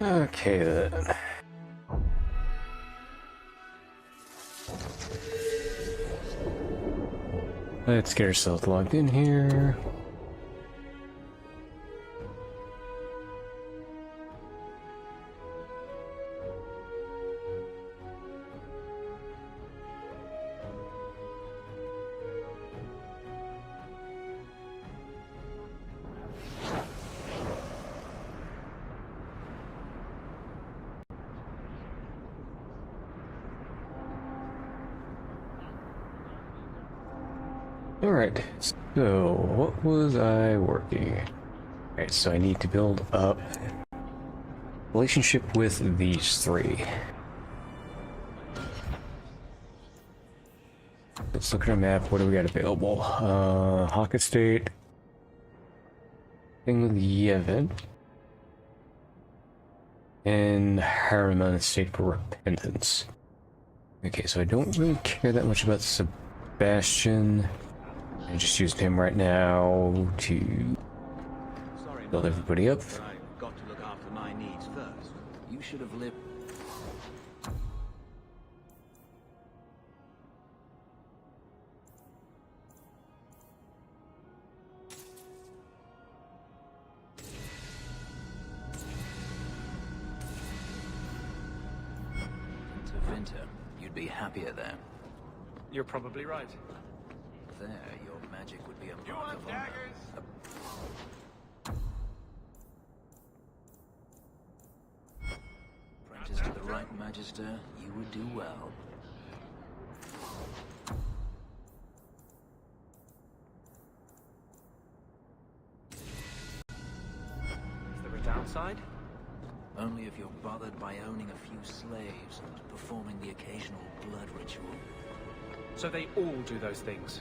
Okay then. Let's get ourselves logged in here. Alright, so what was I working? Alright, so I need to build up relationship with these three. Let's look at our map. What do we got available? Hawk Estate. Thing with Yevon. And Harriman Estate for Repentance. Okay, so I don't really care that much about Sebastian. I just used him right now to build everybody up. I got to look after my needs first. You should have lived. To Winter, you'd be happier there. You're probably right. There, your magic would be a You mark want of honor. Apprentice to the right magister, you would do well. Is there a downside? Only if you're bothered by owning a few slaves and performing the occasional blood ritual. So they all do those things.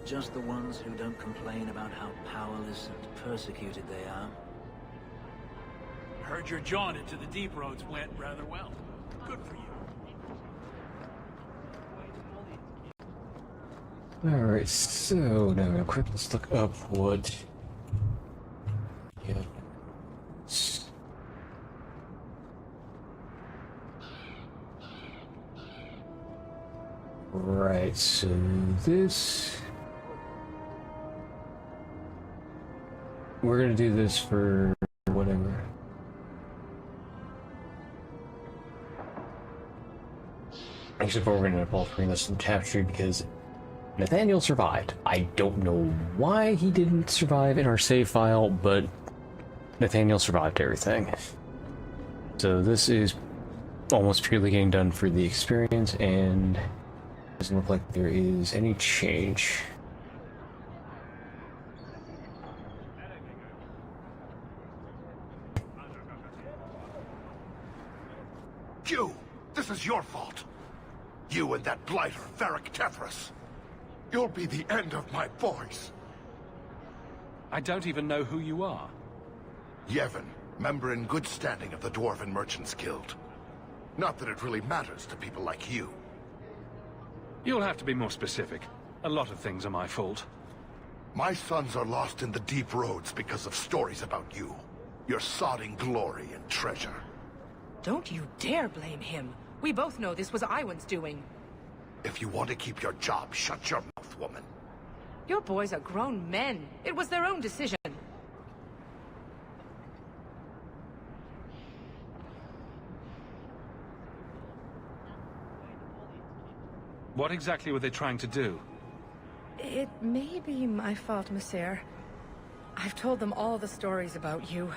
Just the ones who don't complain about how powerless and persecuted they are. Heard your jaunt into the deep roads went rather well. Good for you. Alright, so now real quick, let's look up what... Yeah. Right, so this... We're gonna do this for whatever. Except for we're gonna end up altering this and tapestry because Nathaniel survived. I don't know why he didn't survive in our save file, but Nathaniel survived everything. So this is almost purely getting done for the experience, and doesn't look like there is any change. You! This is your fault! You and that blighter, Varric Tethras. You'll be the end of my boys. I don't even know who you are. Yevon, member in good standing of the Dwarven Merchants Guild. Not that it really matters to people like you. You'll have to be more specific. A lot of things are my fault. My sons are lost in the deep roads because of stories about you. Your sodding glory and treasure. Don't you dare blame him. We both know this was Iwan's doing. If you want to keep your job, shut your mouth, woman. Your boys are grown men. It was their own decision. What exactly were they trying to do? It may be my fault, Monsieur. I've told them all the stories about you.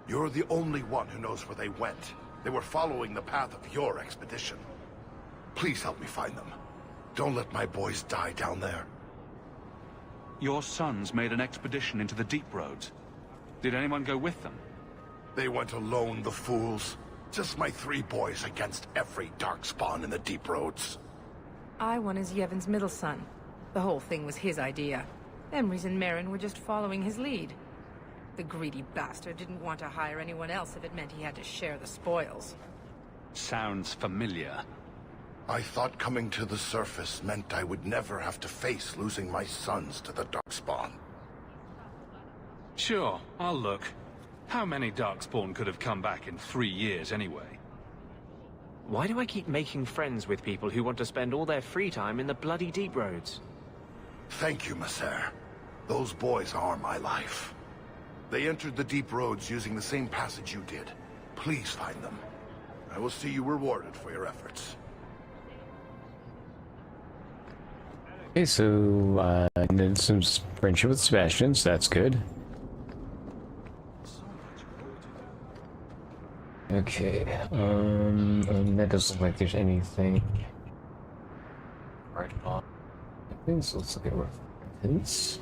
You're the only one who knows where they went. They were following the path of your expedition. Please help me find them. Don't let my boys die down there. Your sons made an expedition into the deep roads. Did anyone go with them? They went alone, the fools. Just my 3 boys against every darkspawn in the deep roads. Iwan is Yevon's middle son. The whole thing was his idea. Emrys and Merrin were just following his lead. The greedy bastard didn't want to hire anyone else if it meant he had to share the spoils. Sounds familiar. I thought coming to the surface meant I would never have to face losing my sons to the darkspawn. Sure, I'll look. How many Darkspawn could have come back in 3 years anyway? Why do I keep making friends with people who want to spend all their free time in the bloody deep roads? Thank you, Messer. Those boys are my life. They entered the deep roads using the same passage you did. Please find them. I will see you rewarded for your efforts. Okay, so I did some friendship with Sebastian, so that's good. Okay, that doesn't look like there's anything right on. So let's look at reference.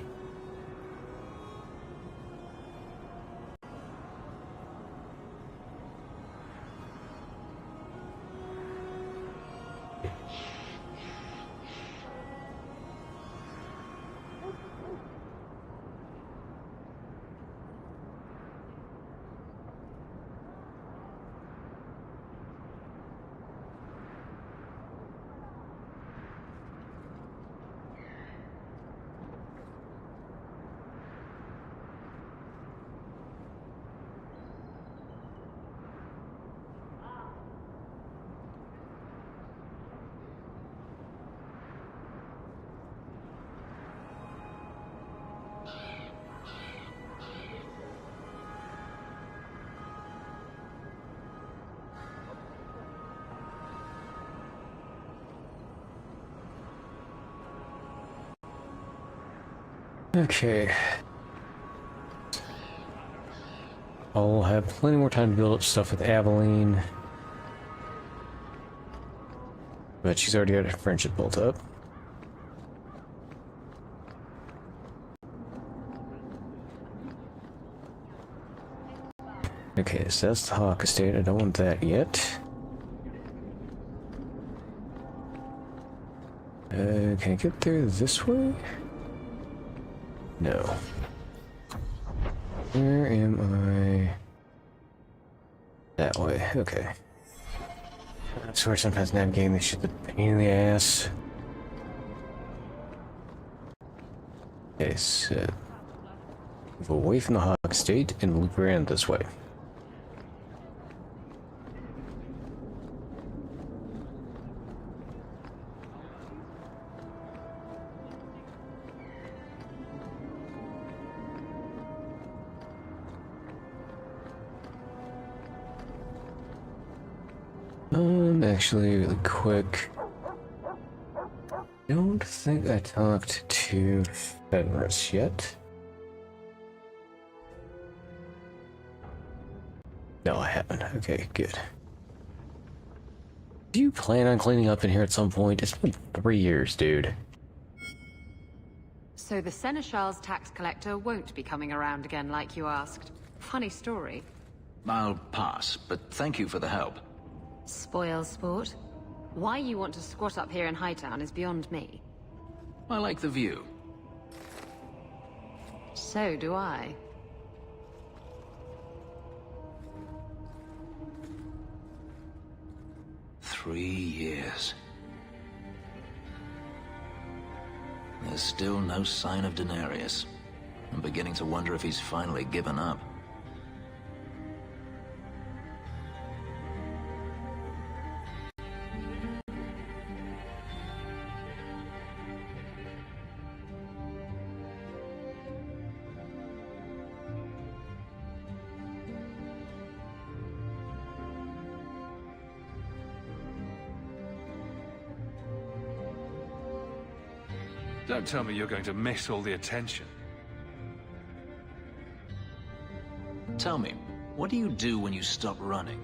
Okay. I'll have plenty more time to build up stuff with Aveline. But she's already got a friendship built up. Okay, so that's the Hawk Estate. I don't want that yet. Can I get there this way? No. Where am I? That way, okay. I swear sometimes navigating this shit's a pain in the ass. Okay, so move away from the Hawk Estate and loop around this way. Actually, really quick. Don't think I talked to Fenris yet. No, I haven't. Okay, good. Do you plan on cleaning up in here at some point? It's been 3 years, dude. So the Seneschal's tax collector won't be coming around again like you asked. Funny story. I'll pass, but thank you for the help. Spoil sport. Why you want to squat up here in Hightown is beyond me. I like the view. So do I. Three years. There's still no sign of Daenerys. I'm beginning to wonder if he's finally given up. Don't tell me you're going to miss all the attention. Tell me, what do you do when you stop running?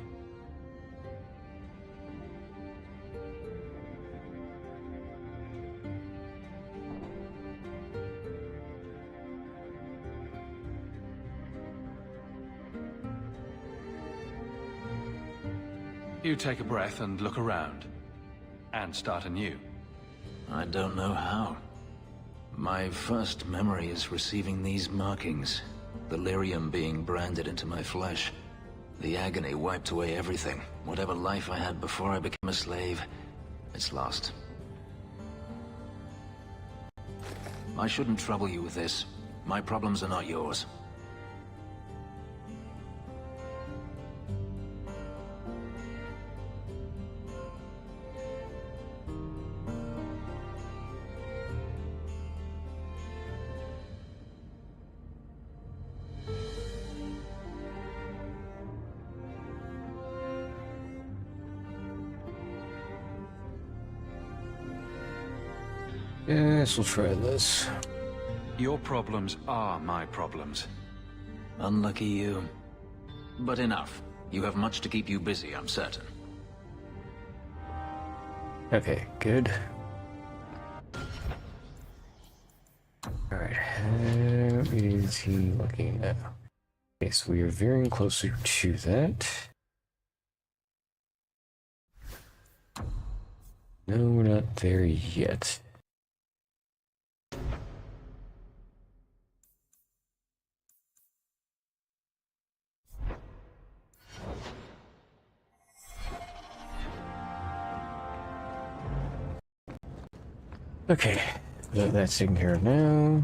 You take a breath and look around. And start anew. I don't know how. My first memory is receiving these markings. The lyrium being branded into my flesh. The agony wiped away everything. Whatever life I had before I became a slave, it's lost. I shouldn't trouble you with this. My problems are not yours. Yes, we'll try this. Your problems are my problems. Unlucky you. But enough. You have much to keep you busy, I'm certain. Okay, good. Alright, how is he looking now? Okay, so we are veering closer to that. No, we're not there yet. Okay, that's taken care of now.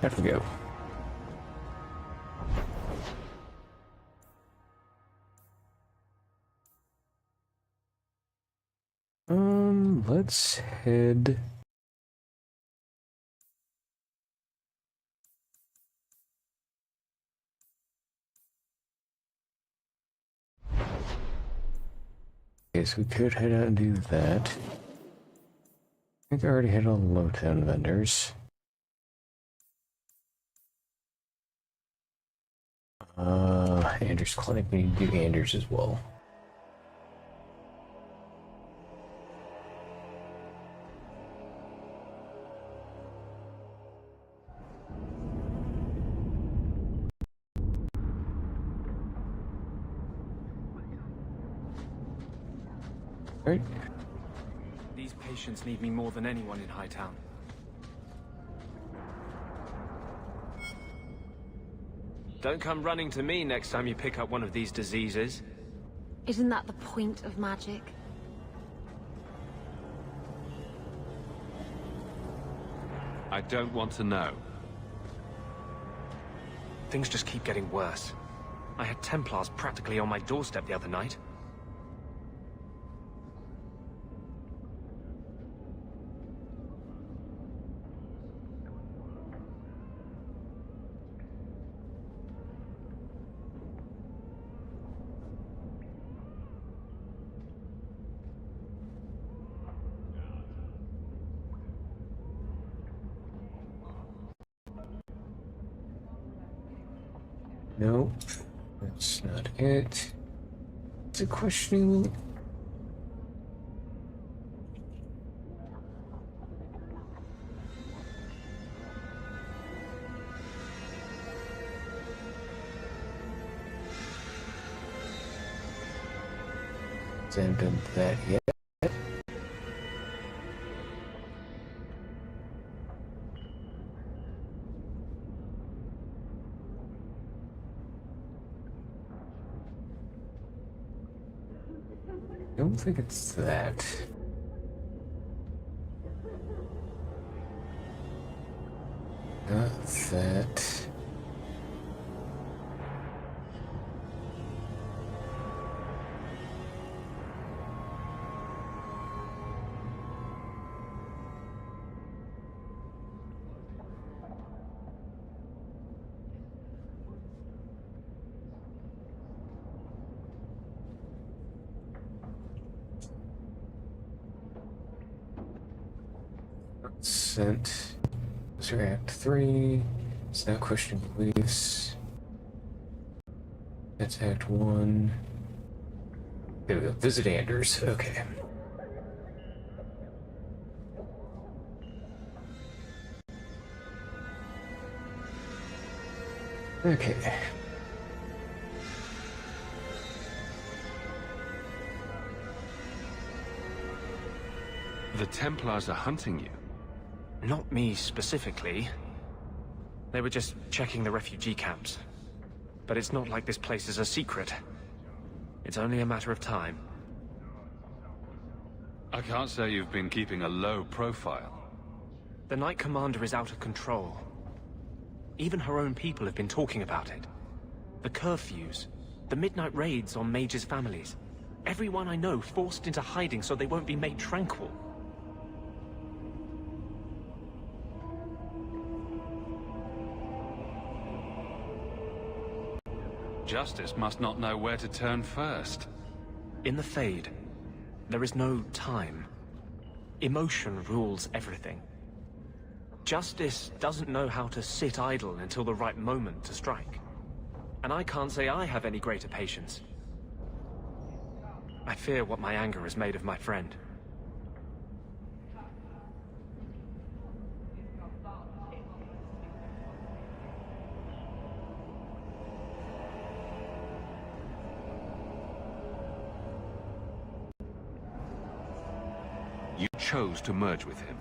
Have to go. Let's head. Okay, so we could head out and do that. I think I already hit all the Lowtown vendors. Anders Clinic, we need to do Anders as well. Right. These patients need me more than anyone in Hightown. Don't come running to me next time you pick up one of these diseases. Isn't that the point of magic? I don't want to know. Things just keep getting worse. I had Templars practically on my doorstep the other night. Nope, that's not it. It's a questioning. Hasn't done that yet. I don't think it's that. Not that. Sent. Let's Act 3. It's now questioning beliefs. That's Act 1. There we go. Visit Anders. Okay. Okay. The Templars are hunting you. Not me specifically. They were just checking the refugee camps. But it's not like this place is a secret. It's only a matter of time. I can't say you've been keeping a low profile. The Knight Commander is out of control. Even her own people have been talking about it. The curfews, the midnight raids on mages' families. Everyone I know forced into hiding so they won't be made tranquil. Justice must not know where to turn first. In the Fade, there is no time. Emotion rules everything. Justice doesn't know how to sit idle until the right moment to strike. And I can't say I have any greater patience. I fear what my anger has made of my friend. You chose to merge with him.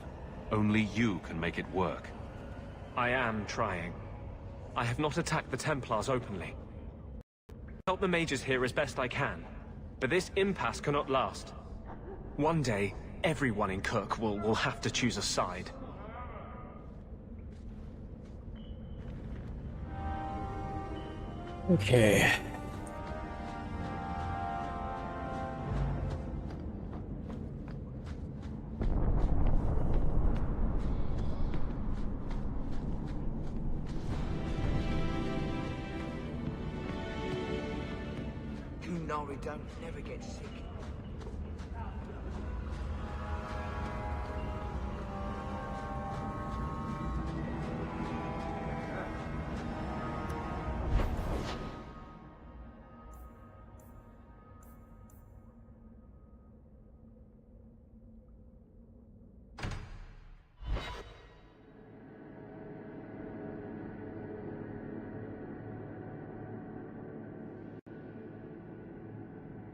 Only you can make it work. I am trying. I have not attacked the Templars openly. Help the mages here as best I can, but this impasse cannot last. One day, everyone in Kirk will have to choose a side. Okay. Kunari don't never get sick.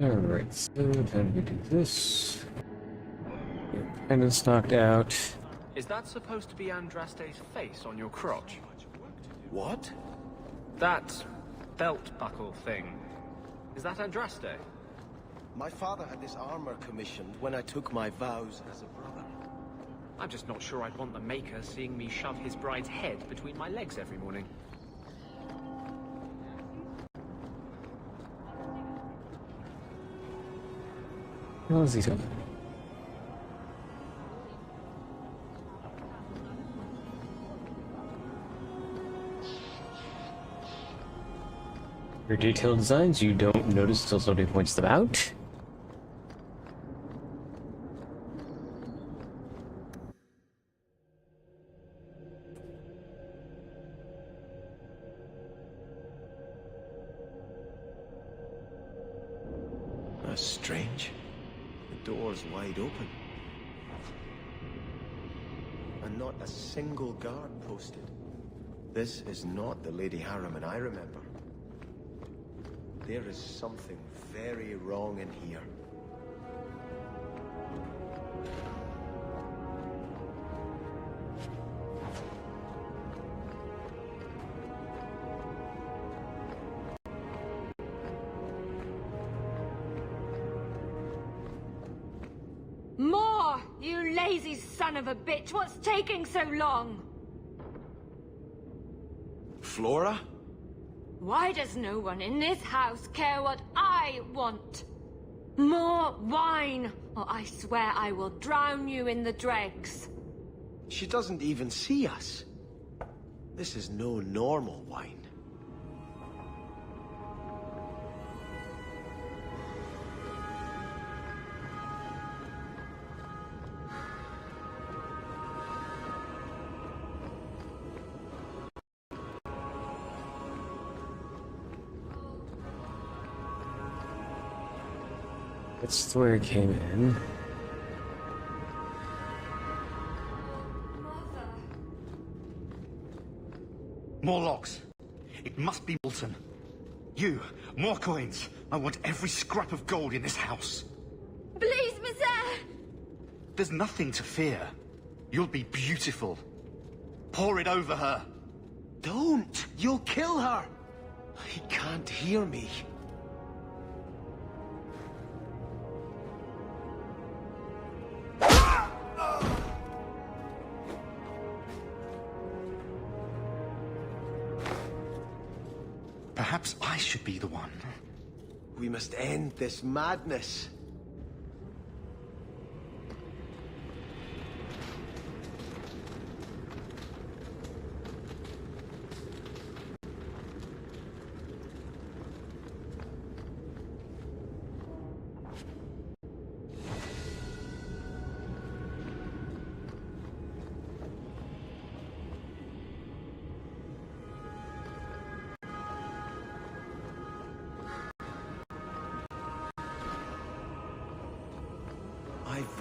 Alright, so then we do this. Your pendant's knocked out. Is that supposed to be Andraste's face on your crotch? What? That belt buckle thing. Is that Andraste? My father had this armor commissioned when I took my vows as a brother. I'm just not sure I'd want the Maker seeing me shove his bride's head between my legs every morning. What is he doing? Your detailed designs you don't notice until somebody points them out. That's strange. The door's wide open. And not a single guard posted. This is not the Lady Harriman I remember. There is something very wrong in here. More! You lazy son of a bitch! What's taking so long? Flora? Why does no one in this house care what I want? More wine, or I swear I will drown you in the dregs. She doesn't even see us. This is no normal wine. That's where it came in. More logs. It must be Milton. You, more coins. I want every scrap of gold in this house. Please, Monsieur! There's nothing to fear. You'll be beautiful. Pour it over her. Don't! You'll kill her! He can't hear me. Perhaps I should be the one. We must end this madness.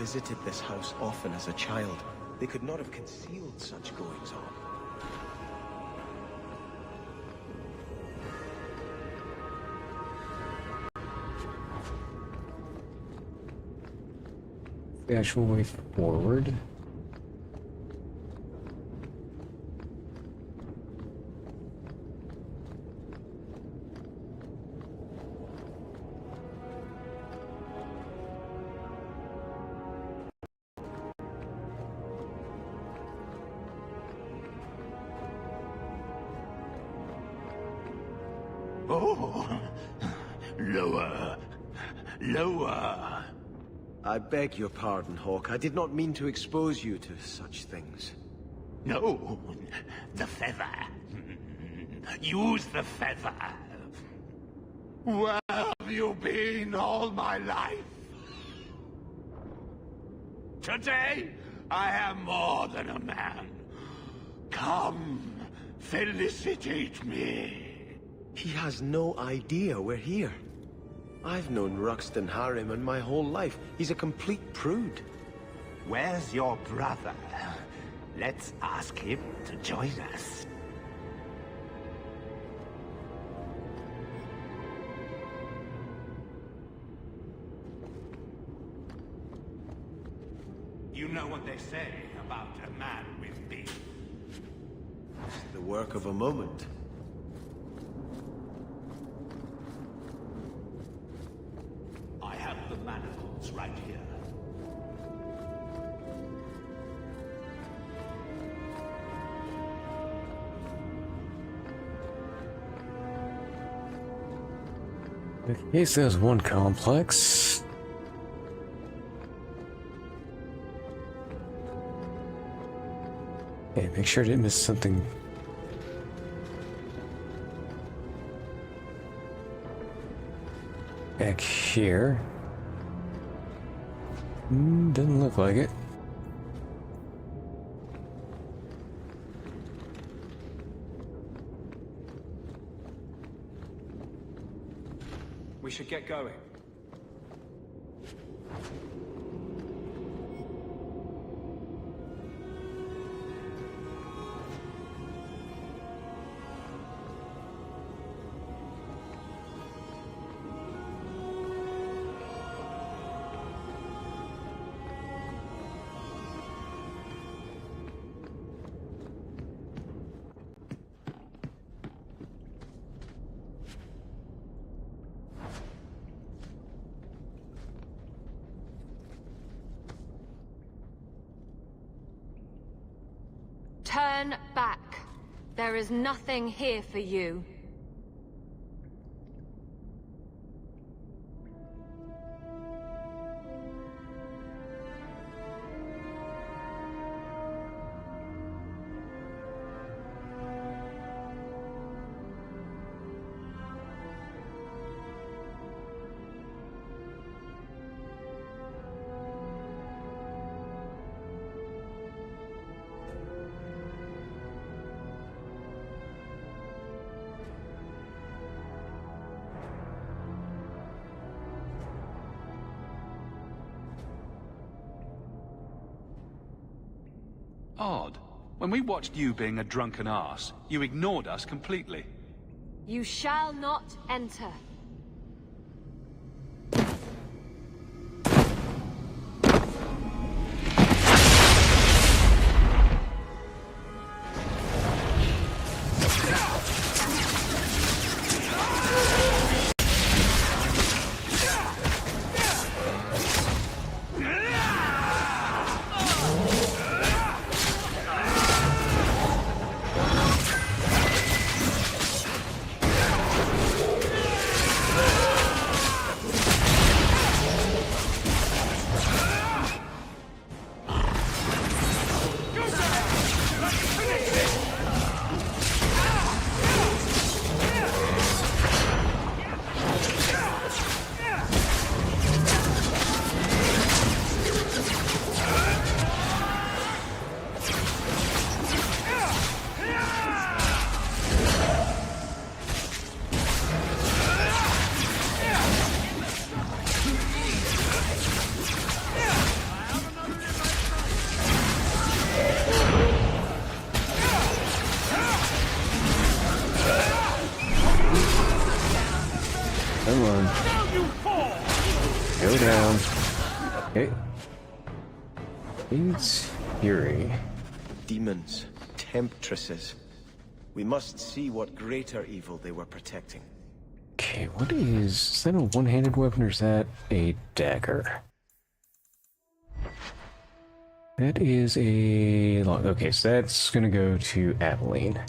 visited this house often as a child. They could not have concealed such goings-on. The actual way forward. Oh, lower, lower. I beg your pardon, Hawk. I did not mean to expose you to such things. No, the feather. Use the feather. Where have you been all my life? Today, I am more than a man. Come, felicitate me. He has no idea we're here. I've known Ruxton Harriman my whole life. He's a complete prude. Where's your brother? Let's ask him to join us. You know what they say about a man with beef. It's the work of a moment. I have the manacles right here. In case there's one complex. Hey, make sure I didn't miss something. Back here. Doesn't look like it. We should get going. Turn back. There is nothing here for you. Odd. When we watched you being a drunken ass, you ignored us completely. You shall not enter. on. Go down. Okay. It's Fury. Demons, temptresses. We must see what greater evil they were protecting. Okay, what is that a one-handed weapon or is that a dagger? That is a long. Okay, so that's gonna go to Adeline.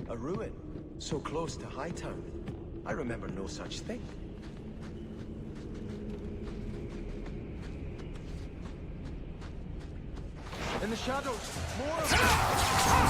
A ruin, so close to Hightown. I remember no such thing. In the shadows, more of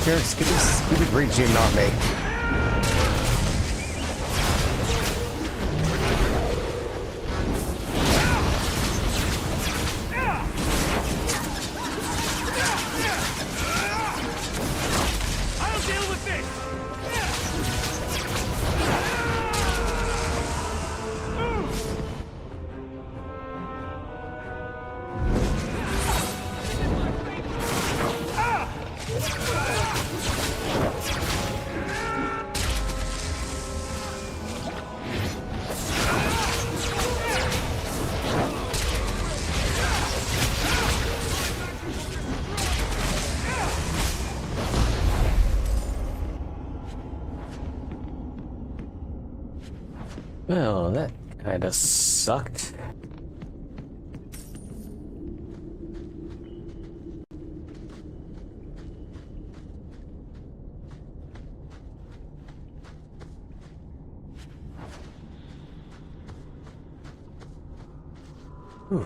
Jarek, get this stupid regime on me. I'll deal with this! Well, that kinda sucked. Whew.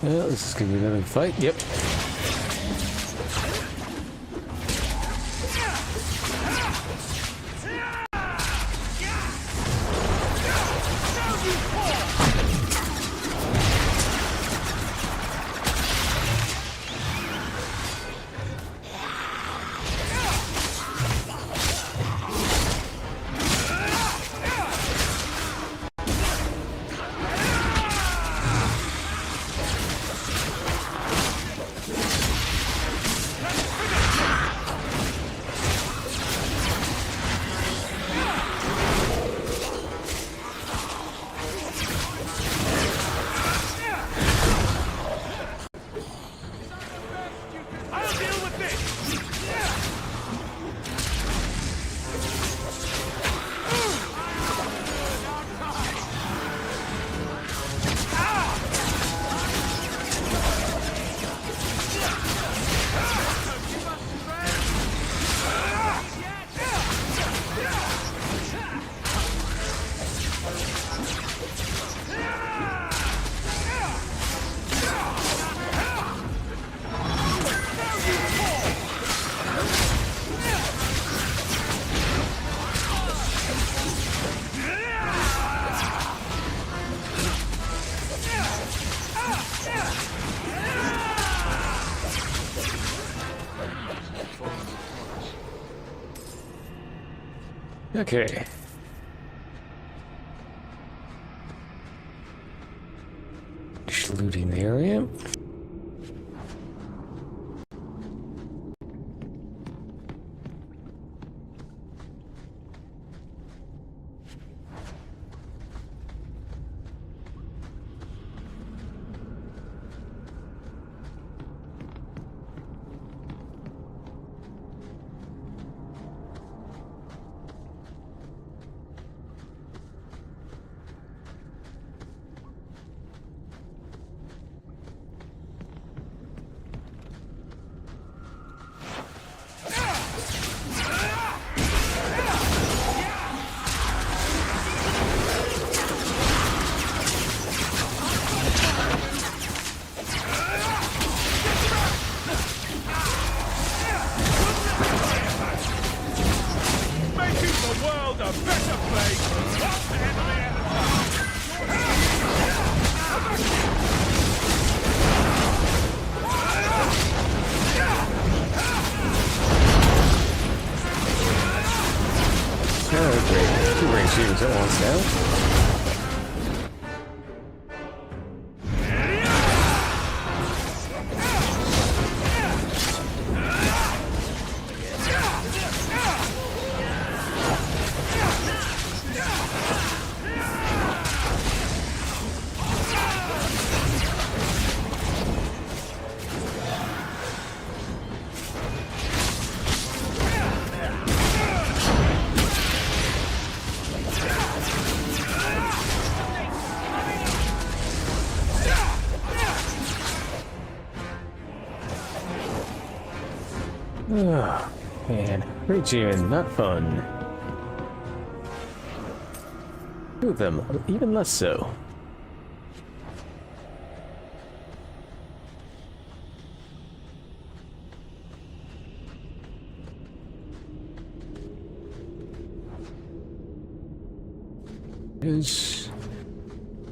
Well, this is gonna be another fight. Yep. Okay. Just looting the area. things at once now. Oh, man. Raging, not fun. Two of them, even less so.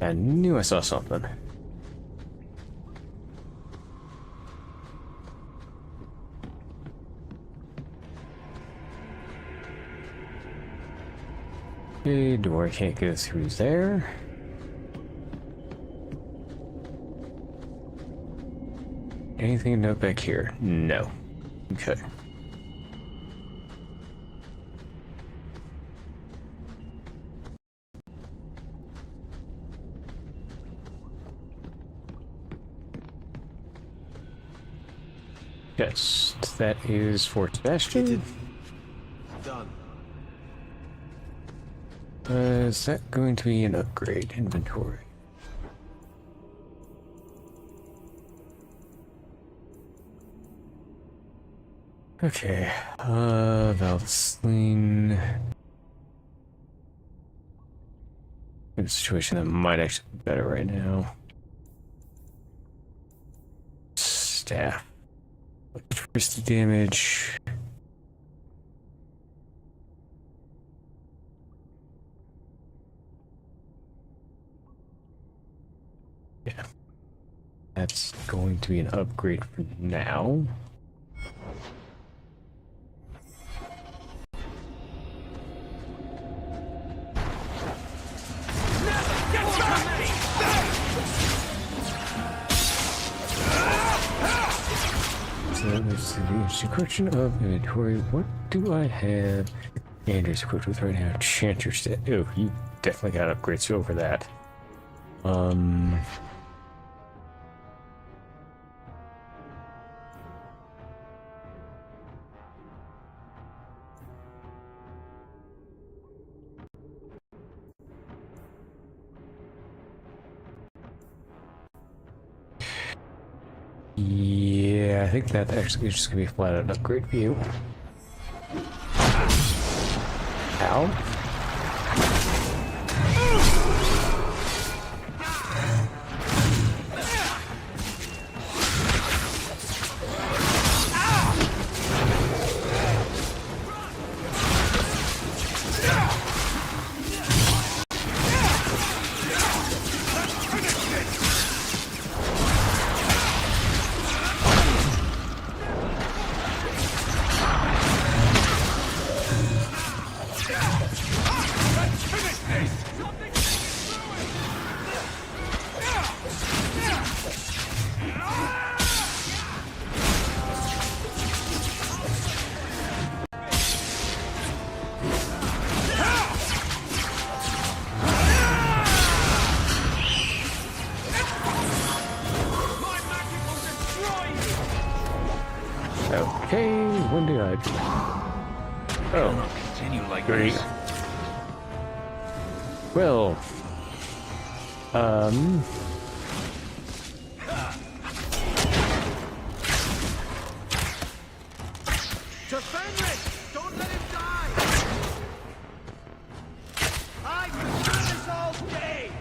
I knew I saw something. Okay, door can't go through there. Anything to note back here? No. Okay. Yes, that is for Sebastian. Done. Is that going to be an upgrade inventory? Okay, Valsleen. In a situation that might actually be better right now. Staff. Electricity damage. Yeah. That's going to be an upgrade for now. So let's see the question of inventory. What do I have Andrew's equipped with right now? Chanter stat. Oh, you definitely got upgrades over that. Yeah, I think that actually is just gonna be a flat out upgrade for you. Ow. Okay, when did I do? Oh, Continue like great. this. Well, To Fenris! Don't let him die! I've been doing this all day!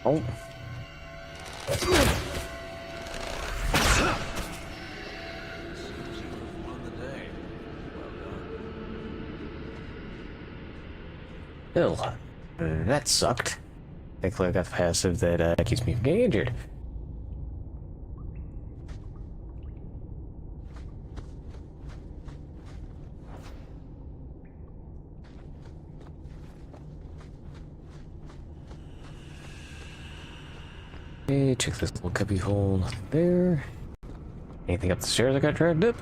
oh. Well, that sucked. Thankfully I got the passive that keeps me from getting injured. Okay, check this little cubby hole there. Anything up the stairs I got dragged up?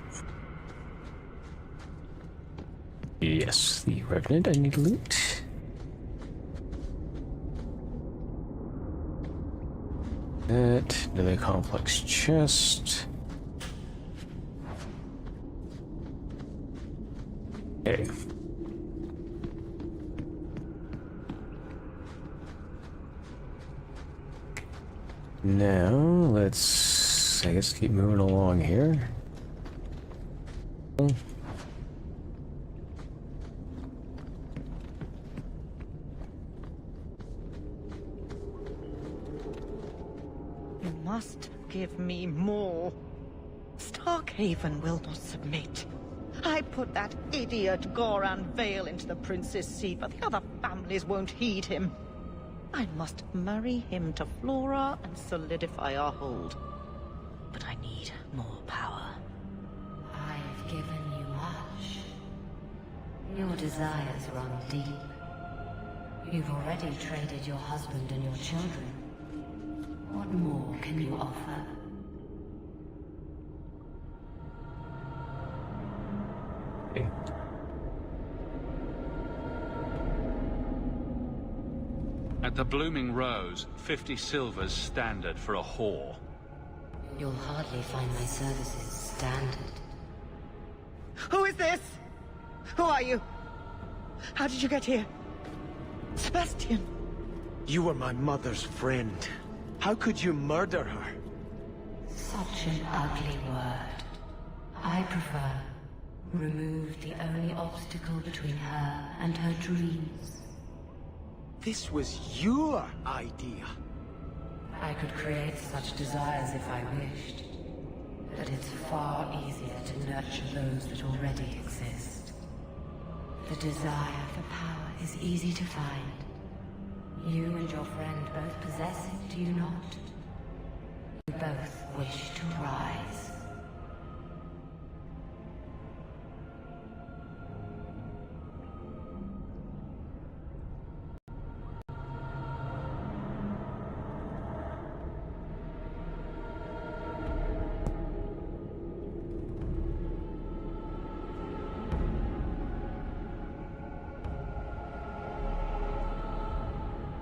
Yes, the Revenant I need to loot. That, another complex chest. Okay. Now, let's, I guess, keep moving along here. You must give me more. Starkhaven will not submit. I put that idiot Goran Vale into the Prince's seat, but the other families won't heed him. I must marry him to Flora and solidify our hold. But I need more power. I've given you much. Your desires run deep. You've already traded your husband and your children. What more can you offer? At the Blooming Rose, 50 silvers standard for a whore. You'll hardly find my services standard. Who is this? Who are you? How did you get here? Sebastian! You were my mother's friend. How could you murder her? Such an ugly word. I prefer remove the only obstacle between her and her dreams. This was your idea. I could create such desires if I wished, but it's far easier to nurture those that already exist. The desire for power is easy to find. You and your friend both possess it, do you not? You both wish to rise.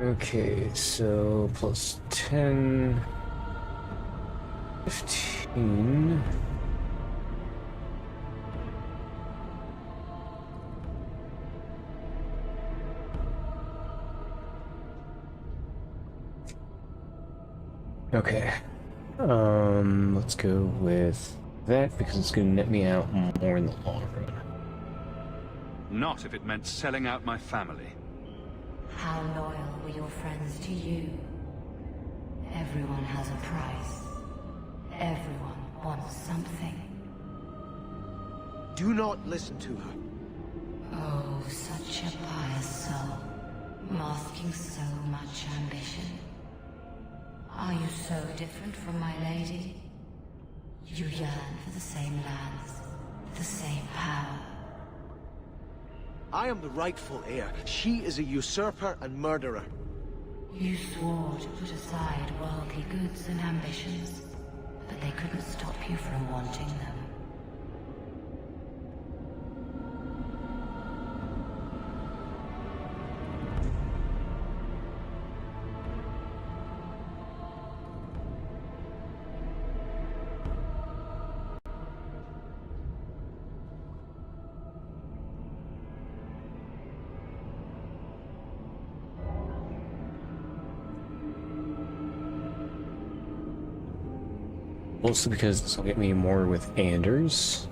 Okay, so plus 10, 15. Okay, let's go with that because it's going to net me out more in the long run. Not if it meant selling out my family. How loyal were your friends to you? Everyone has a price. Everyone wants something. Do not listen to her. Oh, such a pious soul, masking so much ambition. Are you so different from my lady? You yearn for the same lands, the same power. I am the rightful heir. She is a usurper and murderer. You swore to put aside worldly goods and ambitions, but they couldn't stop you from wanting them. Mostly because this will get me more with Anders.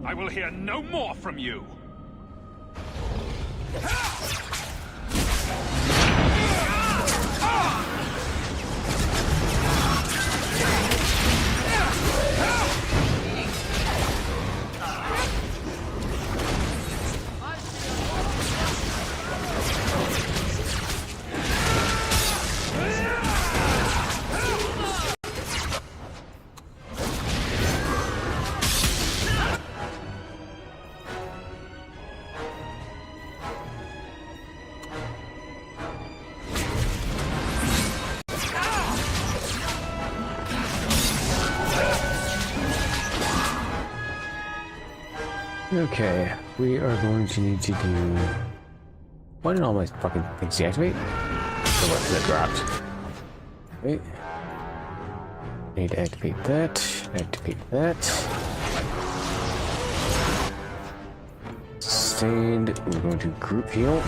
I will hear no more from you! Okay, we are going to need to do... Why did all my fucking things deactivate? Oh, what, that dropped. Wait. Need to activate that. Activate that. Sustained. We're going to group heal.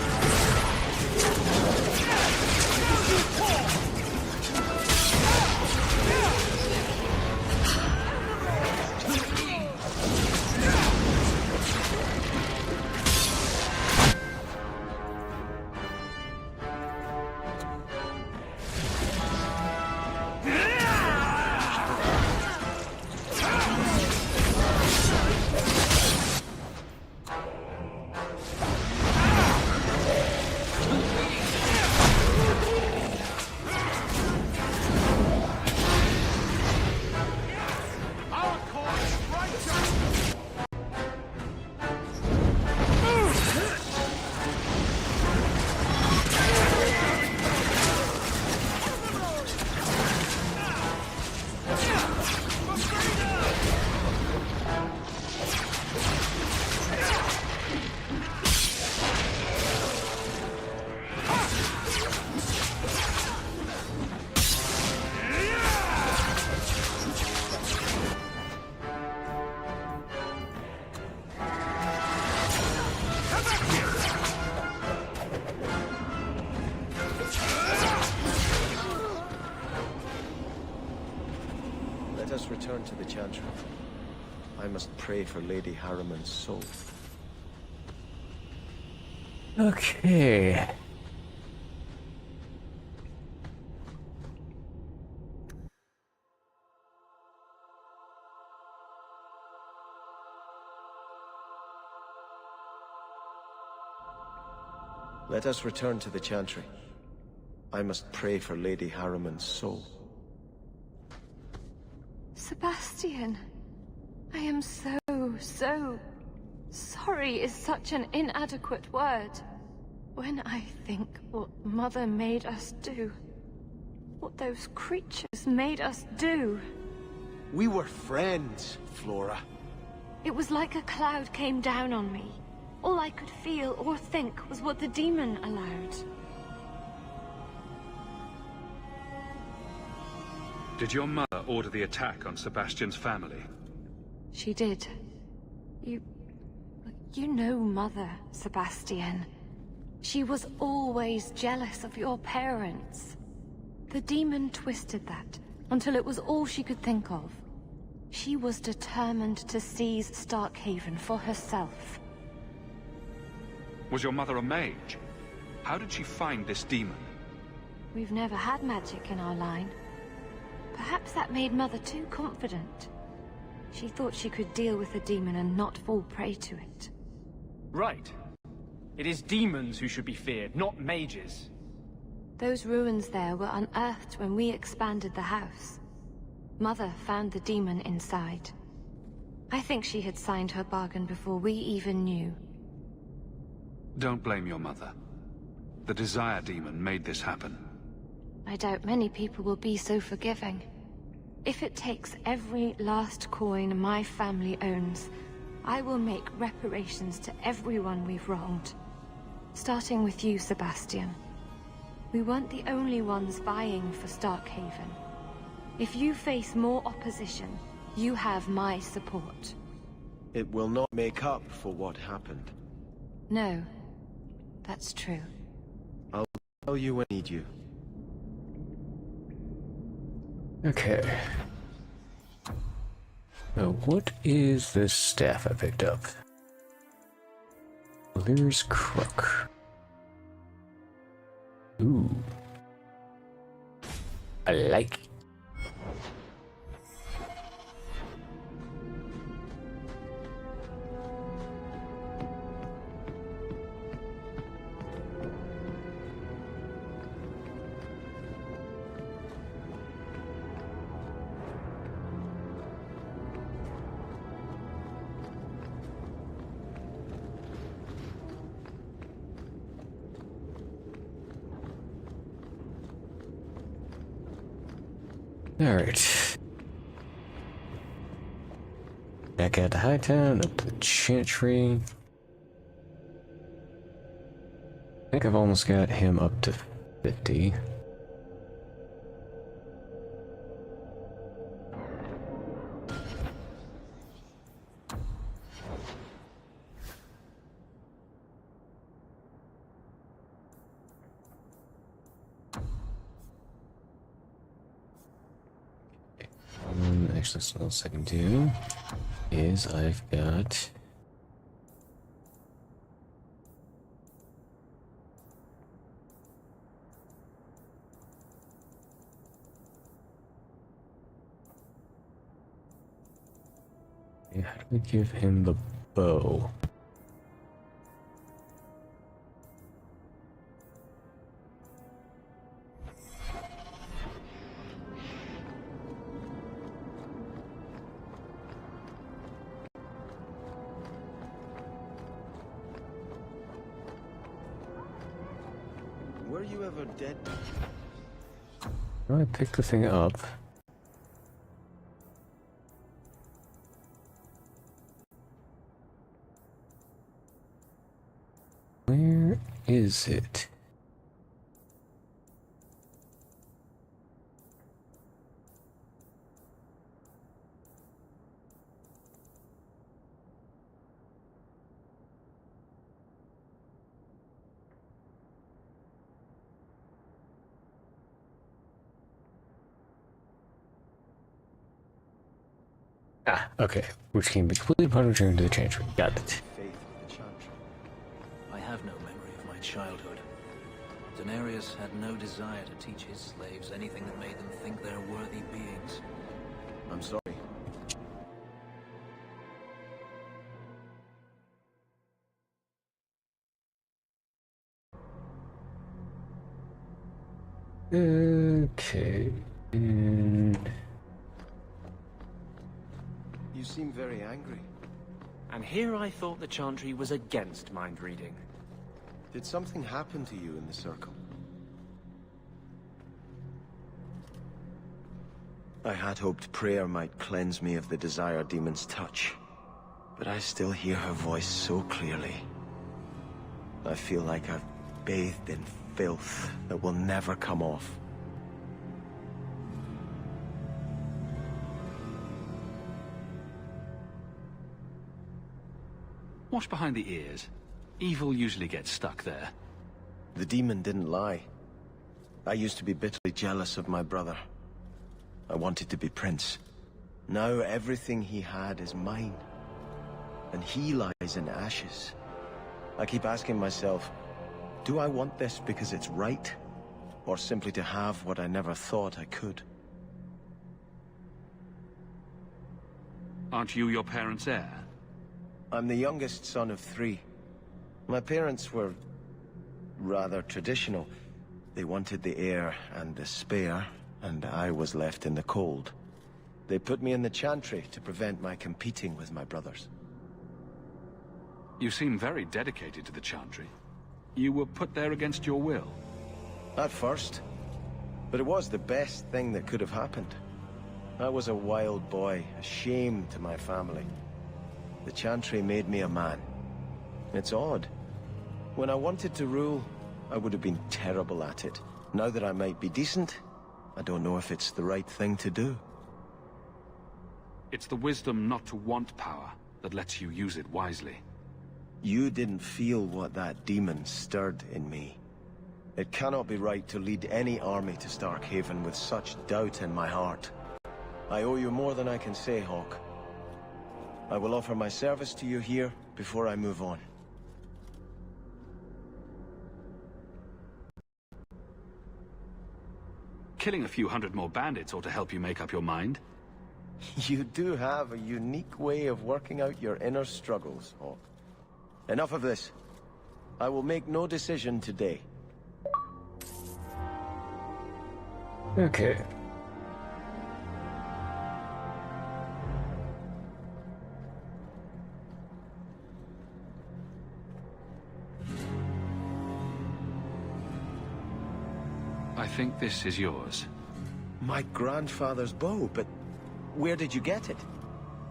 Let us return to the Chantry. I must pray for Lady Harriman's soul. Okay. Let us return to the Chantry. I must pray for Lady Harriman's soul. Sebastian, I am so sorry is such an inadequate word. When I think what Mother made us do, what those creatures made us do. We were friends, Flora. It was like a cloud came down on me. All I could feel or think was what the demon allowed. Did your mother order the attack on Sebastian's family? She did. You know Mother, Sebastian. She was always jealous of your parents. The demon twisted that until it was all she could think of. She was determined to seize Starkhaven for herself. Was your mother a mage? How did she find this demon? We've never had magic in our line. Perhaps that made Mother too confident. She thought she could deal with the demon and not fall prey to it. Right. It is demons who should be feared, not mages. Those ruins there were unearthed when we expanded the house. Mother found the demon inside. I think she had signed her bargain before we even knew. Don't blame your mother. The Desire Demon made this happen. I doubt many people will be so forgiving. If it takes every last coin my family owns, I will make reparations to everyone we've wronged. Starting with you, Sebastian. We weren't the only ones vying for Starkhaven. If you face more opposition, you have my support. It will not make up for what happened. No, that's true. I'll tell you when I need you. Okay. So what is this staff I picked up? Lear's Crook. Ooh. I like it. Alright. back out to Hightown, up to the Chantry. I think I've almost got him up to 50. Actually, so what I can do is I've got how do we give him the bow? Were you ever dead? I pick the thing up. Where is it? Ah, okay. Which can be completely upon return to the Chantry. Got it. I have no memory of my childhood. Daenerys had no desire to teach his slaves anything that made them think they're worthy beings. I'm sorry. Okay. You seem very angry. And here I thought the Chantry was against mind reading. Did something happen to you in the circle? I had hoped prayer might cleanse me of the Desire Demon's touch, but I still hear her voice so clearly. I feel like I've bathed in filth that will never come off. Wash behind the ears. Evil usually gets stuck there. The demon didn't lie. I used to be bitterly jealous of my brother. I wanted to be prince. Now everything he had is mine. And he lies in ashes. I keep asking myself, do I want this because it's right? Or simply to have what I never thought I could? Aren't you your parents' heir? I'm the youngest son of 3. My parents were rather traditional. They wanted the heir and the spare, and I was left in the cold. They put me in the Chantry to prevent my competing with my brothers. You seem very dedicated to the Chantry. You were put there against your will. At first. But it was the best thing that could have happened. I was a wild boy, a shame to my family. The Chantry made me a man. It's odd. When I wanted to rule, I would have been terrible at it. Now that I might be decent, I don't know if it's the right thing to do. It's the wisdom not to want power that lets you use it wisely. You didn't feel what that demon stirred in me. It cannot be right to lead any army to Starkhaven with such doubt in my heart. I owe you more than I can say, Hawke. I will offer my service to you here before I move on. Killing a few hundred more bandits ought to help you make up your mind. You do have a unique way of working out your inner struggles, Hawke. Enough of this. I will make no decision today. Okay. I think this is yours. My grandfather's bow, but where did you get it?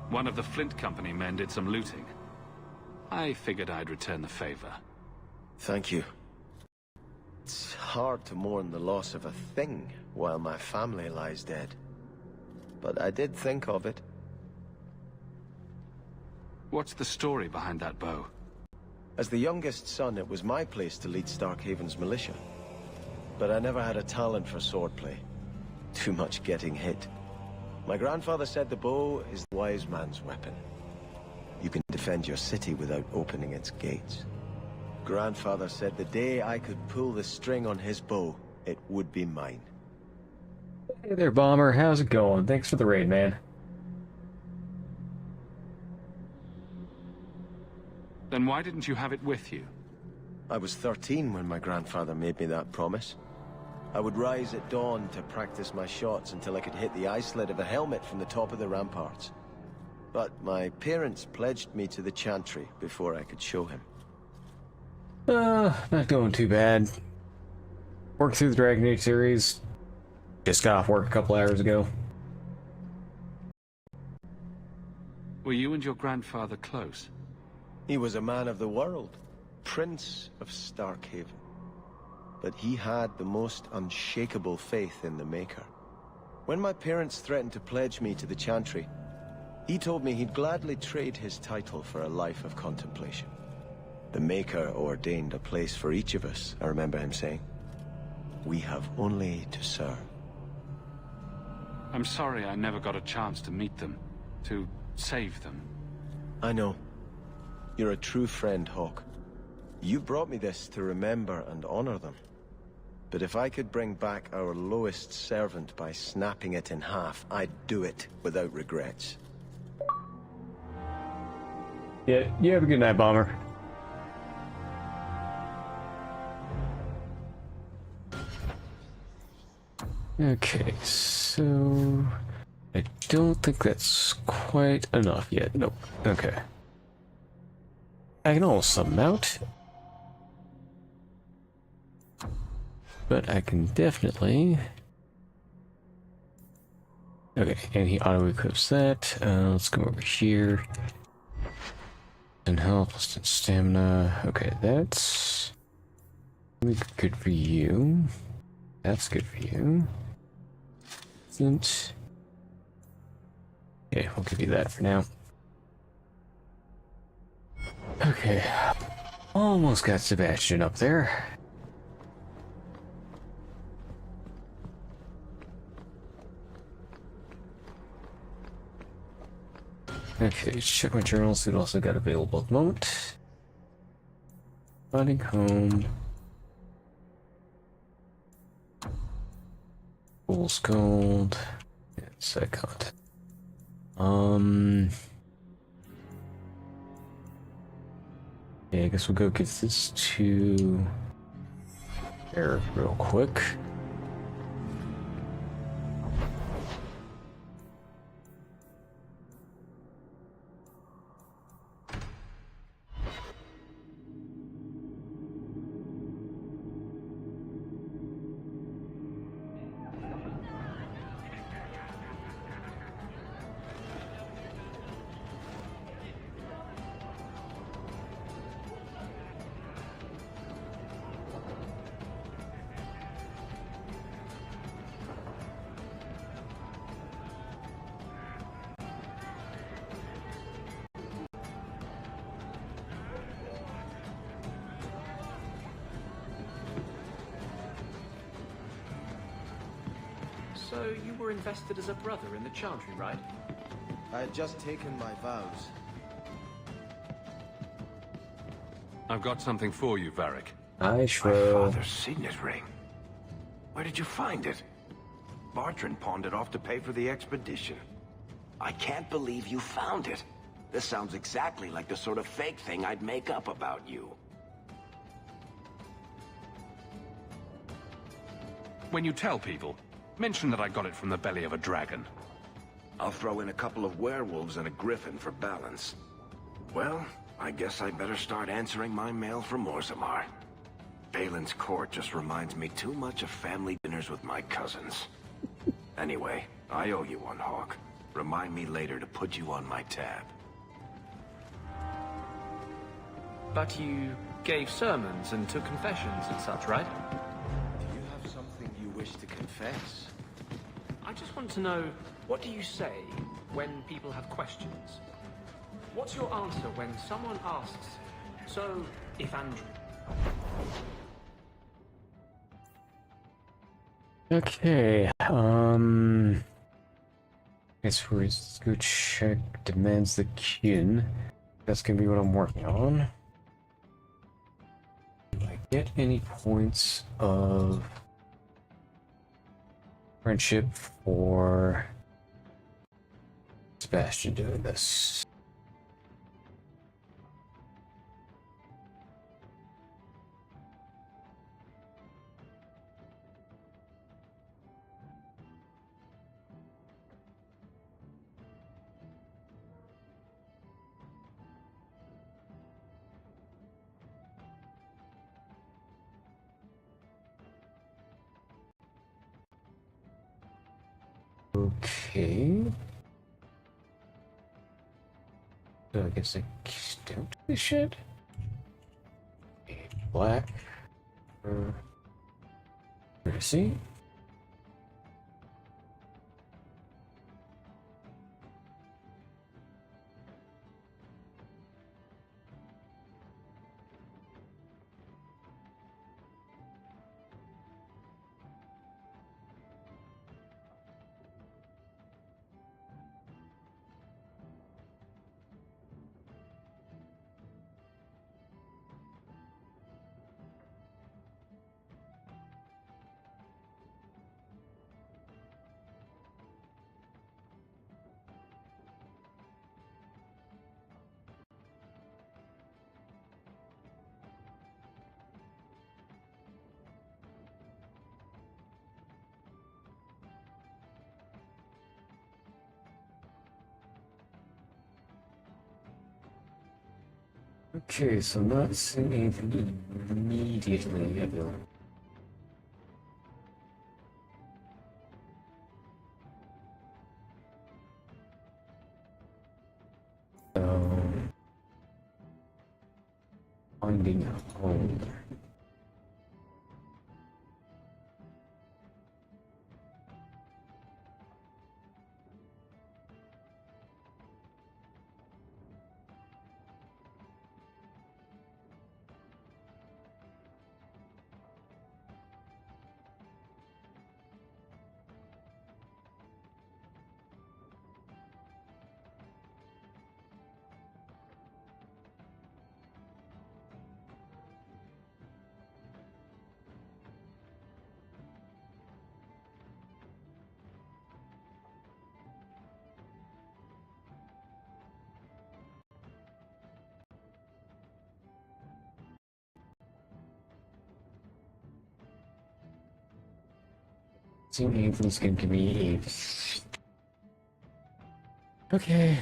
One of the Flint Company men did some looting. I figured I'd return the favor. Thank you. It's hard to mourn the loss of a thing while my family lies dead. But I did think of it. What's the story behind that bow? As the youngest son, it was my place to lead Starkhaven's militia. But I never had a talent for swordplay. Too much getting hit. My grandfather said the bow is the wise man's weapon. You can defend your city without opening its gates. Grandfather said the day I could pull the string on his bow, it would be mine. Hey there, Bomber. How's it going? Thanks for the raid, man. Then why didn't you have it with you? I was 13 when my grandfather made me that promise. I would rise at dawn to practice my shots until I could hit the eye slit of a helmet from the top of the ramparts. But my parents pledged me to the Chantry before I could show him. Not going too bad. Worked through the Dragon Age series. Just got off work a couple hours ago. Were you and your grandfather close? He was a man of the world, Prince of Starkhaven. But he had the most unshakable faith in the Maker. When my parents threatened to pledge me to the Chantry, he told me he'd gladly trade his title for a life of contemplation. The Maker ordained a place for each of us, I remember him saying. We have only to serve. I'm sorry I never got a chance to meet them, to save them. I know. You're a true friend, Hawk. You brought me this to remember and honor them. But if I could bring back our lowest servant by snapping it in half, I'd do it without regrets. Yeah, you have a good night, Bomber. Okay, so... I don't think that's quite enough yet. Nope. Okay. I can almost sub him out. But I can definitely... Okay, and he auto-equips that. Let's go over here. And health, plus stamina. Okay, that's... good for you. That's good for you. Isn't... Okay, we'll give you that for now. Okay. Almost got Sebastian up there. Okay, check my journals. It also got available at the moment. Finding home. Fool's Gold. Yeah, side content. Yeah, I guess we'll go get this to Eric real quick. So you were invested as a brother in the Chantry, right? I had just taken my vows. I've got something for you, Varric. My father's signet ring. Where did you find it? Bartrand pawned it off to pay for the expedition. I can't believe you found it. This sounds exactly like the sort of fake thing I'd make up about you. When you tell people, mention that I got it from the belly of a dragon. I'll throw in a couple of werewolves and a griffin for balance. Well, I guess I better start answering my mail from Orzammar. Balin's court just reminds me too much of family dinners with my cousins. Anyway, I owe you one, Hawk. Remind me later to put you on my tab. But you gave sermons and took confessions and such, right? Do you have something you wish to confess? I just want to know, what do you say when people have questions? What's your answer when someone asks, so, if Andrew... Okay, guess let's go check demands the kin. That's gonna be what I'm working on. Do I get any points of friendship for Sebastian doing this? Okay. So I guess I don't do this shit. Okay, black. Courtesy. Okay, so not seeing anything immediately available. So, finding a home. Seeing anything's gonna give me a... Okay,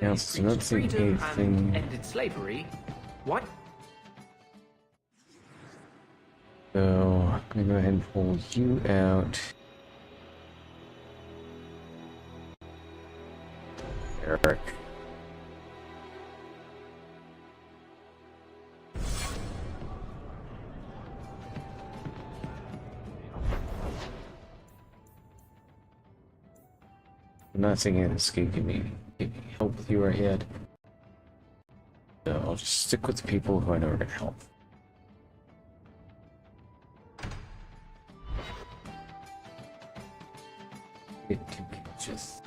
yeah, so not seeing anything... ended slavery. What? So, I'm gonna go ahead and pull you out. Eric. I'm not thinking this could give me help with you right yet. So I'll just stick with the people who I know are gonna help. Get two just.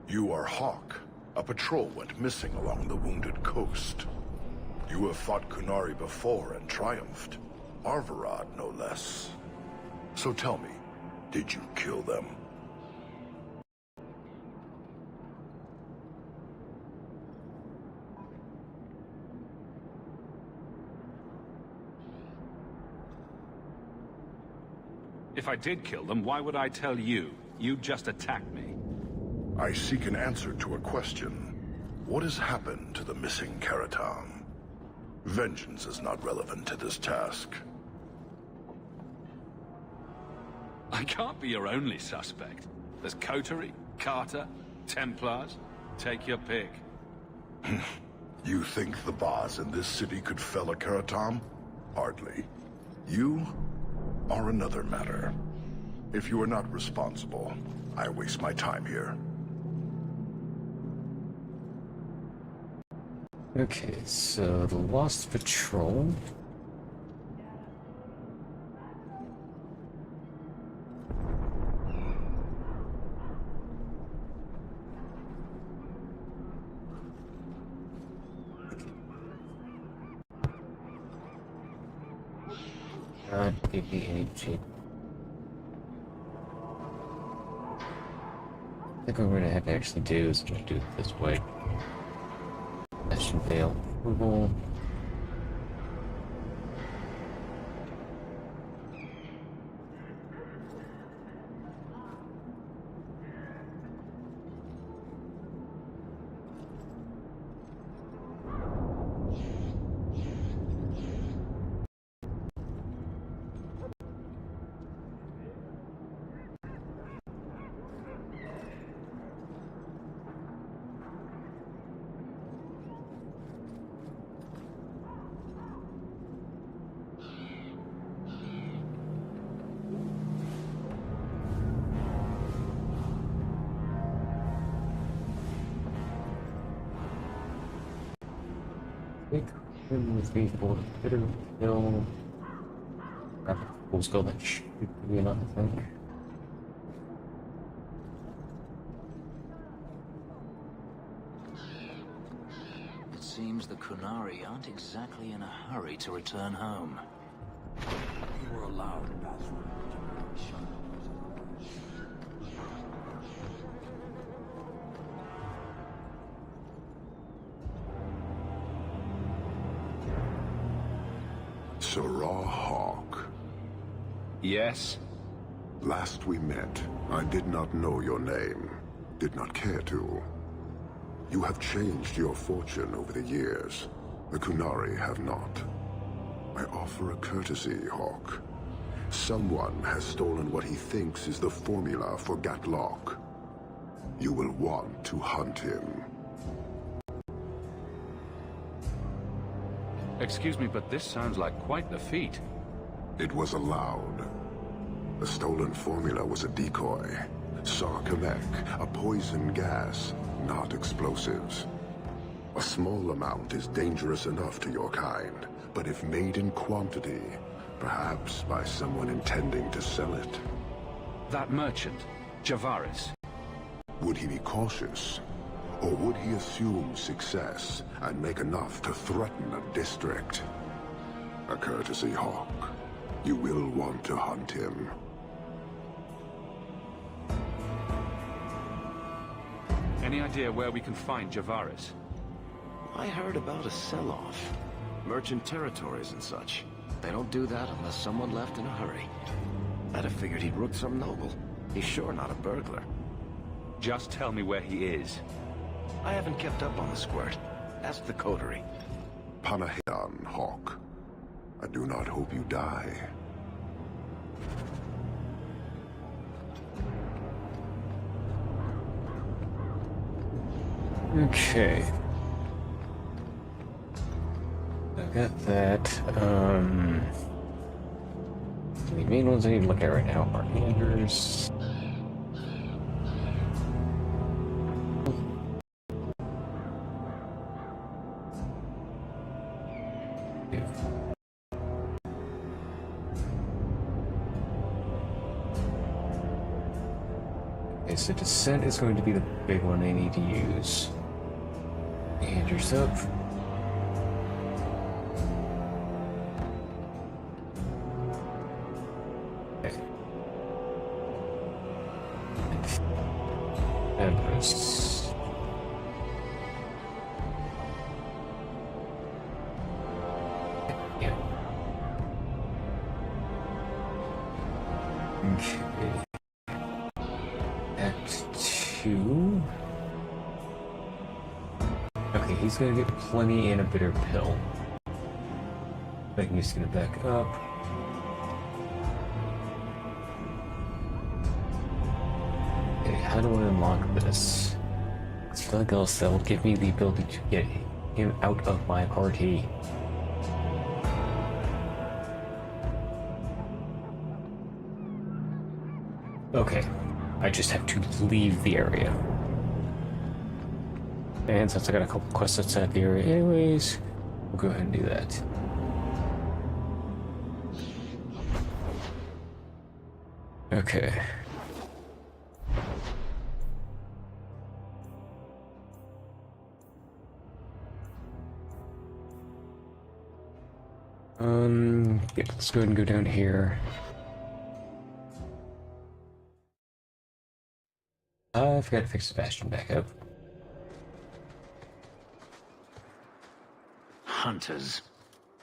You are Hawk. A patrol went missing along the wounded coast. You have fought Kunari before and triumphed. Arvarad, no less. So tell me, did you kill them? If I did kill them, why would I tell you? You just attacked me. I seek an answer to a question. What has happened to the missing Karatam? Vengeance is not relevant to this task. I can't be your only suspect. There's Coterie, Carter, Templars. Take your pick. You think the boss in this city could fell a Karatam? Hardly. You are another matter. If you are not responsible, I waste my time here. Okay, so the Lost Patrol. Not give me any cheap. I think what we're gonna have to actually do is just do it this way. That should fail. Approval. With me for bitter hill. Full skill that should be enough, I think. It seems the Kunari aren't exactly in a hurry to return home. You were allowed to pass through. Sarah Hawk. Yes? Last we met, I did not know your name. Did not care to. You have changed your fortune over the years. The Kunari have not. I offer a courtesy, Hawk. Someone has stolen what he thinks is the formula for Gatlok. You will want to hunt him. Excuse me, but this sounds like quite the feat. It was allowed. The stolen formula was a decoy. Sarkamek, a poison gas, not explosives. A small amount is dangerous enough to your kind, but if made in quantity, perhaps by someone intending to sell it. That merchant, Javaris. Would he be cautious? Or would he assume success and make enough to threaten a district? A courtesy, Hawk. You will want to hunt him. Any idea where we can find Javaris? I heard about a sell-off. Merchant territories and such. They don't do that unless someone left in a hurry. I'd have figured he'd rooked some noble. He's sure not a burglar. Just tell me where he is. I haven't kept up on the squirt. Ask the coterie. Panahidan, Hawk. I do not hope you die. Okay. I got that. The main ones I need to look at right now are Anders. Okay, so Descent is going to be the big one they need to use. Anders up. Empress. Yeah. Okay. Act 2. Okay, he's gonna get plenty and a bitter pill. I think he's gonna back up. Okay, how do I unlock this? Something else that will give me the ability to get him out of my party. Okay, I just have to leave the area. And since I got a couple quests outside the area anyways, we'll go ahead and do that. Okay. Yeah, let's go ahead and go down here. I forgot to fix Sebastian back up. Hunters.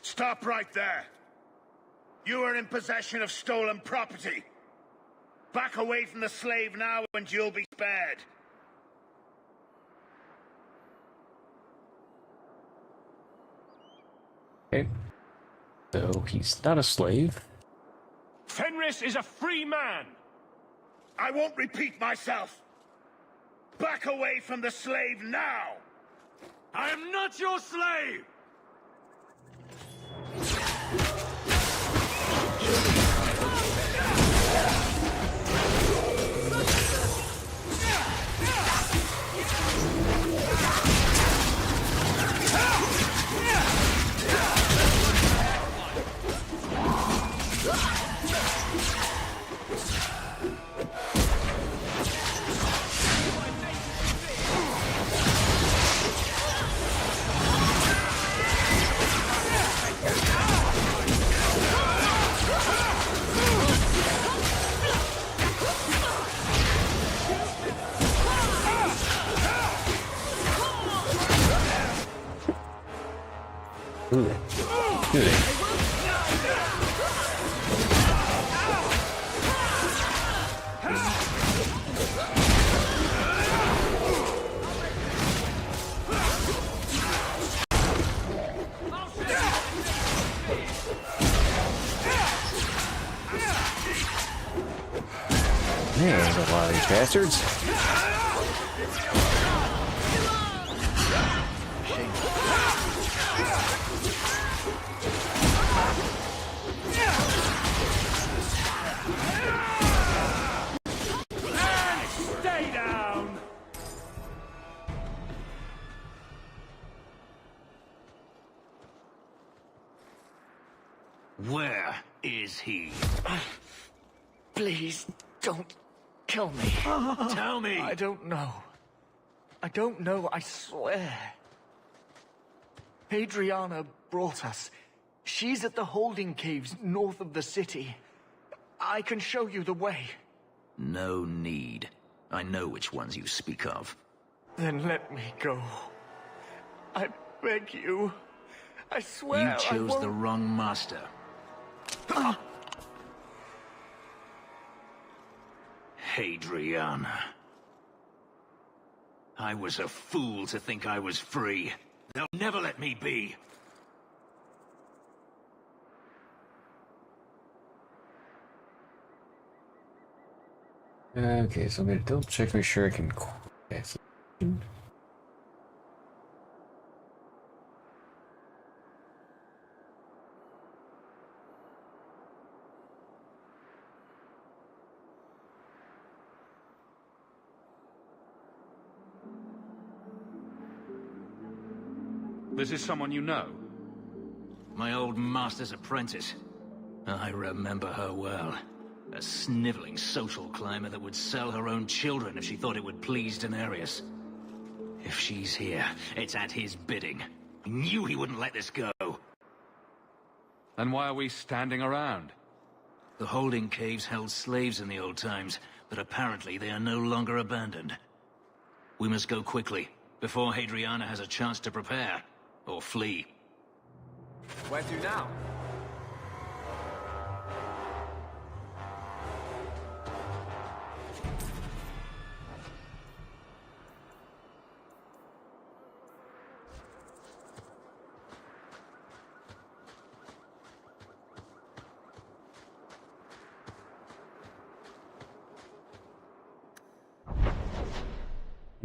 Stop right there! You are in possession of stolen property. Back away from the slave now and you'll be spared. Okay. So he's not a slave. Fenris is a free man! I won't repeat myself. Back away from the slave now! I am not your slave! There's a lot of these bastards. Stay down! Where is he? Please, don't kill me. Tell me! I don't know. I don't know, I swear. Adriana brought us. She's at the holding caves north of the city. I can show you the way. No need. I know which ones you speak of. Then let me go. I beg you. I swear You chose the wrong master. Adriana. I was a fool to think I was free. They'll never let me be. Okay, so I'm gonna double check to make sure I can. Okay, so This is someone you know? My old master's apprentice. I remember her well. A sniveling social climber that would sell her own children if she thought it would please Daenerys. If she's here, it's at his bidding. He knew he wouldn't let this go. Then why are we standing around? The holding caves held slaves in the old times, but apparently they are no longer abandoned. We must go quickly, before Hadriana has a chance to prepare, or flee. Where to now?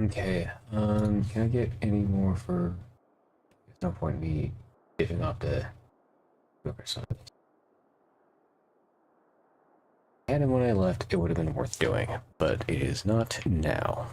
Okay, can I get any more for... There's no point in me giving up the book or something. And when I left, it would have been worth doing, but it is not now.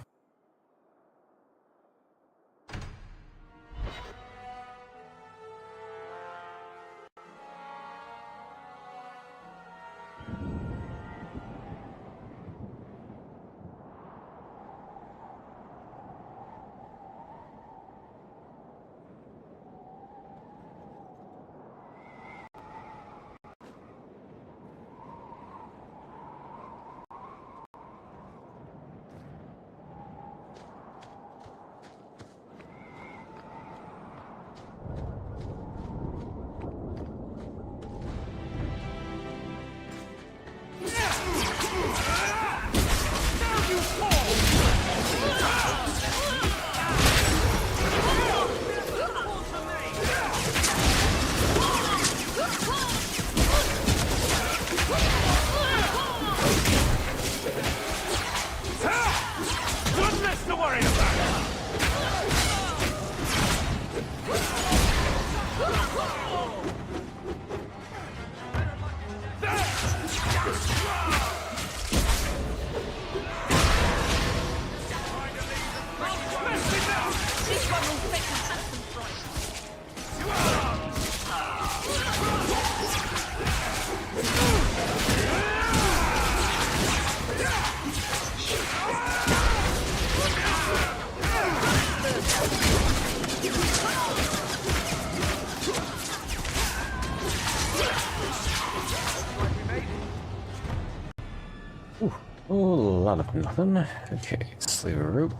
Oh, a lot of nothing. Okay, sleeve of rope.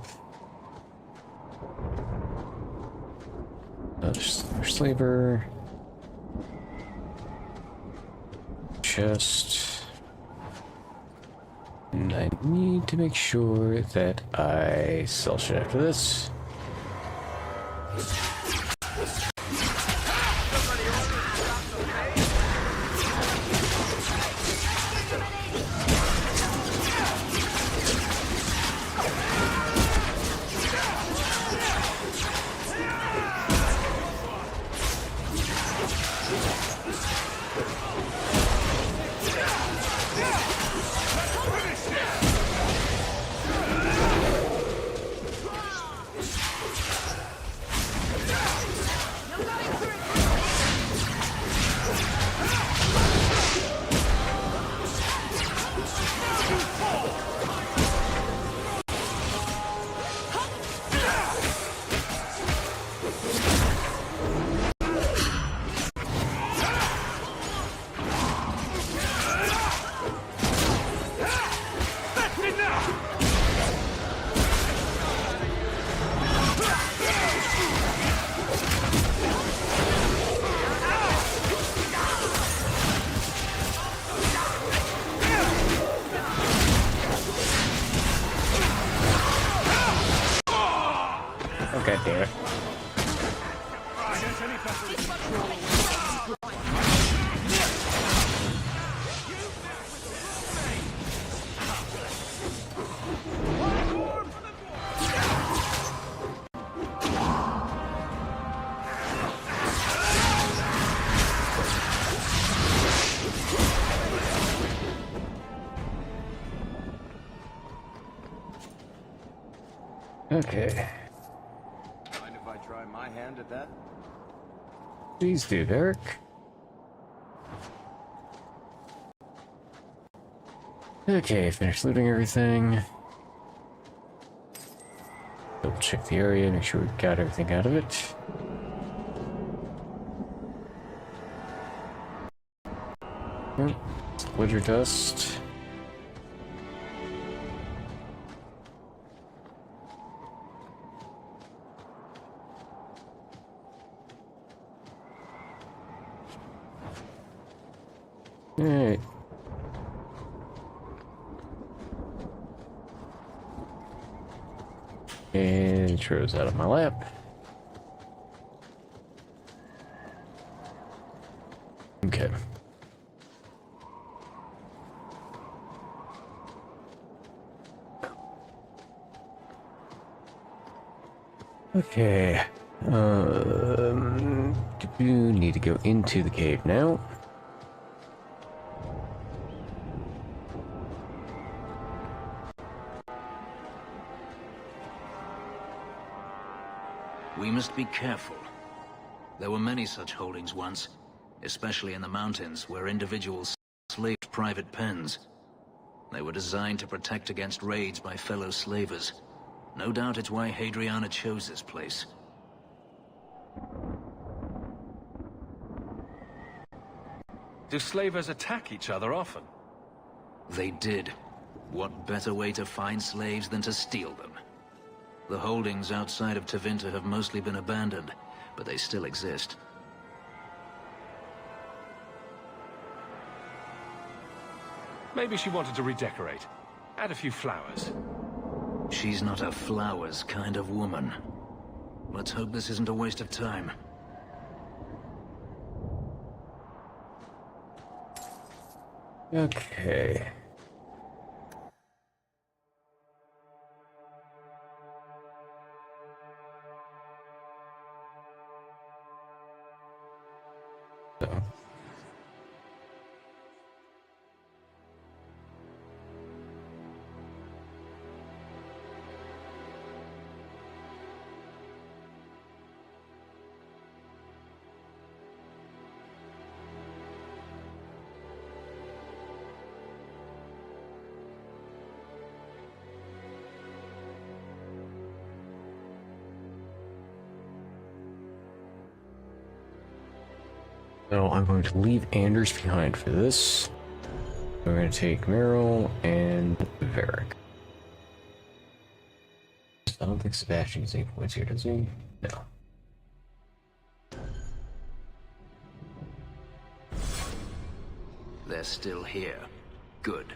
Another slaver. Chest. And I need to make sure that I sell shit after this. God damn it. Okay. Mind if I try my hand at that? Please do, Derek. Okay, finish looting everything. Double check the area, make sure we got everything out of it. Glitter dust. And throws out of my lap. Okay. Okay. You need to go into the cave now. We must be careful. There were many such holdings once, especially in the mountains where individuals slaved private pens. They were designed to protect against raids by fellow slavers. No doubt it's why Hadriana chose this place. Do slavers attack each other often? They did. What better way to find slaves than to steal them? The holdings outside of Tevinter have mostly been abandoned, but they still exist. Maybe she wanted to redecorate. Add a few flowers. She's not a flowers kind of woman. Let's hope this isn't a waste of time. Okay. So I'm going to leave Anders behind for this. We're going to take Meryl and Varric. I don't think Sebastian gets any points here, does he? No. They're still here. Good.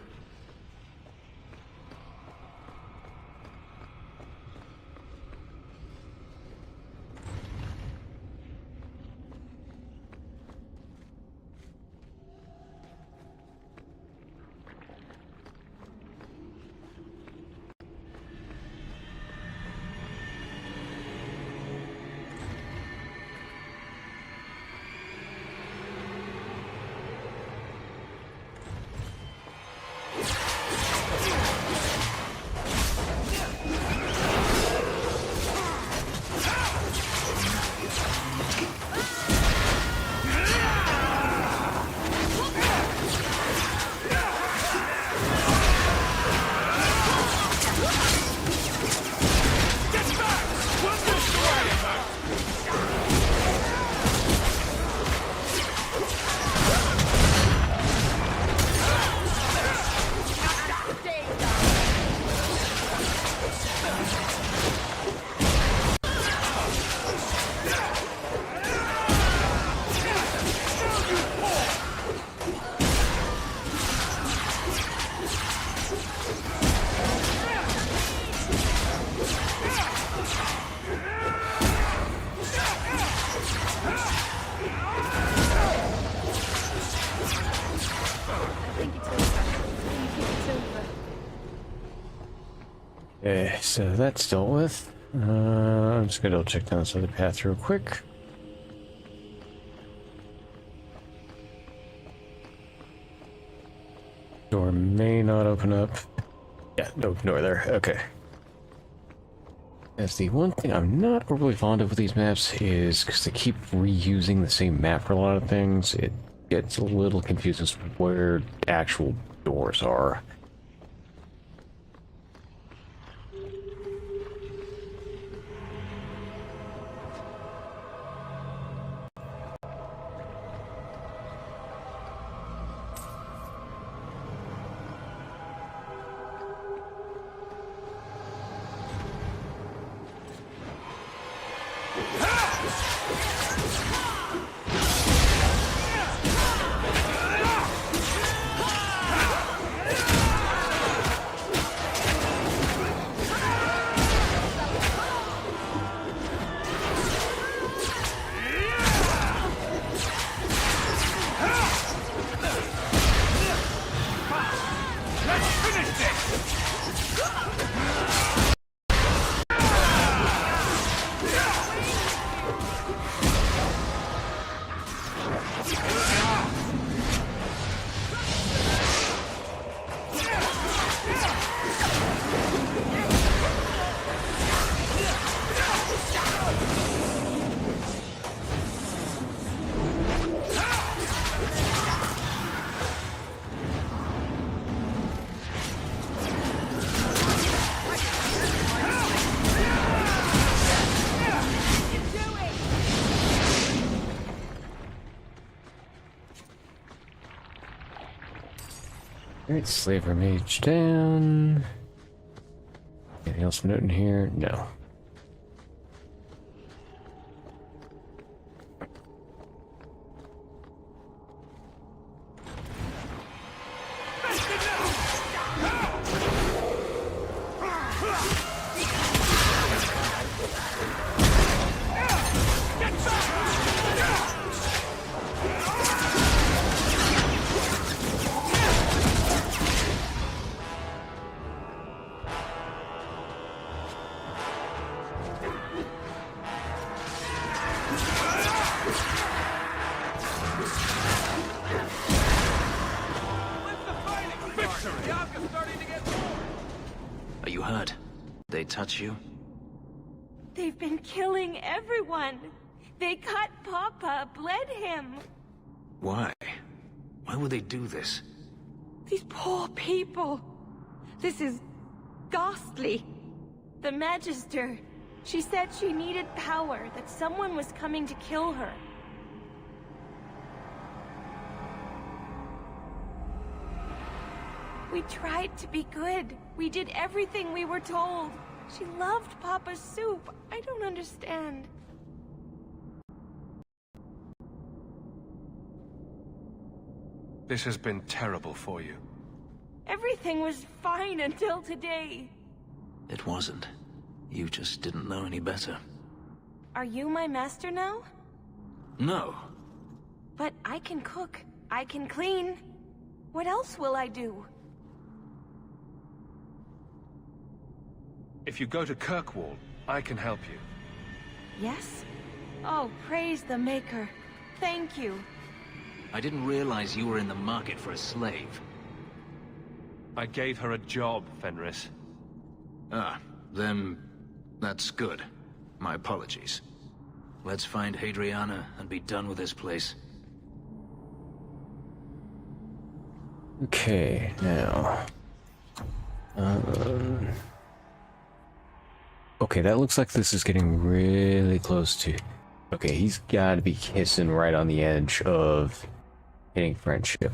Okay, so that's dealt with. I'm just gonna check down this other path real quick. Door may not open up. Yeah, no door there. Okay. That's the one thing I'm not overly fond of with these maps is because they keep reusing the same map for a lot of things. It gets a little confusing as to where actual doors are. Alright, Slaver Mage down. Anything else note in here? No. Are you hurt? They touch you? They've been killing everyone. They cut Papa, bled him. Why? Why would they do this? These poor people. This is ghastly. The Magister, she said she needed power, that someone was coming to kill her. We tried to be good. We did everything we were told. She loved Papa's soup. I don't understand. This has been terrible for you. Everything was fine until today. It wasn't. You just didn't know any better. Are you my master now? No. But I can cook. I can clean. What else will I do? If you go to Kirkwall, I can help you. Yes? Oh, praise the Maker. Thank you. I didn't realize you were in the market for a slave. I gave her a job, Fenris. Ah, then that's good. My apologies. Let's find Hadriana and be done with this place. Okay, now... Okay, that looks like this is getting really close to... Okay, he's gotta be kissing right on the edge of hitting friendship.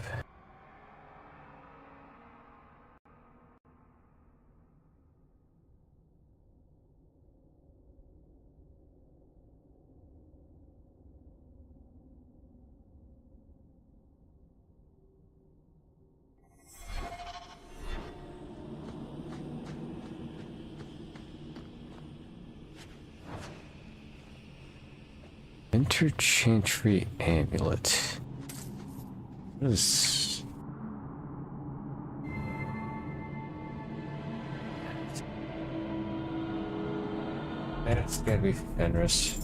Interchantry amulet. What is... That's gotta be Fenris.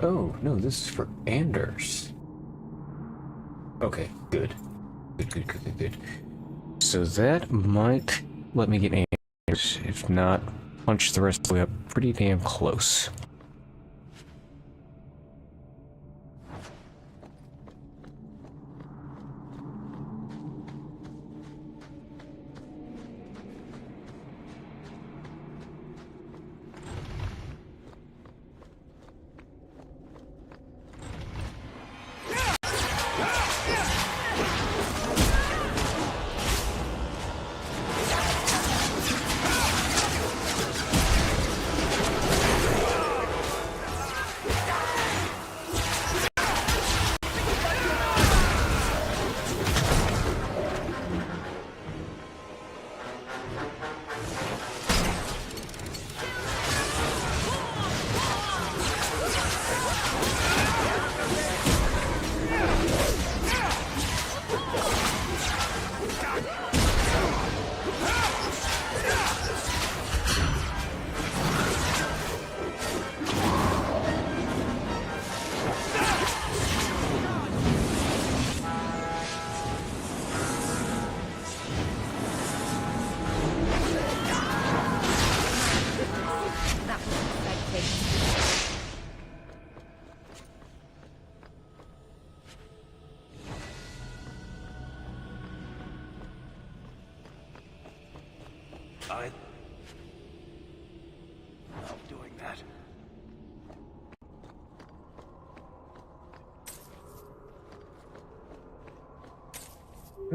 Oh, no, this is for Anders. Okay, good. Good. So that might let me get Anders. If not, punch the rest of the way up pretty damn close.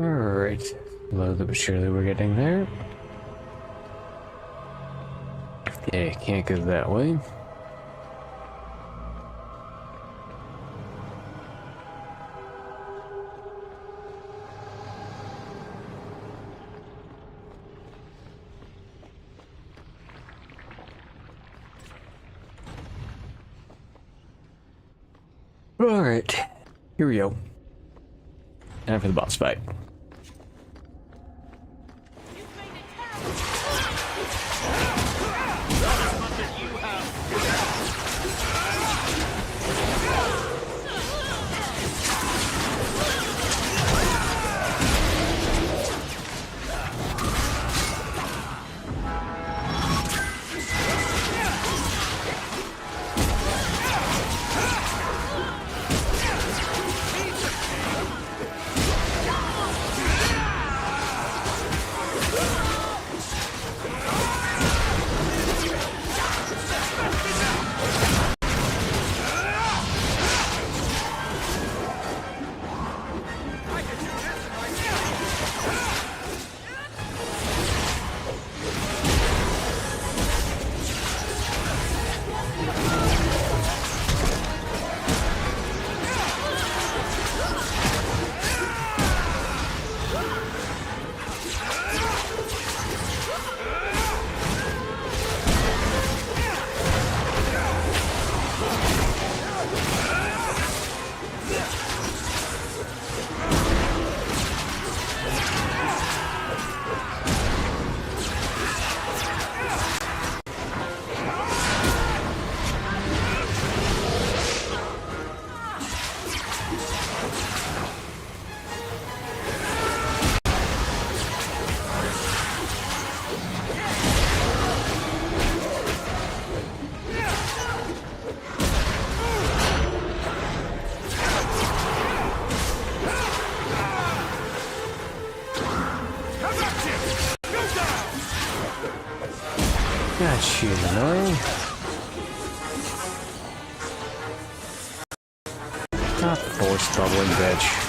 Alright. Slowly but surely we're getting there. Okay, can't go that way. Alright, here we go. Time for the boss fight. Got you, annoying. Stop force bubbling, bitch.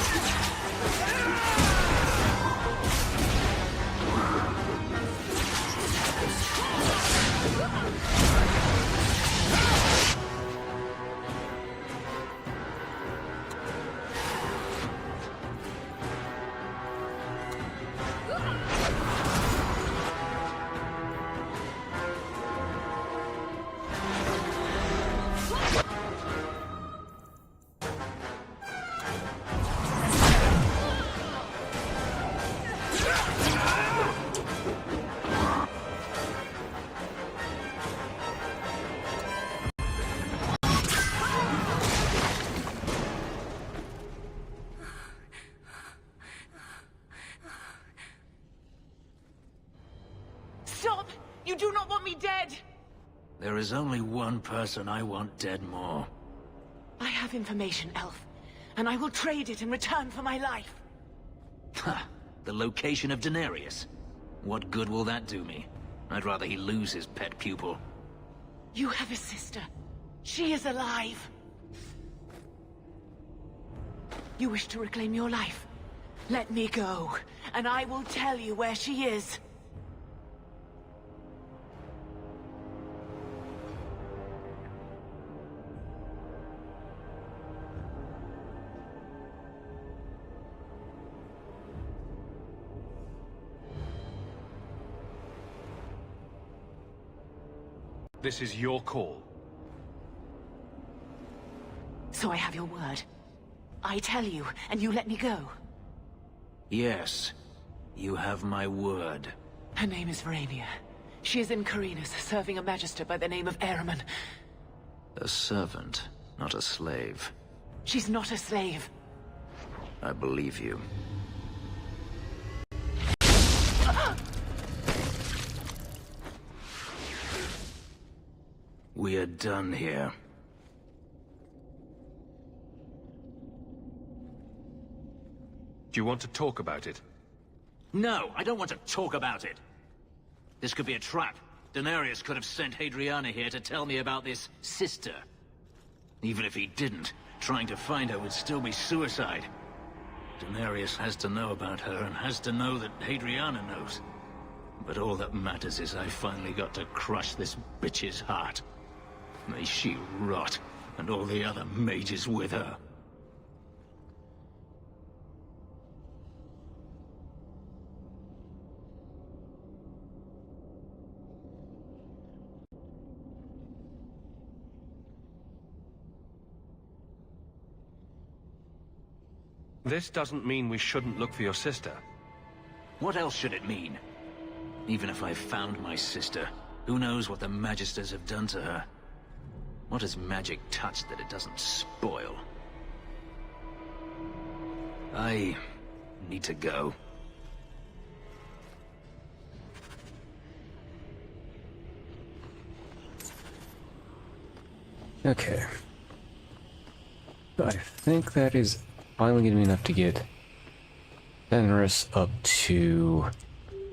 Stop! You do not want me dead! There is only one person I want dead more. I have information, Elf, and I will trade it in return for my life. Ha! The location of Denarius. What good will that do me? I'd rather he lose his pet pupil. You have a sister. She is alive. You wish to reclaim your life? Let me go, and I will tell you where she is. This is your call. So I have your word. I tell you, and you let me go. Yes, you have my word. Her name is Verania. She is in Carinus, serving a magister by the name of Ahriman. A servant, not a slave. She's not a slave. I believe you. We are done here. Do you want to talk about it? No, I don't want to talk about it. This could be a trap. Denarius could have sent Hadriana here to tell me about this sister. Even if he didn't, trying to find her would still be suicide. Daenerys has to know about her and has to know that Hadriana knows. But all that matters is I finally got to crush this bitch's heart. May she rot, and all the other mages with her. This doesn't mean we shouldn't look for your sister. What else should it mean? Even if I found my sister, who knows what the Magisters have done to her? What has magic touched that it doesn't spoil? I need to go. Okay. I think that is finally going to be enough to get Daenerys up to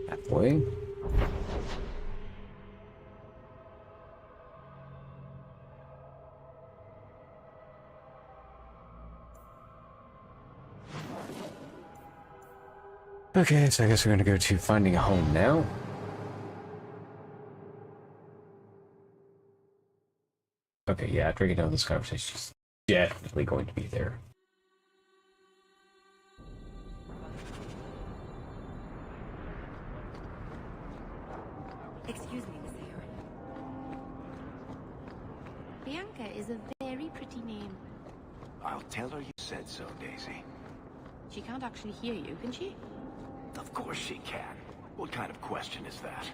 halfway. Okay, so I guess we're going to go to finding a home now. Okay, yeah, after getting out of this conversation, she's definitely going to be there. Excuse me, Miss Aaron. Bianca is a very pretty name. I'll tell her you said so, Daisy. She can't actually hear you, can she? Of course she can. What kind of question is that?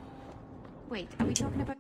Wait, are we talking about...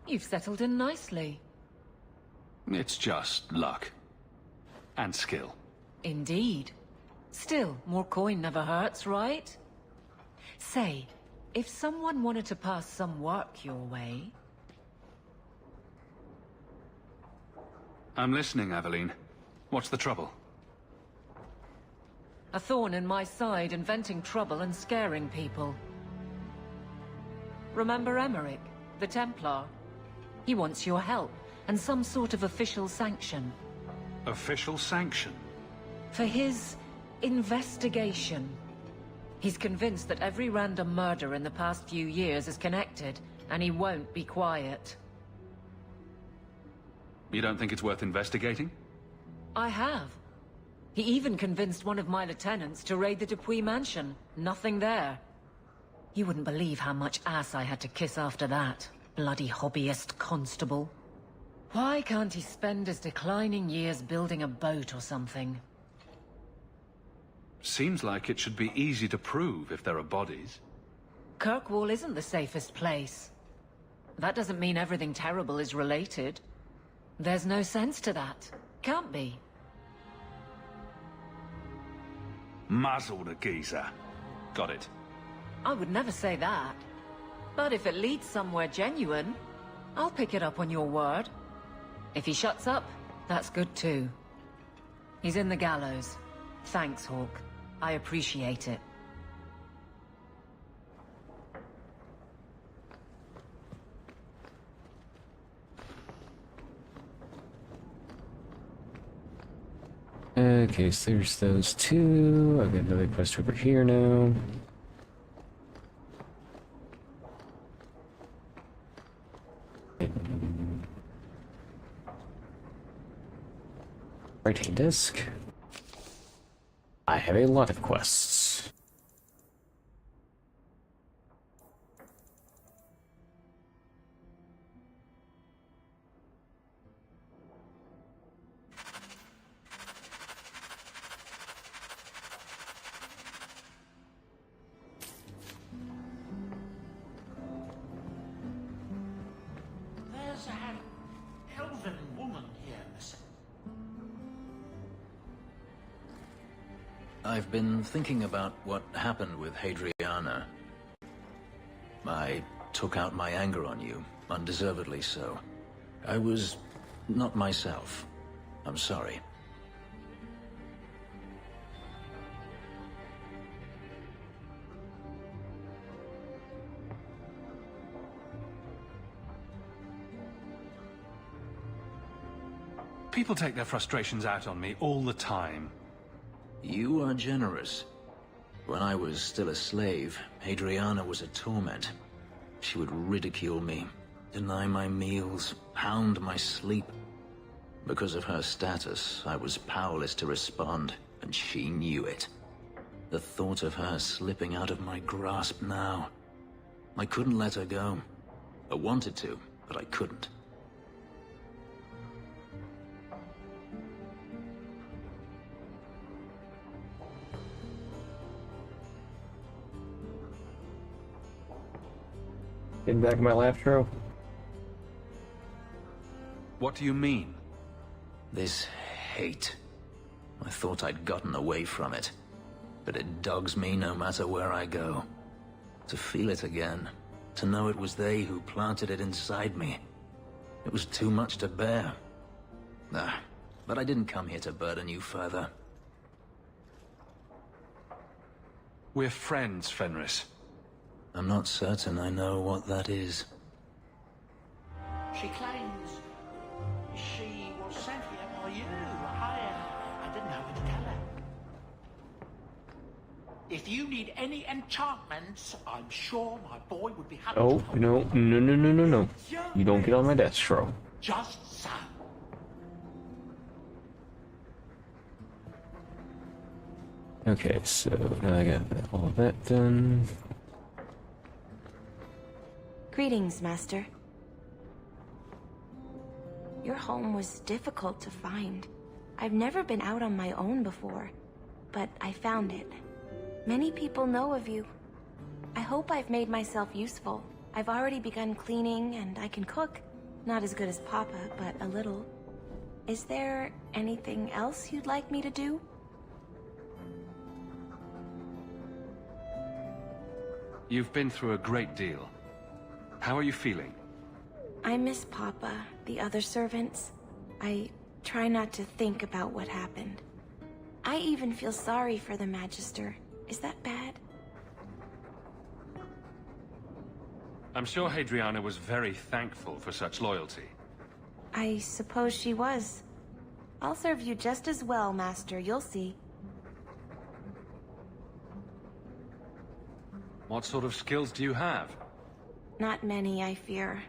You've settled in nicely. It's just luck. And skill. Indeed. Still, more coin never hurts, right? Say, if someone wanted to pass some work your way... I'm listening, Aveline. What's the trouble? A thorn in my side, inventing trouble and scaring people. Remember Emmerich, the Templar? He wants your help, and some sort of official sanction. Official sanction? For his investigation. He's convinced that every random murder in the past few years is connected, and he won't be quiet. You don't think it's worth investigating? I have. He even convinced one of my lieutenants to raid the Dupuis mansion. Nothing there. You wouldn't believe how much ass I had to kiss after that. Bloody hobbyist constable. Why can't he spend his declining years building a boat or something? Seems like it should be easy to prove if there are bodies. Kirkwall isn't the safest place. That doesn't mean everything terrible is related. There's no sense to that. Can't be. Muzzle the geezer. Got it. I would never say that. But if it leads somewhere genuine, I'll pick it up on your word. If he shuts up, that's good too. He's in the gallows. Thanks, Hawk. I appreciate it. Okay, so there's those two. I've got another quest over here now. Writing desk. I have a lot of quests. I've been thinking about what happened with Hadriana. I took out my anger on you, undeservedly so. I was not myself. I'm sorry. People take their frustrations out on me all the time. You are generous. When I was still a slave, Hadriana was a torment. She would ridicule me, deny my meals, hound my sleep. Because of her status, I was powerless to respond, and she knew it. The thought of her slipping out of my grasp now. I couldn't let her go. I wanted to, but I couldn't. Getting back in my laugh trail. What do you mean? This hate. I thought I'd gotten away from it, but it dogs me no matter where I go. To feel it again, to know it was they who planted it inside me. It was too much to bear. But I didn't come here to burden you further. We're friends, Fenris. I'm not certain I know what that is. She claims she was sent here by you. I didn't know what to tell her. If you need any enchantments, I'm sure my boy would be happy Oh, to help. no. You don't get on my destro. Just so. Okay, so now I got all of that done. Greetings, Master. Your home was difficult to find. I've never been out on my own before, but I found it. Many people know of you. I hope I've made myself useful. I've already begun cleaning, and I can cook. Not as good as Papa, but a little. Is there anything else you'd like me to do? You've been through a great deal. How are you feeling? I miss Papa, the other servants. I try not to think about what happened. I even feel sorry for the Magister. Is that bad? I'm sure Hadriana was very thankful for such loyalty. I suppose she was. I'll serve you just as well, Master. You'll see. What sort of skills do you have? Not many, I fear.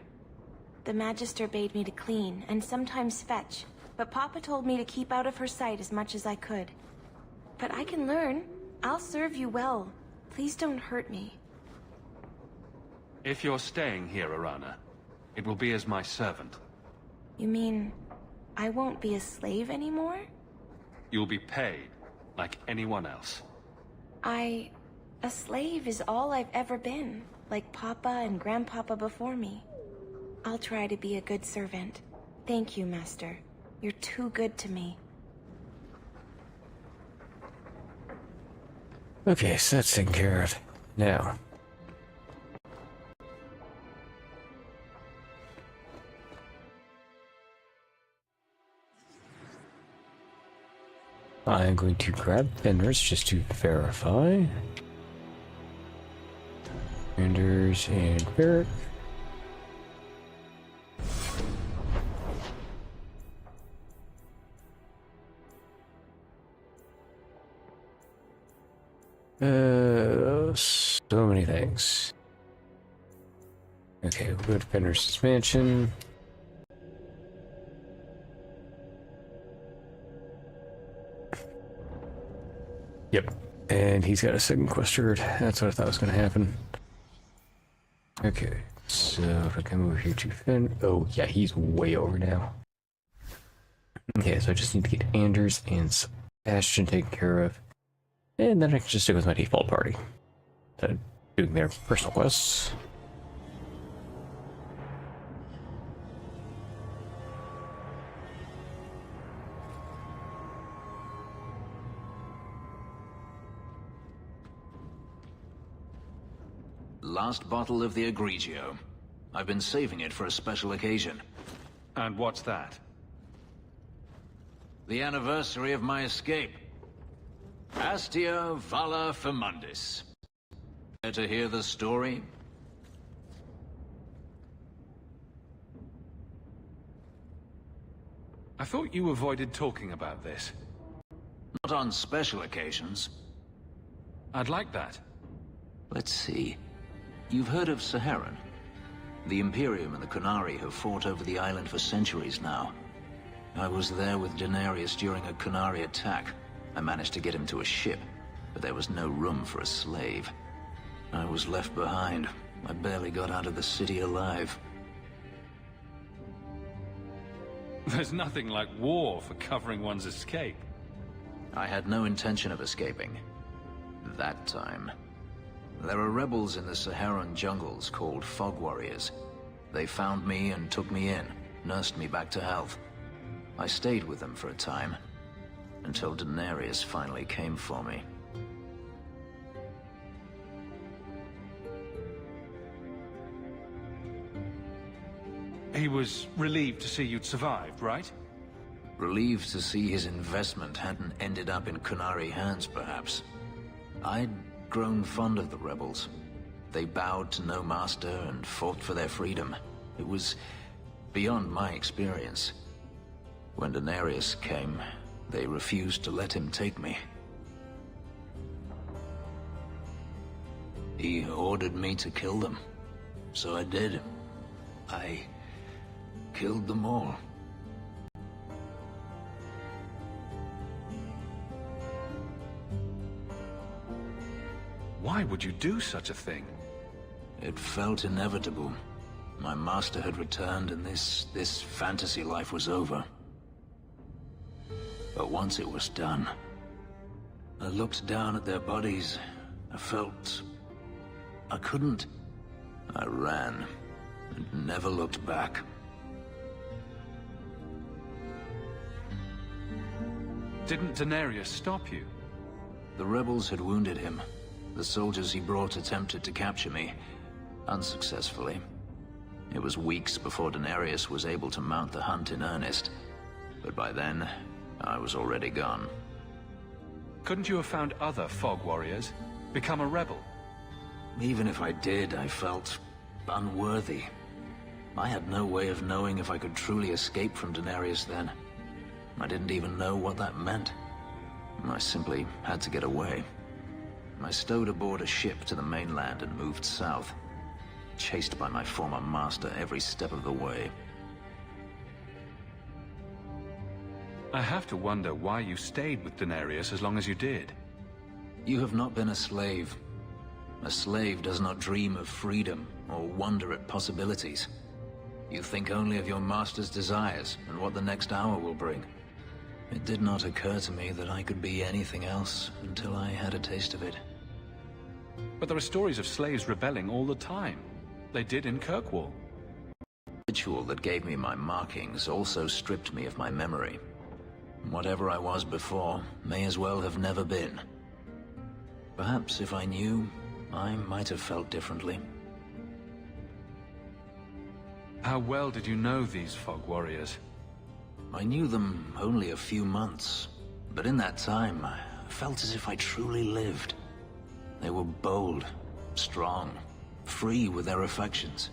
The Magister bade me to clean, and sometimes fetch, but Papa told me to keep out of her sight as much as I could. But I can learn. I'll serve you well. Please don't hurt me. If you're staying here, Arana, it will be as my servant. You mean, I won't be a slave anymore? You'll be paid, like anyone else. A slave is all I've ever been, like Papa and Grandpapa before me. I'll try to be a good servant. Thank you, Master. You're too good to me. Okay, so that's taken care of. Now. I'm going to grab Fenris just to verify. Anders and Barrett. So many things. Okay, we'll go to Fenris' mansion. Yep, and he's got a second quest card. That's what I thought was going to happen. Okay, so if I come over here to Fen... Oh, yeah, he's way over now. Okay, so I just need to get Anders and Sebastian taken care of. And then I can just stick with my default party. Doing their personal quests. last bottle of the Egregio. I've been saving it for a special occasion. And what's that? The anniversary of my escape. Astia Vala Firmundis. Care to hear the story? I thought you avoided talking about this. Not on special occasions. I'd like that. Let's see. You've heard of Saharan? The Imperium and the Qunari have fought over the island for centuries now. I was there with Daenerys during a Qunari attack. I managed to get him to a ship, but there was no room for a slave. I was left behind. I barely got out of the city alive. There's nothing like war for covering one's escape. I had no intention of escaping. That time. There are rebels in the Saharan jungles called Fog Warriors. They found me and took me in, nursed me back to health. I stayed with them for a time, until Daenerys finally came for me. He was relieved to see you'd survived, right? Relieved to see his investment hadn't ended up in Qunari hands, perhaps. I'd grown fond of the rebels. They bowed to no master and fought for their freedom. It was beyond my experience. When Daenerys came, they refused to let him take me. He ordered me to kill them, so I did. I killed them all. Why would you do such a thing? It felt inevitable. My master had returned and this fantasy life was over. But once it was done, I looked down at their bodies. I felt I couldn't. I ran and never looked back. Didn't Daenerys stop you? The rebels had wounded him. The soldiers he brought attempted to capture me, unsuccessfully. It was weeks before Daenerys was able to mount the hunt in earnest, but by then, I was already gone. Couldn't you have found other Fog Warriors? Become a rebel? Even if I did, I felt unworthy. I had no way of knowing if I could truly escape from Daenerys then. I didn't even know what that meant. I simply had to get away. I stowed aboard a ship to the mainland and moved south, chased by my former master every step of the way. I have to wonder why you stayed with Daenerys as long as you did. You have not been a slave. A slave does not dream of freedom or wonder at possibilities. You think only of your master's desires and what the next hour will bring. It did not occur to me that I could be anything else until I had a taste of it. But there are stories of slaves rebelling all the time. They did in Kirkwall. The ritual that gave me my markings also stripped me of my memory. Whatever I was before may as well have never been. Perhaps if I knew, I might have felt differently. How well did you know these Fog Warriors? I knew them only a few months, but in that time, I felt as if I truly lived. They were bold, strong, free with their affections.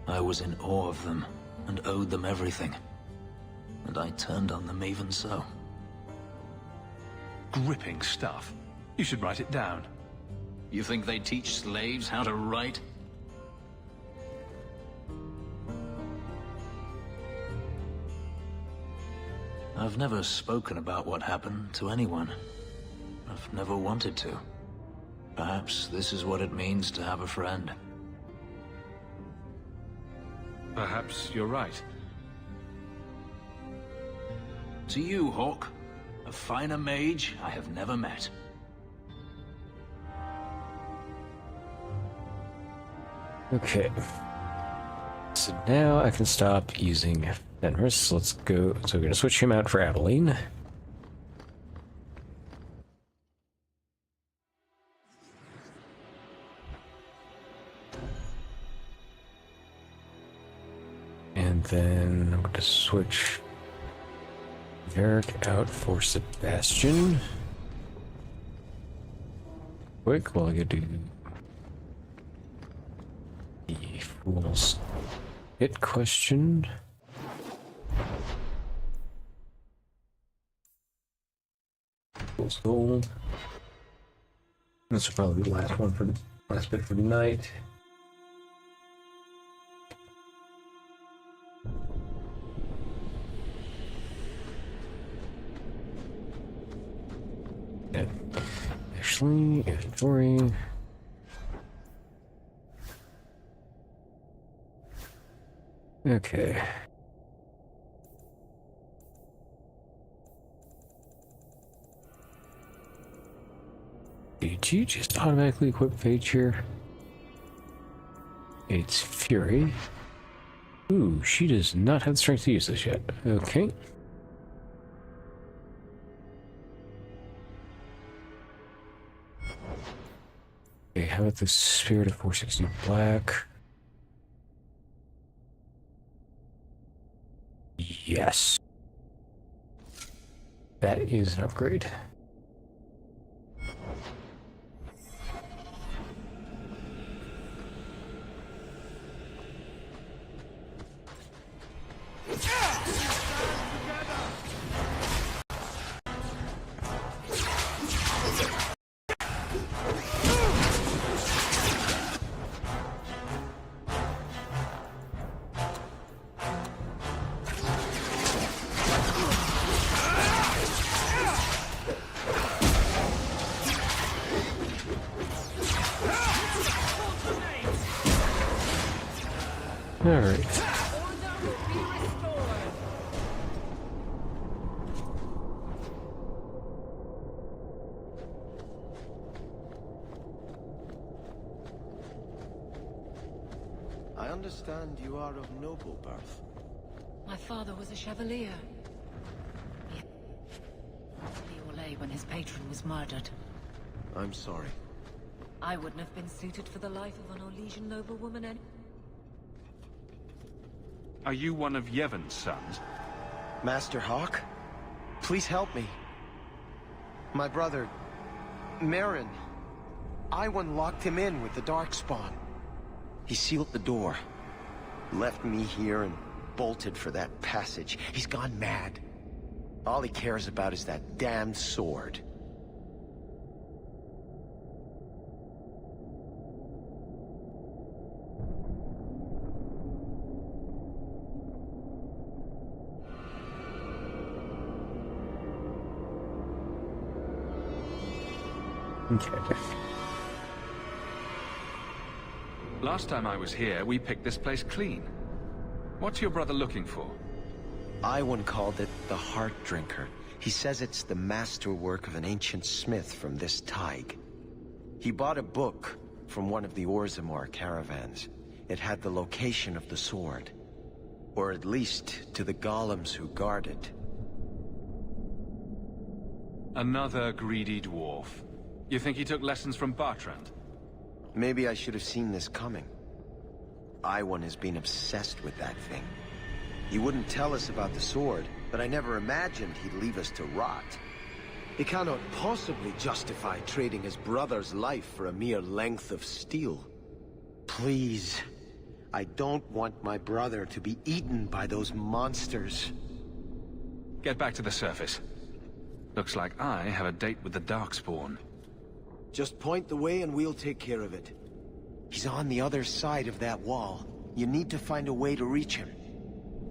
I was in awe of them and owed them everything. And I turned on them even so. Gripping stuff. You should write it down. You think they teach slaves how to write? I've never spoken about what happened to anyone. I've never wanted to. Perhaps this is what it means to have a friend. Perhaps you're right. To you, Hawk, a finer mage I have never met. Okay. So now I can stop using Fenris. Let's go. So we're going to switch him out for Abilene. then I'm going to switch Varric out for Sebastian. Quick, while I get to the Fool's Hit question. Fool's Gold. This will probably be the last one for the last bit for the night. Yeah. Ashley, inventory. Okay. Did you just automatically equip Phage here? It's Fury. Ooh, she does not have the strength to use this yet. Okay. Okay, how about the Spirit of 460 Black? Yes. That is an upgrade. Alright. I understand you are of noble birth. My father was a chevalier. He when his patron was murdered. I'm sorry. I wouldn't have been suited for the life of an Orlesian noblewoman any— Are you one of Yevon's sons? Master Hawk? Please help me. My brother, Merrin. Iwan locked him in with the Darkspawn. He sealed the door, left me here and bolted for that passage. He's gone mad. All he cares about is that damned sword. Okay. Last time I was here, we picked this place clean. What's your brother looking for? Iwan called it the Heart Drinker. He says it's the masterwork of an ancient smith from this Tig. He bought a book from one of the Orzammar caravans. It had the location of the sword. Or at least to the golems who guard it. Another greedy dwarf. You think he took lessons from Bartrand? Maybe I should have seen this coming. Iwan has been obsessed with that thing. He wouldn't tell us about the sword, but I never imagined he'd leave us to rot. He cannot possibly justify trading his brother's life for a mere length of steel. Please, I don't want my brother to be eaten by those monsters. Get back to the surface. Looks like I have a date with the Darkspawn. Just point the way and we'll take care of it. He's on the other side of that wall. You need to find a way to reach him.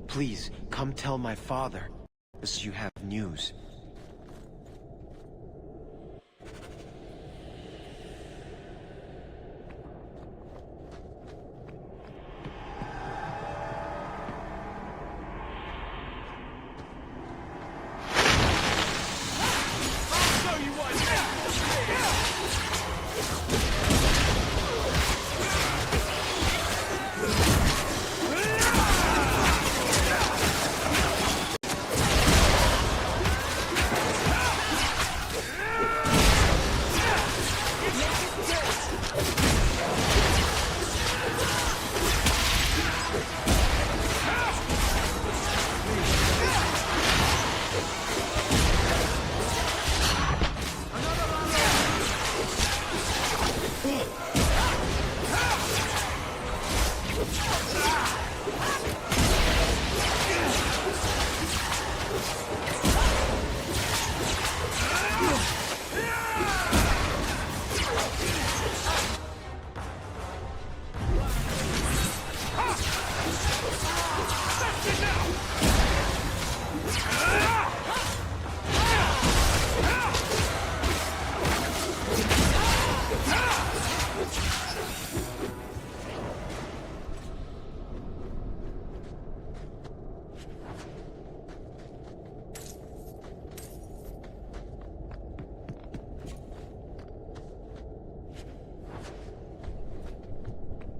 Please, come tell my father, as you have news.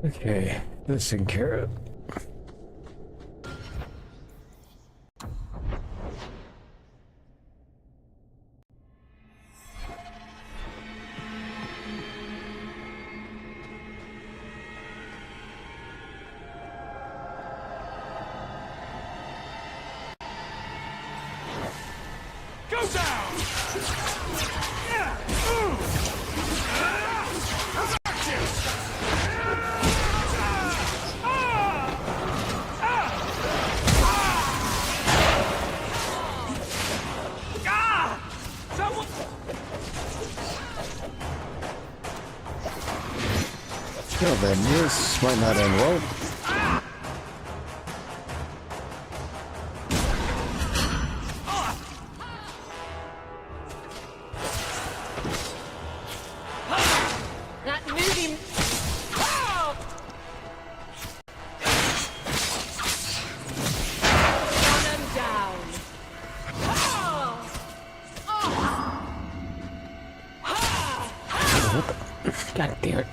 Okay, this taken care of. Go down! Well then, this might not end well. That movie... Oh! Run them down. What the? God damn it.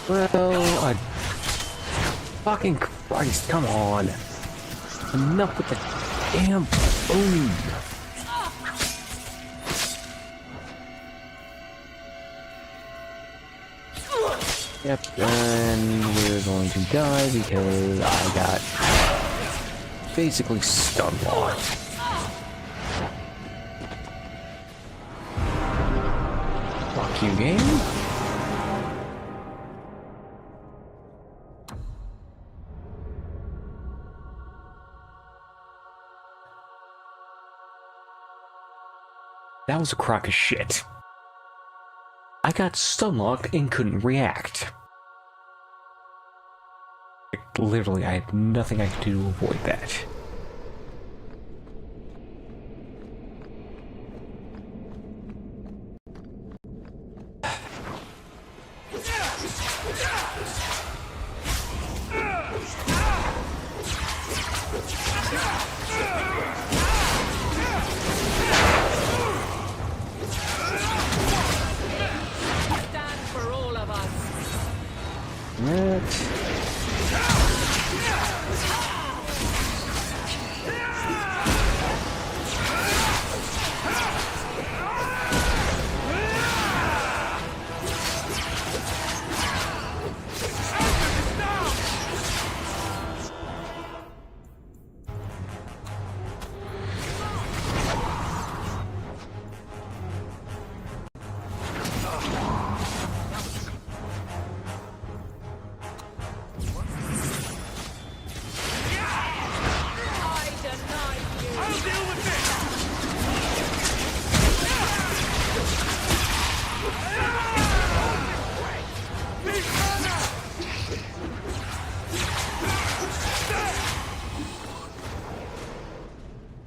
Well, fucking Christ, come on. Enough with the damn food. Yep, and we're going to die because I got basically stun locked. Fuck you, game. That was a crock of shit. I got stun locked and couldn't react. Literally, I had nothing I could do to avoid that.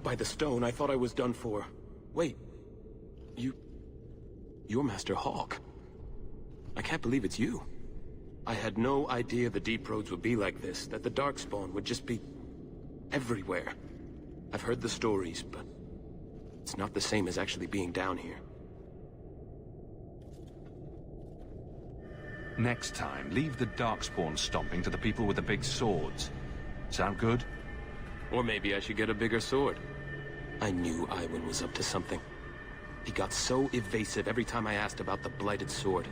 By the stone, I thought I was done for. Wait. You're Master Hawk. I can't believe it's you. I had no idea the Deep Roads would be like this, that the Darkspawn would just be everywhere. I've heard the stories, but it's not the same as actually being down here. Next time, leave the Darkspawn stomping to the people with the big swords. Sound good? Or maybe I should get a bigger sword. I knew Iwan was up to something. He got so evasive every time I asked about the Blighted Sword.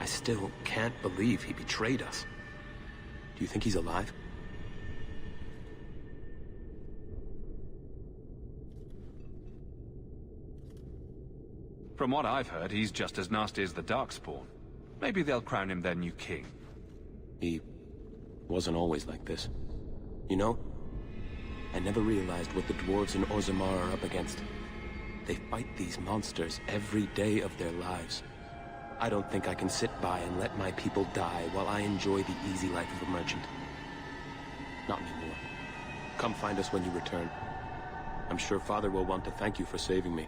I still can't believe he betrayed us. Do you think he's alive? From what I've heard, he's just as nasty as the Darkspawn. Maybe they'll crown him their new king. He wasn't always like this. You know, I never realized what the dwarves in Orzammar are up against. They fight these monsters every day of their lives. I don't think I can sit by and let my people die while I enjoy the easy life of a merchant. Not anymore. Come find us when you return. I'm sure Father will want to thank you for saving me.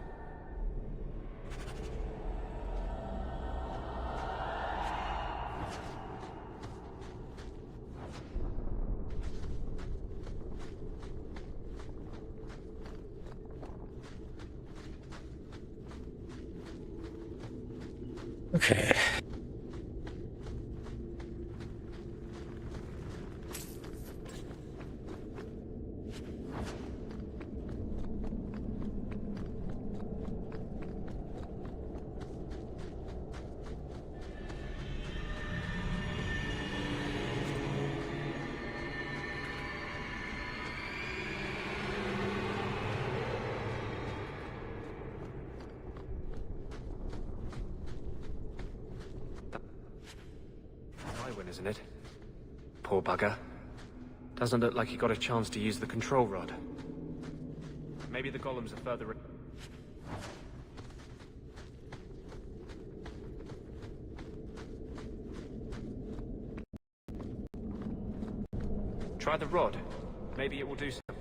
Okay. Isn't it? Poor bugger. Doesn't look like he got a chance to use the control rod. Maybe the golems are further... Try the rod. Maybe it will do something.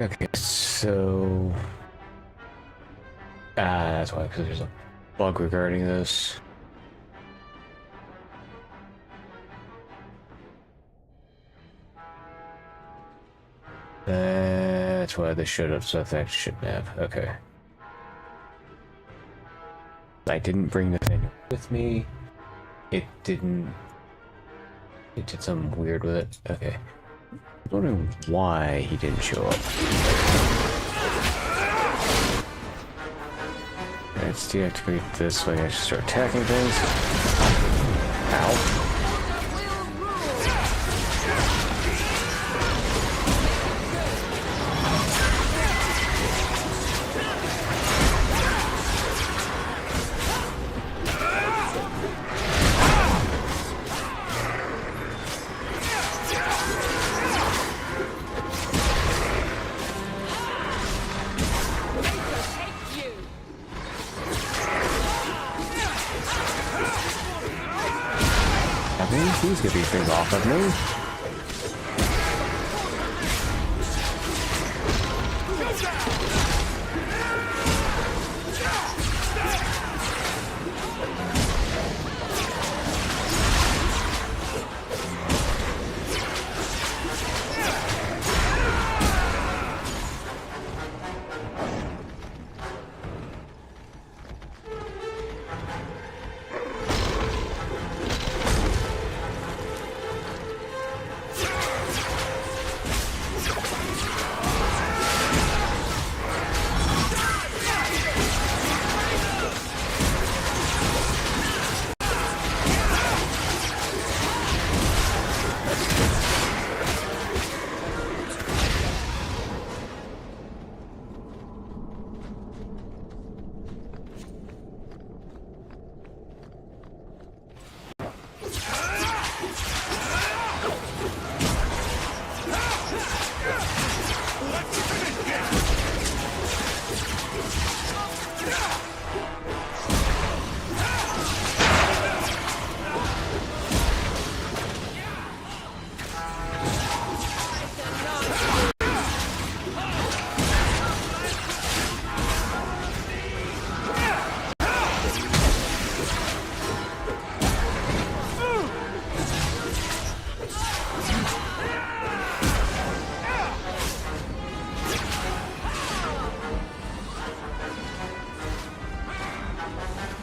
Okay, so... that's why, because there's a bug regarding this. That's why they should have, so that shouldn't have. Okay. I didn't bring Nathaniel with me. It didn't... It did something weird with it. Okay. I'm wondering why he didn't show up. Let's deactivate this so I can actually start attacking things. Ow. He's gonna beat things off of me.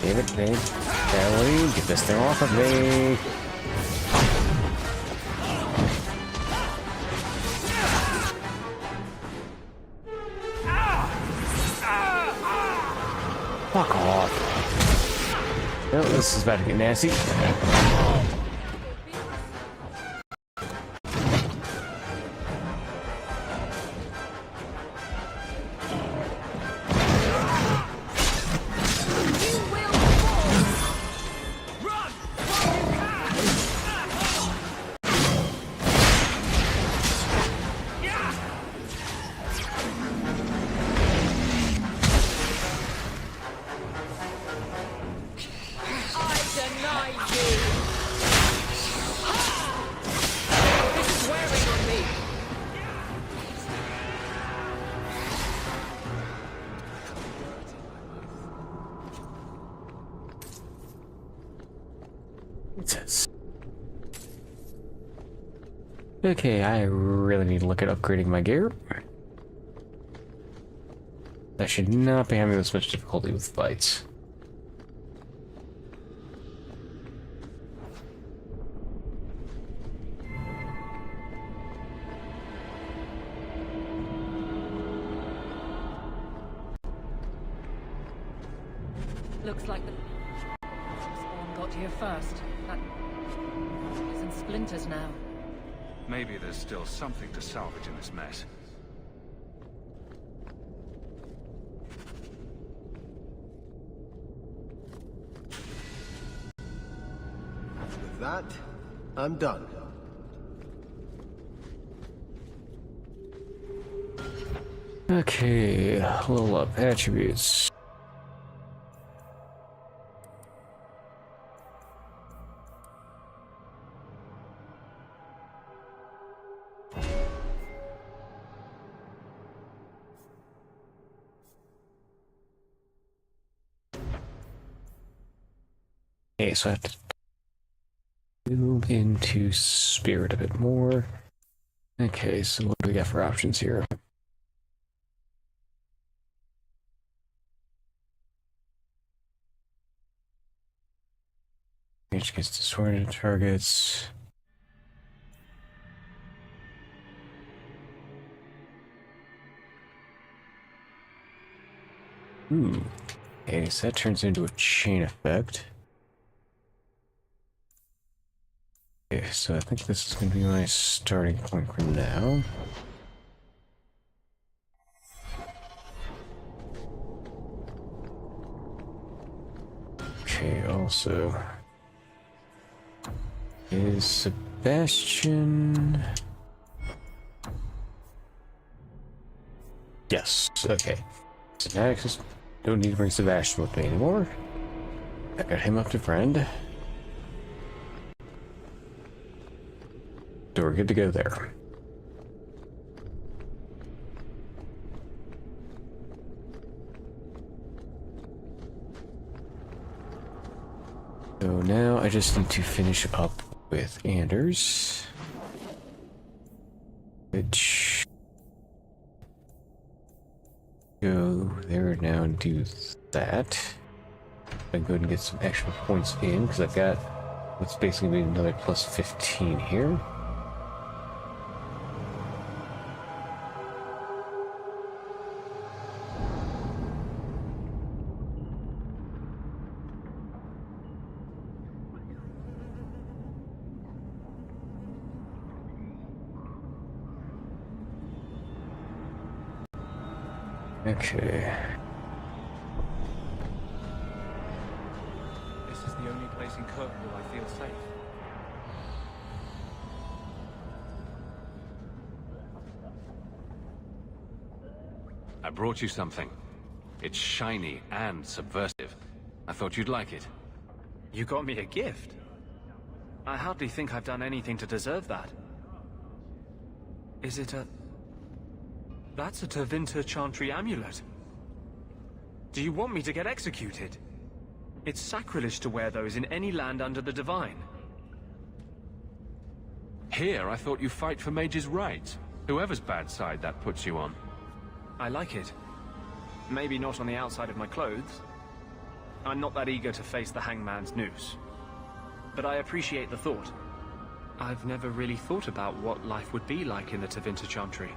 Damn it, man. Ellie, get this thing off of me. Fuck off. Well, this is about to get nasty. Okay, I really need to look at upgrading my gear. I should not be having this much difficulty with fights. Looks like the spawn got here first. That is in splinters now. Maybe there's still something to salvage in this mess. With that, I'm done. Okay, level up attributes. Okay, so I have to move into spirit a bit more. Okay, so what do we got for options here? Each gets distorted targets. Okay, so that turns into a chain effect. Okay, so I think this is going to be my starting point for now. Okay, also... is Sebastian... Yes, okay. So now I just don't need to bring Sebastian with me anymore. I got him up to friend. So we're good to go there. So now I just need to finish up with Anders. Which... go there now and do that. I go and get some extra points in, because I've got what's basically be another plus 15 here. Okay. This is the only place in Kirkwall I feel safe. I brought you something. It's shiny and subversive. I thought you'd like it. You got me a gift? I hardly think I've done anything to deserve that. Is it a... That's a Tevinter Chantry amulet. Do you want me to get executed? It's sacrilege to wear those in any land under the Divine. Here, I thought you fight for mages' rights. Whoever's bad side that puts you on. I like it. Maybe not on the outside of my clothes. I'm not that eager to face the hangman's noose. But I appreciate the thought. I've never really thought about what life would be like in the Tevinter Chantry.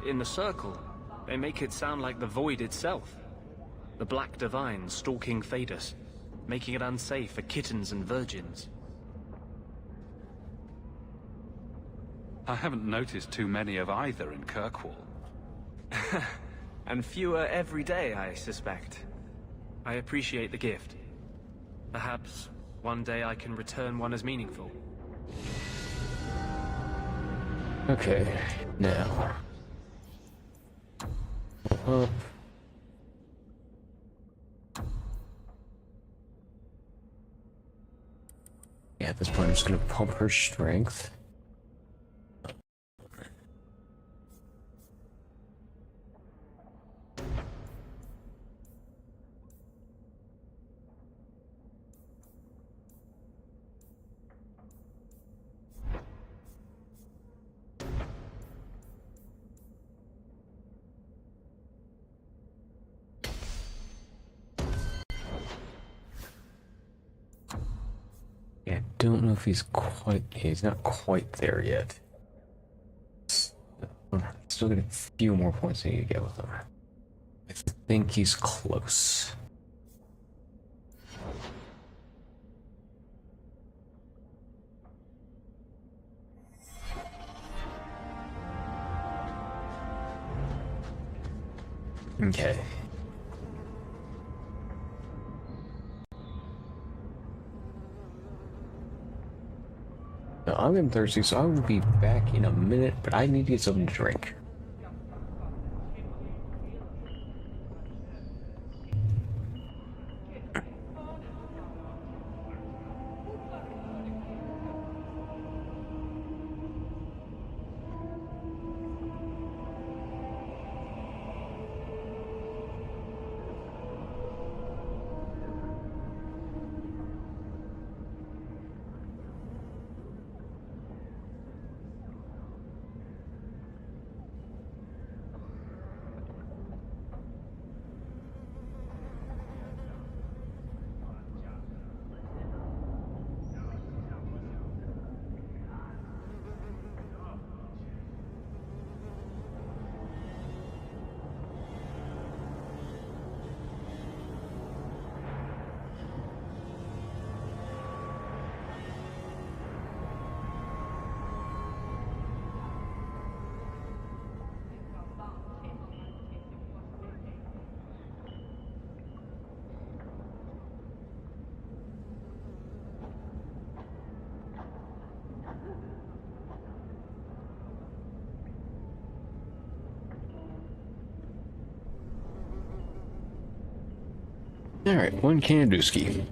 In the Circle, they make it sound like the Void itself. The Black Divine stalking Thedas, making it unsafe for kittens and virgins. I haven't noticed too many of either in Kirkwall. And fewer every day, I suspect. I appreciate the gift. Perhaps one day I can return one as meaningful. Okay, now. Up. Yeah, at this point, I'm just gonna pump her strength. Yeah, I don't know if he's not quite there yet. Still get a few more points I need to get with him. I think he's close. Okay. Now, I'm getting thirsty, so I will be back in a minute, but I need to get something to drink. Alright, one Kanduski.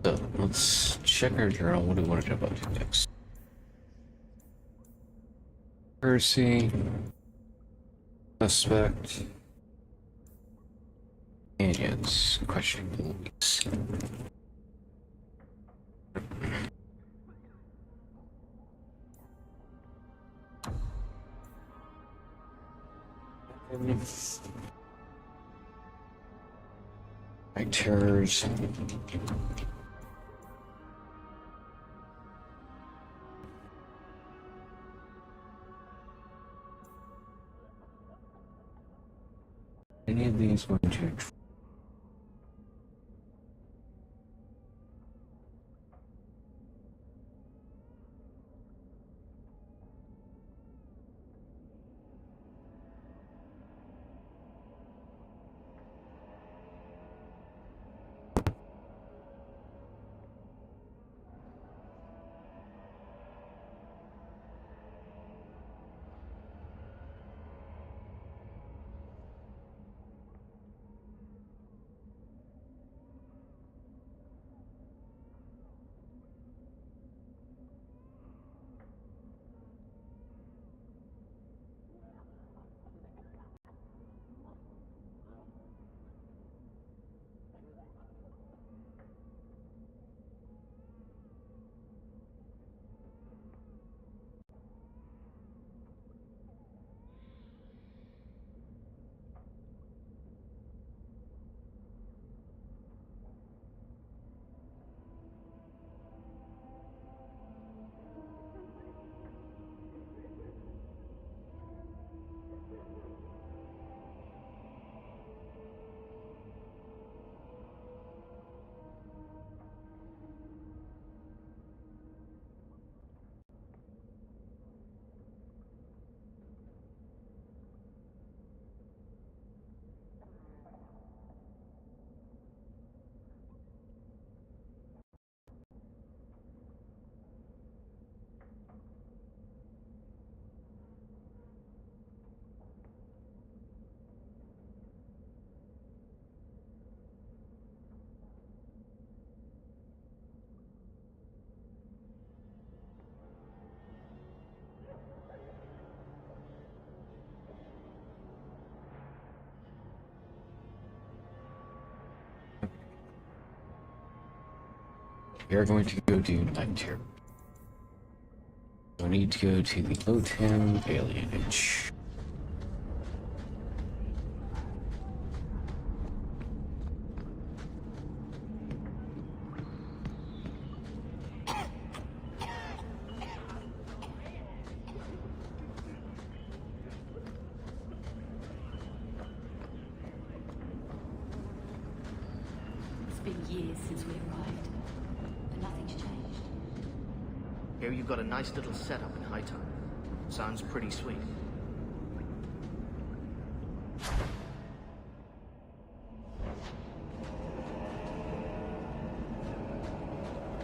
So, let's check our journal. What do we want to jump up to next? Percy. Suspect. Canyons. Questionable leaks. Actors. Any of these going to we are going to go do night here. We need to go to the Low-Town alienage. It's been years since we arrived, and nothing's changed. Here you've got a nice little setup in Hightown. Sounds pretty sweet.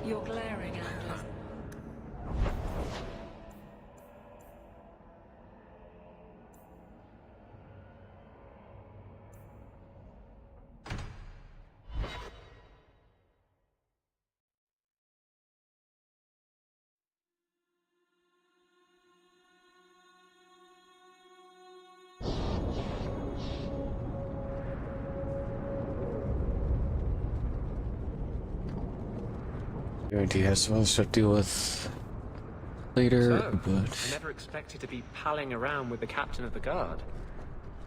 You're glaring, Anders. Going to have some other stuff to deal with later, So, but I never expected to be palling around with the captain of the guard.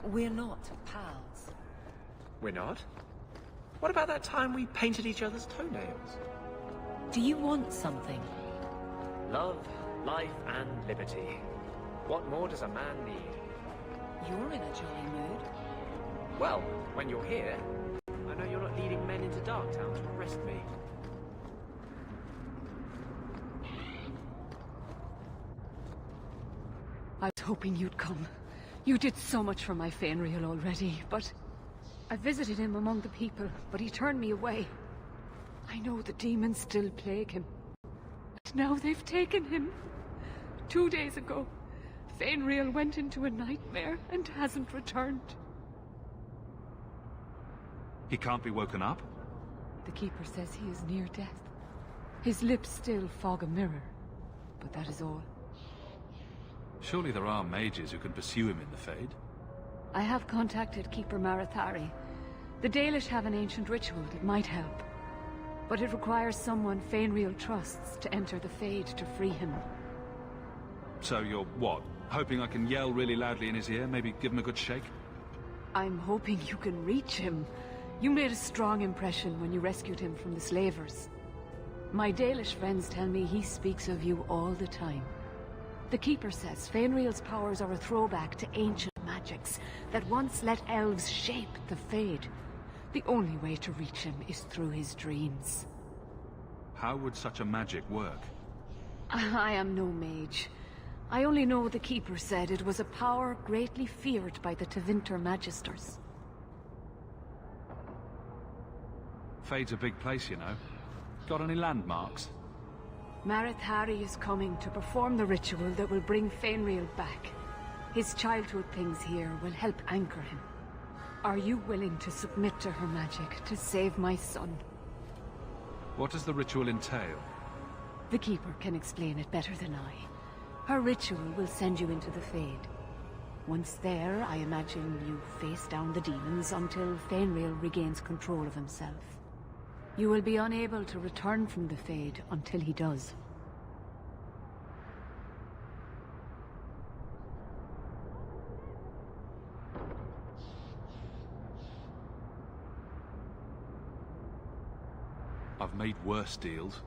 We're not pals. We're not? What about that time we painted each other's toenails? Do you want something? Love, life, and liberty. What more does a man need? You're in a jolly mood. Well, when you're here, I know you're not leading men into Darktown to arrest me. I was hoping you'd come. You did so much for my Fenrir already, but... I visited him among the people, but he turned me away. I know the demons still plague him. But now they've taken him. 2 days ago, Fenrir went into a nightmare and hasn't returned. He can't be woken up? The Keeper says he is near death. His lips still fog a mirror, but that is all. Surely there are mages who can pursue him in the Fade? I have contacted Keeper Marathari. The Dalish have an ancient ritual that might help. But it requires someone Fenrir trusts to enter the Fade to free him. So you're what? Hoping I can yell really loudly in his ear? Maybe give him a good shake? I'm hoping you can reach him. You made a strong impression when you rescued him from the slavers. My Dalish friends tell me he speaks of you all the time. The Keeper says Fenrir's powers are a throwback to ancient magics that once let elves shape the Fade. The only way to reach him is through his dreams. How would such a magic work? I am no mage. I only know the Keeper said it was a power greatly feared by the Tevinter Magisters. Fade's a big place, you know. Got any landmarks? Marathari is coming to perform the ritual that will bring Fenrir back. His childhood things here will help anchor him. Are you willing to submit to her magic to save my son? What does the ritual entail? The Keeper can explain it better than I. Her ritual will send you into the Fade. Once there, I imagine you face down the demons until Fenrir regains control of himself. You will be unable to return from the Fade until he does. I've made worse deals.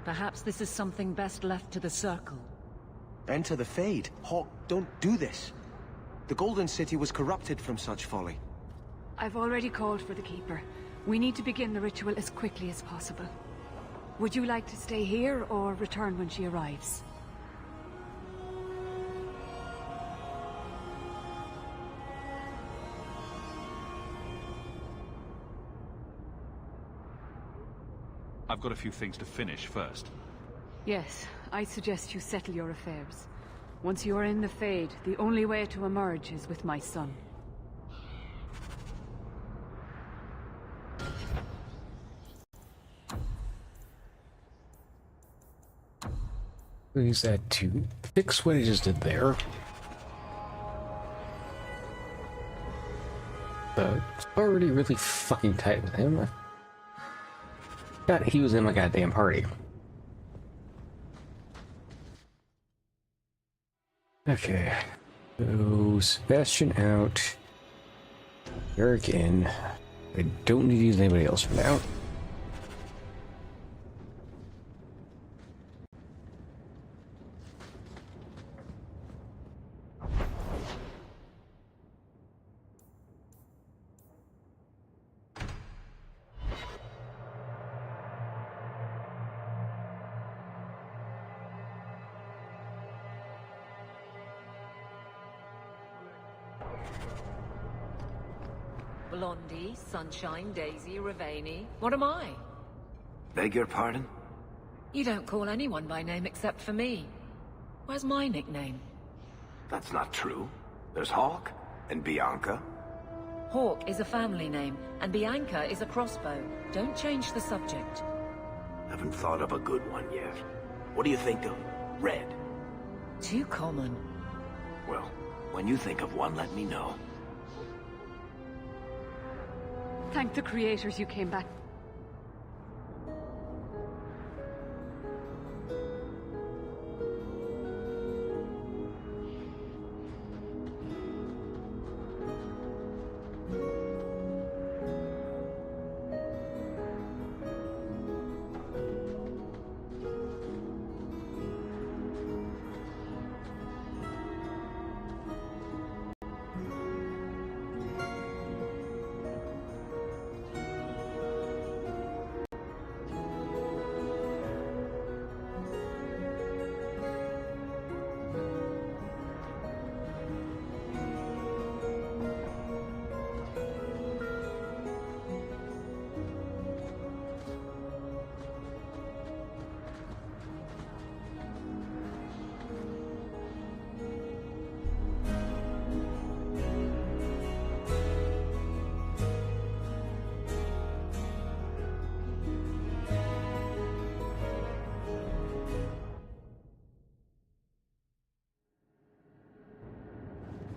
Perhaps this is something best left to the Circle. Enter the Fade. Hawk, don't do this. The Golden City was corrupted from such folly. I've already called for the Keeper. We need to begin the ritual as quickly as possible. Would you like to stay here or return when she arrives? I've got a few things to finish first. Yes, I suggest you settle your affairs. Once you are in the Fade, the only way to emerge is with my son. Use that to fix what he just did there. But it's already really fucking tight with him. But he was in my goddamn party. Okay. So, Sebastian out. Eric in. I don't need to use anybody else for now. Blondie, Sunshine, Daisy, Ravani. What am I? Beg your pardon? You don't call anyone by name except for me. Where's my nickname? That's not true. There's Hawk and Bianca. Hawk is a family name, and Bianca is a crossbow. Don't change the subject. Haven't thought of a good one yet. What do you think of Red? Too common. Well, when you think of one, let me know. Thank the creators you came back.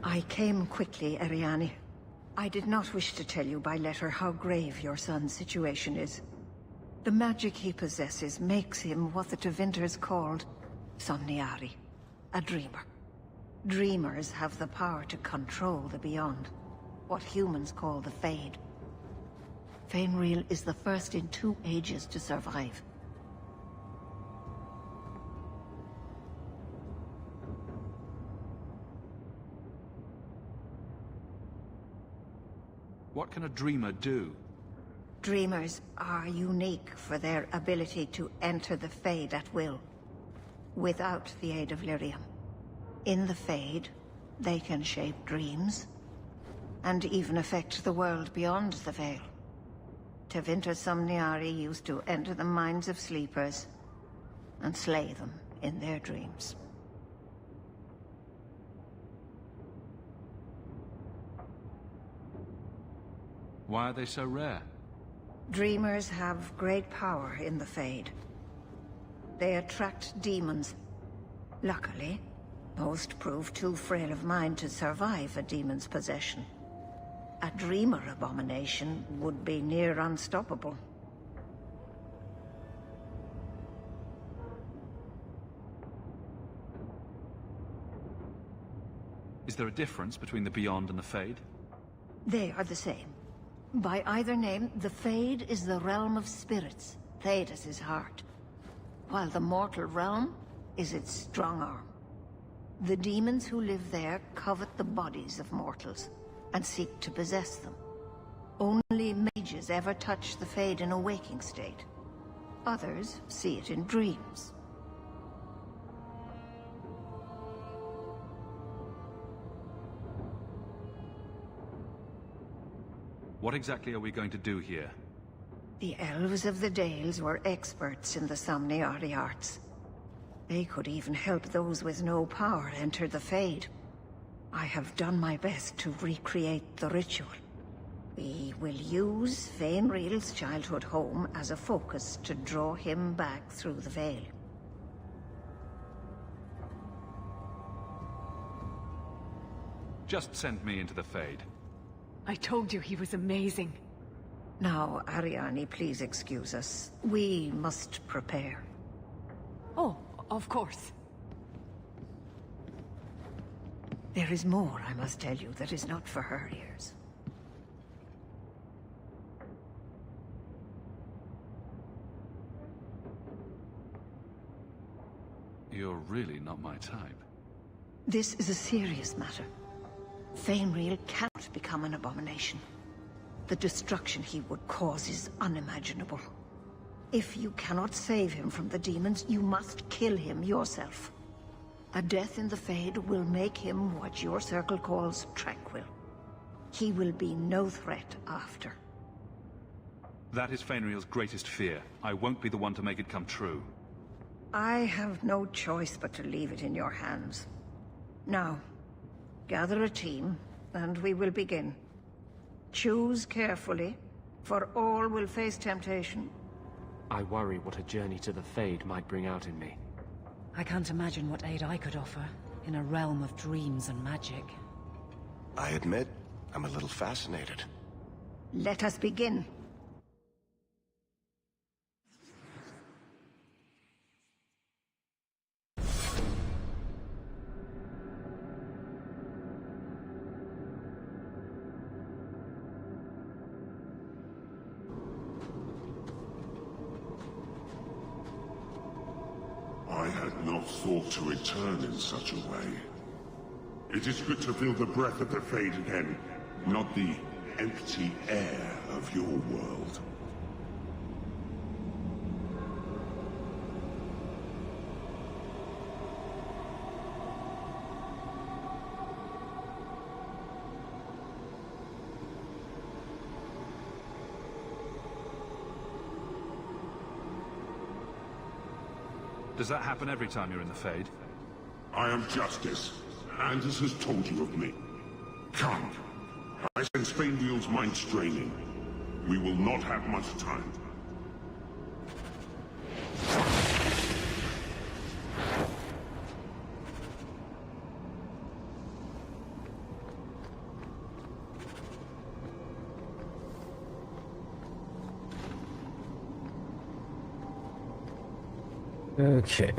I came quickly, Ariane. I did not wish to tell you by letter how grave your son's situation is. The magic he possesses makes him what the Tevinters called Somniari, a dreamer. Dreamers have the power to control the beyond, what humans call the Fade. Fainril is the first in 2 ages to survive. What can a dreamer do? Dreamers are unique for their ability to enter the Fade at will, without the aid of Lyrium. In the Fade, they can shape dreams, and even affect the world beyond the Veil. Tevinter Somniari used to enter the minds of sleepers, and slay them in their dreams. Why are they so rare? Dreamers have great power in the Fade. They attract demons. Luckily, most prove too frail of mind to survive a demon's possession. A dreamer abomination would be near unstoppable. Is there a difference between the Beyond and the Fade? They are the same. By either name, the Fade is the realm of spirits, Thedas' heart, while the mortal realm is its strong arm. The demons who live there covet the bodies of mortals, and seek to possess them. Only mages ever touch the Fade in a waking state. Others see it in dreams. What exactly are we going to do here? The elves of the Dales were experts in the Somniari arts. They could even help those with no power enter the Fade. I have done my best to recreate the ritual. We will use Fainril's childhood home as a focus to draw him back through the Veil. Just send me into the Fade. I told you he was amazing. Now, Ariane, please excuse us. We must prepare. Oh, of course. There is more I must tell you that is not for her ears. You're really not my type. This is a serious matter. Fainreal cannot become an abomination. The destruction he would cause is unimaginable. If you cannot save him from the demons, you must kill him yourself. A death in the Fade will make him what your circle calls tranquil. He will be no threat after. That is Fainreal's greatest fear. I won't be the one to make it come true. I have no choice but to leave it in your hands. Now, gather a team, and we will begin. Choose carefully, for all will face temptation. I worry what a journey to the Fade might bring out in me. I can't imagine what aid I could offer, in a realm of dreams and magic. I admit, I'm a little fascinated. Let us begin. I had not thought to return in such a way. It is good to feel the breath of the Fade again, not the empty air of your world. Does that happen every time you're in the Fade? I am Justice. Anders has told you of me. Come. I sense Fainreal's mind straining. We will not have much time. Okay.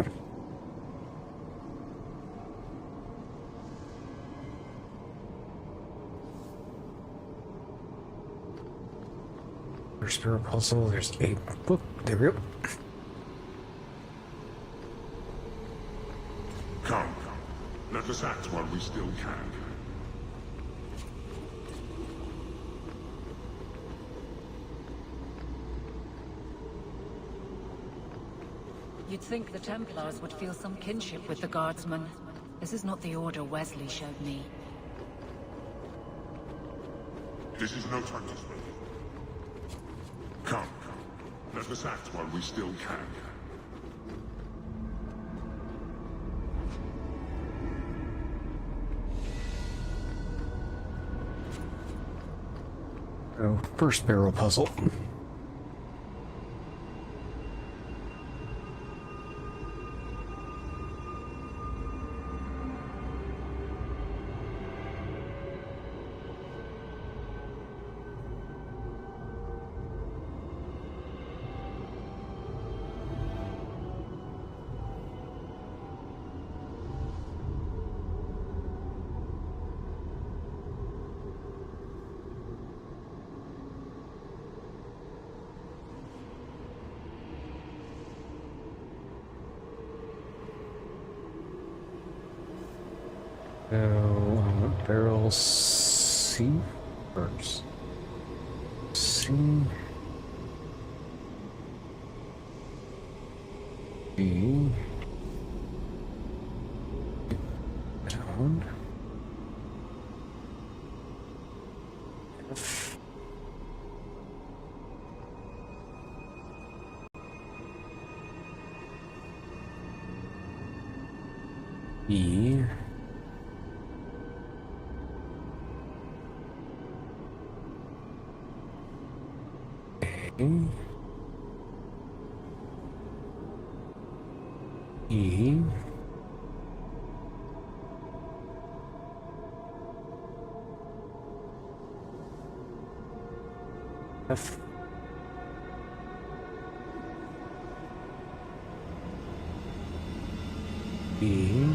First spirit puzzle, there's a book. There we go. Come. Let us act while we still can. You'd think the Templars would feel some kinship with the Guardsmen. This is not the order Wesley showed me. This is no time to spend. Come. Let us act while we still can. Oh, first barrel puzzle. Barrel C first. C. B. Down. F. E. E. F. B.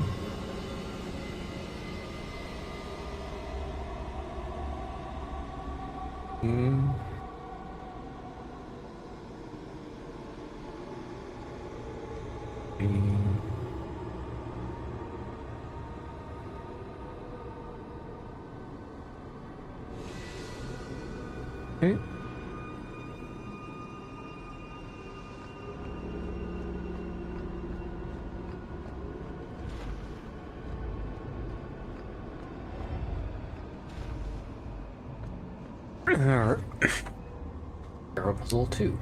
Okay. Arrow puzzle 2.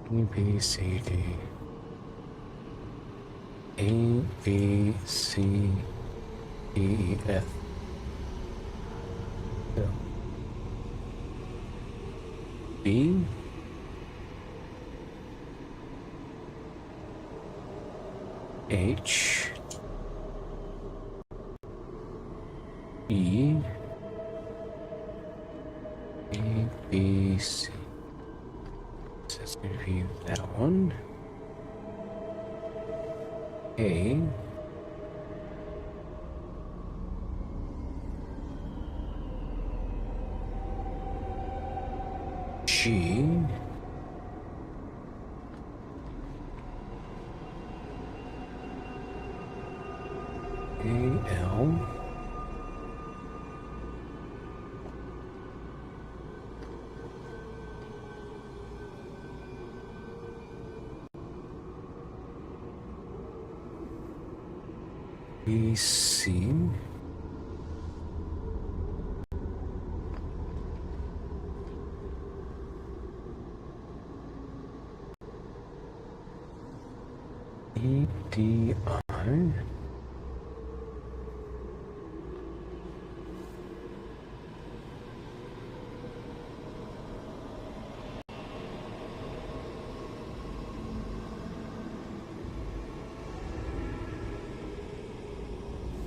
A, B, C, D. A, B, C, D, E, F. Yeah. B. H. E. A, B, C. So it's going to be that one. A. G. A, L. B, C. E, D, I.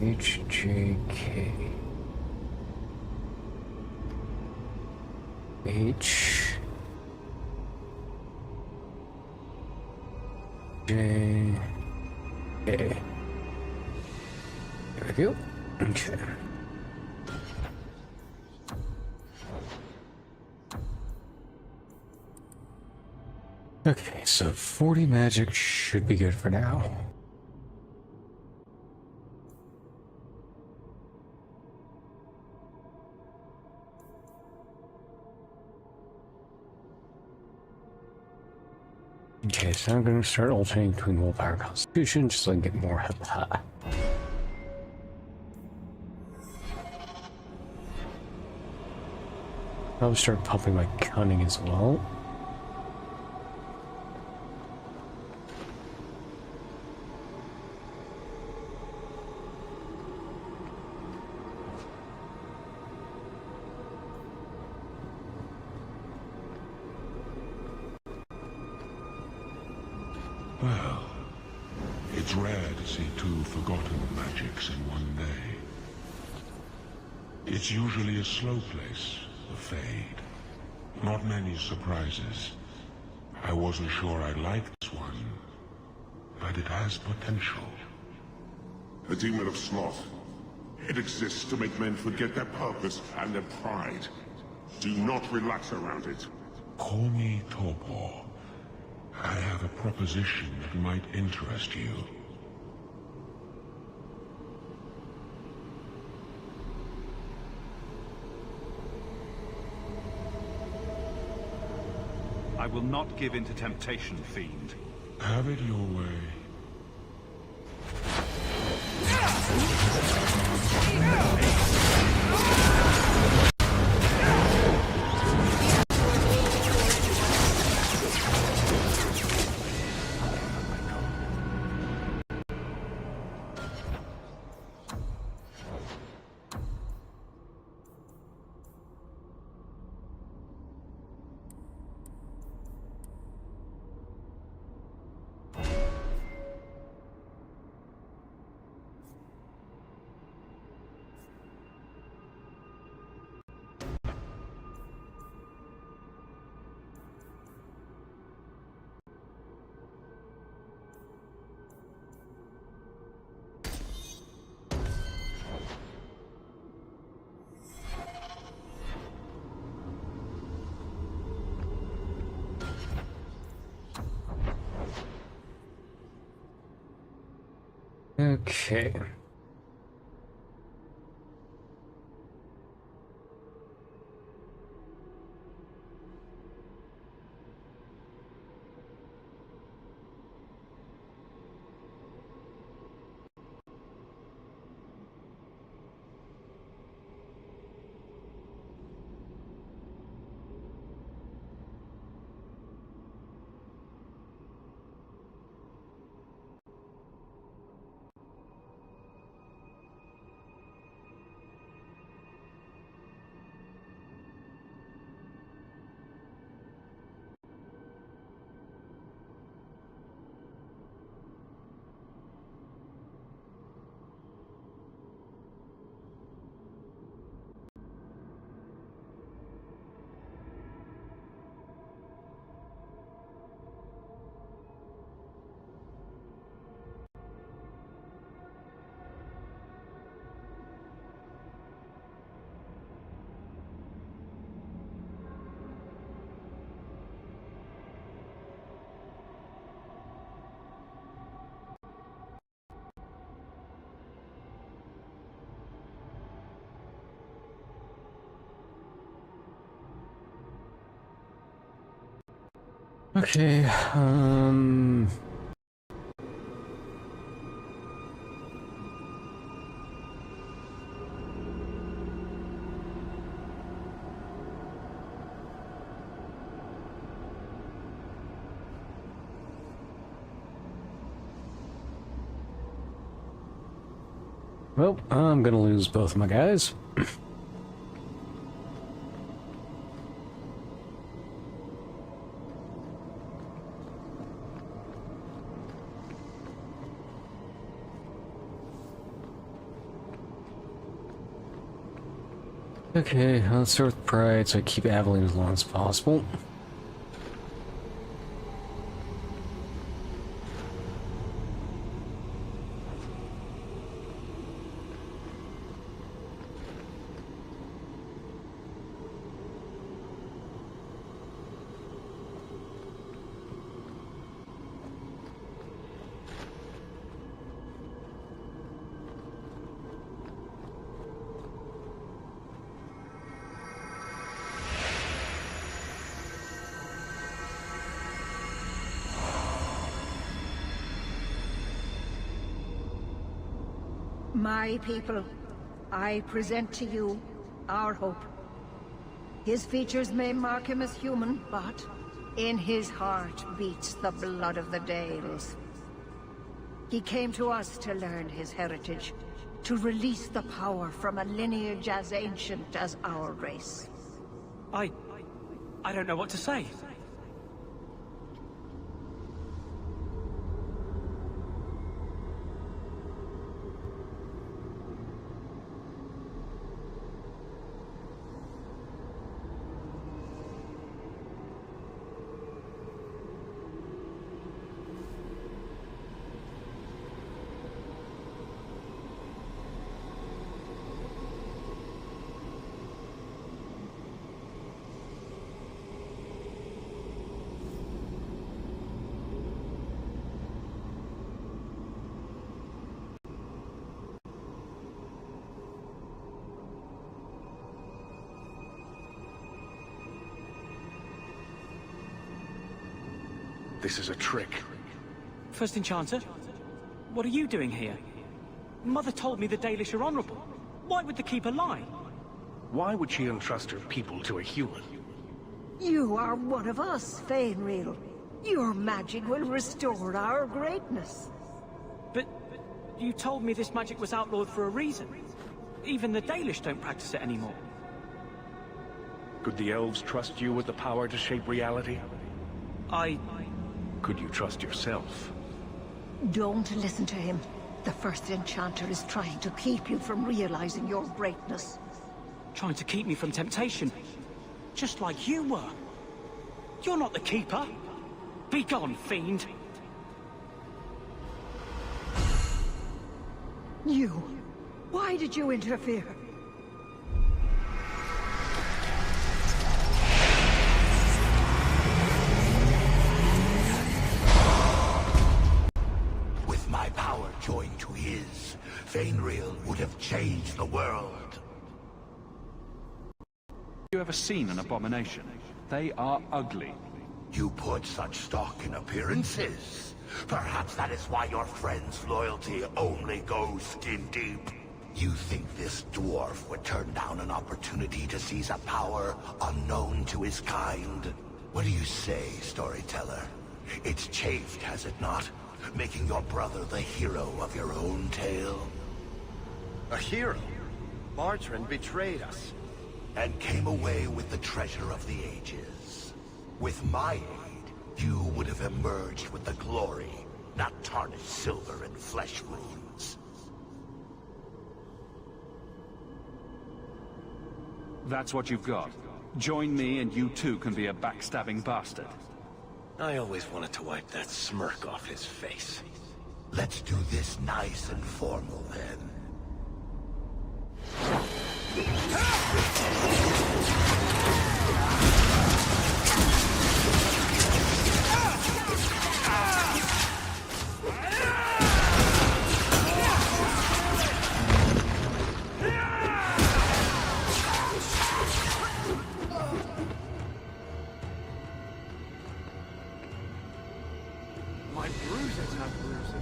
H, J, K. H, J, K. There we go. Okay. Okay, so 40 magic should be good for now. Okay, so I'm going to start alternating between willpower and constitution just so I can get more hepta. I'll start pumping my cunning as well. Well, it's rare to see two forgotten magics in one day. It's usually a slow place, a fade. Not many surprises. I wasn't sure I liked this one, but it has potential. A demon of sloth. It exists to make men forget their purpose and their pride. Do not relax around it. Call me Torpor. I have a proposition that might interest you. I will not give in to temptation, fiend. Have it your way. Okay. Okay, well, I'm gonna lose both of my guys. Okay, let's start with Pride so I keep Aveline as long as possible. My people, I present to you our hope. His features may mark him as human, but in his heart beats the blood of the Dales. He came to us to learn his heritage, to release the power from a lineage as ancient as our race. I don't know what to say. This is a trick. First Enchanter, what are you doing here? Mother told me the Dalish are honorable. Why would the Keeper lie? Why would she entrust her people to a human? You are one of us, Fainreal. Your magic will restore our greatness. But you told me this magic was outlawed for a reason. Even the Dalish don't practice it anymore. Could the elves trust you with the power to shape reality? Could you trust yourself? Don't listen to him. The First Enchanter is trying to keep you from realizing your greatness. Trying to keep me from temptation. Just like you were. You're not the Keeper. Be gone, fiend. You. Why did you interfere? With my power joined to his, have changed the world. You ever seen an abomination? They are ugly. You put such stock in appearances. Perhaps that is why your friend's loyalty only goes skin deep. You think this dwarf would turn down an opportunity to seize a power unknown to his kind? What do you say, storyteller? It's chafed, has it not? Making your brother the hero of your own tale? A hero? Bartrand betrayed us. And came away with the treasure of the ages. With my aid, you would have emerged with the glory, not tarnished silver and flesh wounds. That's what you've got. Join me and you too can be a backstabbing bastard. I always wanted to wipe that smirk off his face. Let's do this nice and formal then. My bruises have bruises.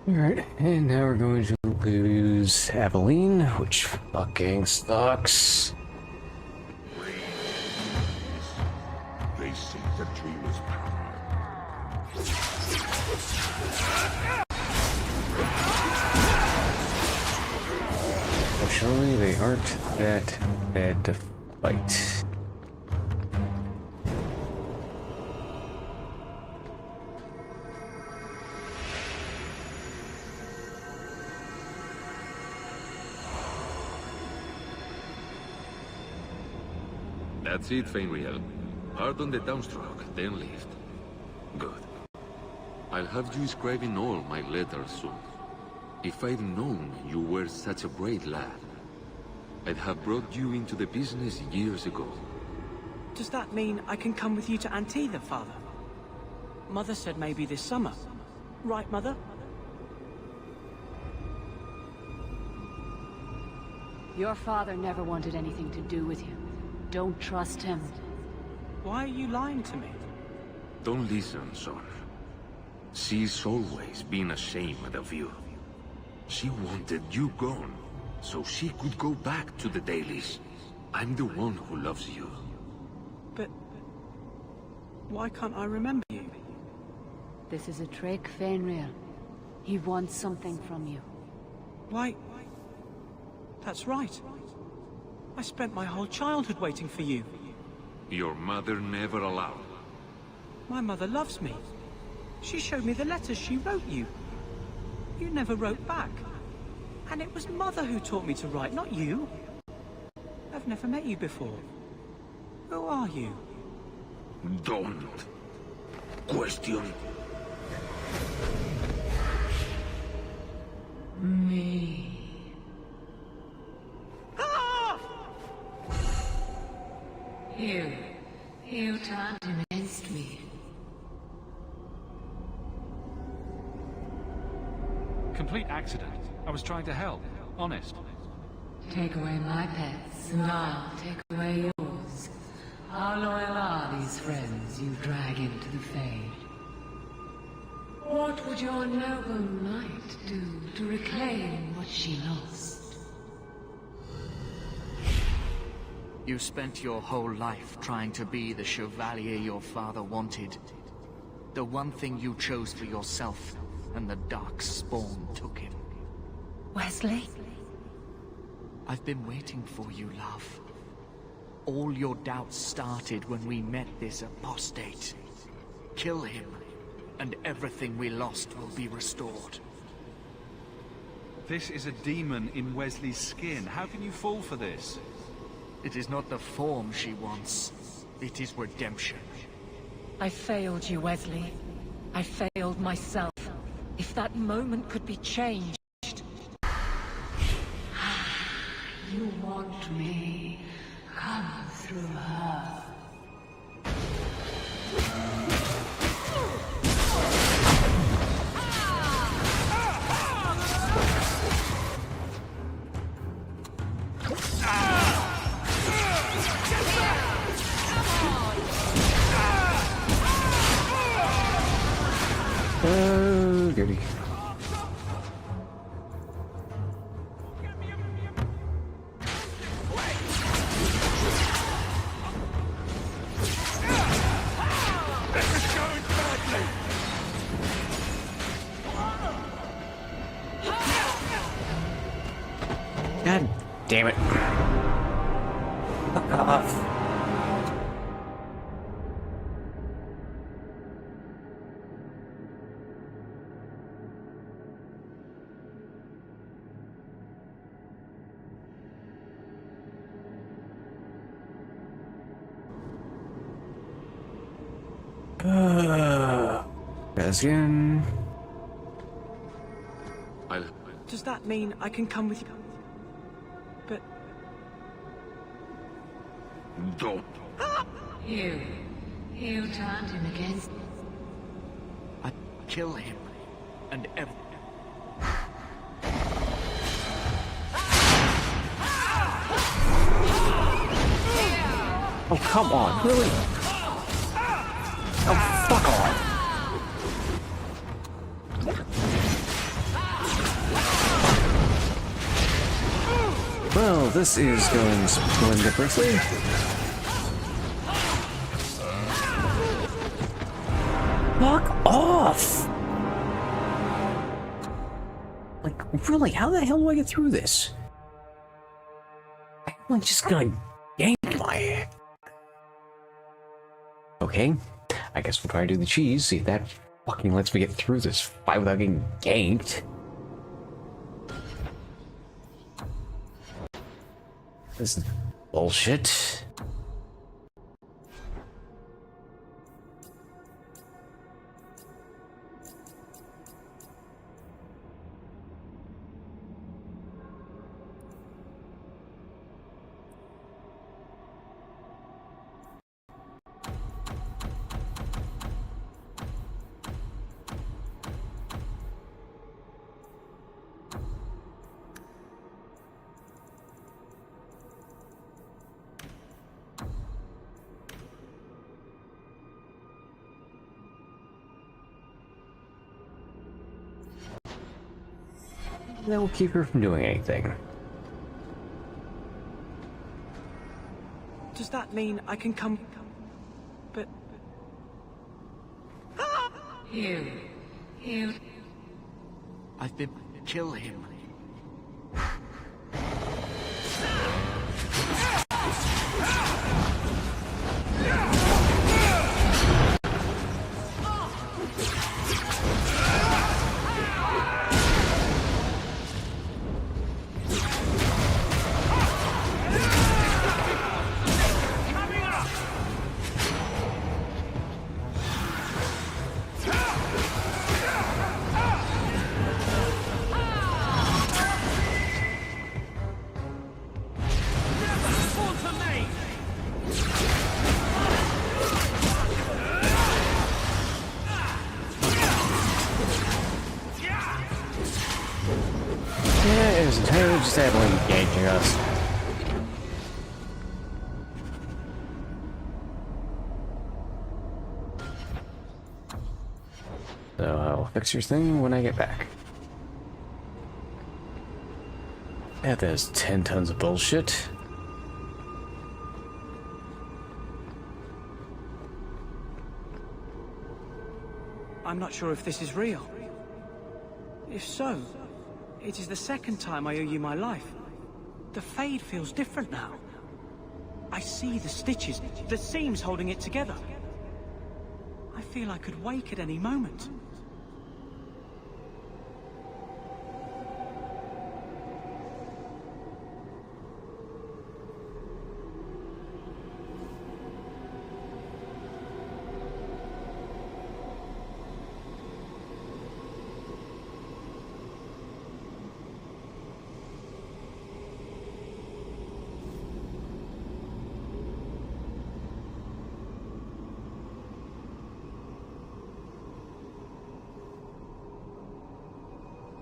Alright, and now we're going to lose Aveline, which fucking sucks. They seek the dreamer's power. Fortunately, they aren't that bad to fight. That's it, Fenrir. Hard on the downstroke, then lift. Good. I'll have you scribing all my letters soon. If I'd known you were such a brave lad, I'd have brought you into the business years ago. Does that mean I can come with you to Antietam, Father? Mother said maybe this summer. Right, Mother? Your father never wanted anything to do with you. Don't trust him. Why are you lying to me? Don't listen, son. She's always been ashamed of you. She wanted you gone, so she could go back to the dailies. I'm the one who loves you. But why can't I remember you? This is a trick, Fenrir. He wants something from you. Why? That's right. I spent my whole childhood waiting for you. Your mother never allowed. My mother loves me. She showed me the letters she wrote you. You never wrote back. And it was Mother who taught me to write, not you. I've never met you before. Who are you? Don't question me. You turned him against me. Complete accident. I was trying to help. Honest. Take away my pets, and I'll take away yours. How loyal are these friends you drag into the Fade? What would your noble knight do to reclaim what she lost? You spent your whole life trying to be the chevalier your father wanted. The one thing you chose for yourself, and the dark spawn took him. Wesley? I've been waiting for you, love. All your doubts started when we met this apostate. kill him, and everything we lost will be restored. This is a demon in Wesley's skin. How can you fall for this? It is not the form she wants. It is redemption. I failed you, Wesley. I failed myself. If that moment could be changed... You want me? Come through her. Oh, goody. God damn it. Fuck off. Guys again. Does that mean I can come with you? But... Don't. You turned him against... I kill him, and Oh, come on, really? Oh, fuck off. Well, this is going splendiferously. Fuck off! Like, really, how the hell do I get through this? I'm just gonna gank my... Okay, I guess we'll try to do the cheese, see if that fucking lets me get through this fight without getting ganked. This is bullshit. That will keep her from doing anything. Does that mean I can come... But... You... I've been... kill him. Yeah, it was entirely just heavily engaging us. So I'll fix your thing when I get back. Yeah, there's 10 tons of bullshit. I'm not sure if this is real. If so, it is the second time I owe you my life. The Fade feels different now. I see the stitches, the seams holding it together. I feel I could wake at any moment.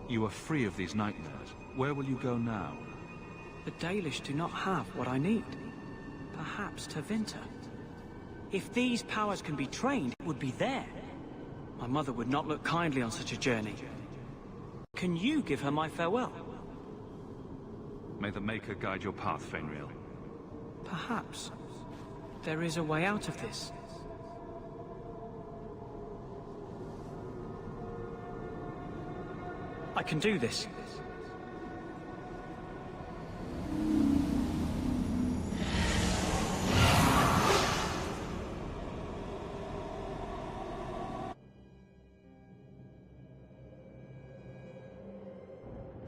You are free of these nightmares. Where will you go now? The Dalish do not have what I need. Perhaps Tevinter. If these powers can be trained, it would be there. My mother would not look kindly on such a journey. Can you give her my farewell? May the Maker guide your path, Fenrir. Perhaps. There is a way out of this. I can do this.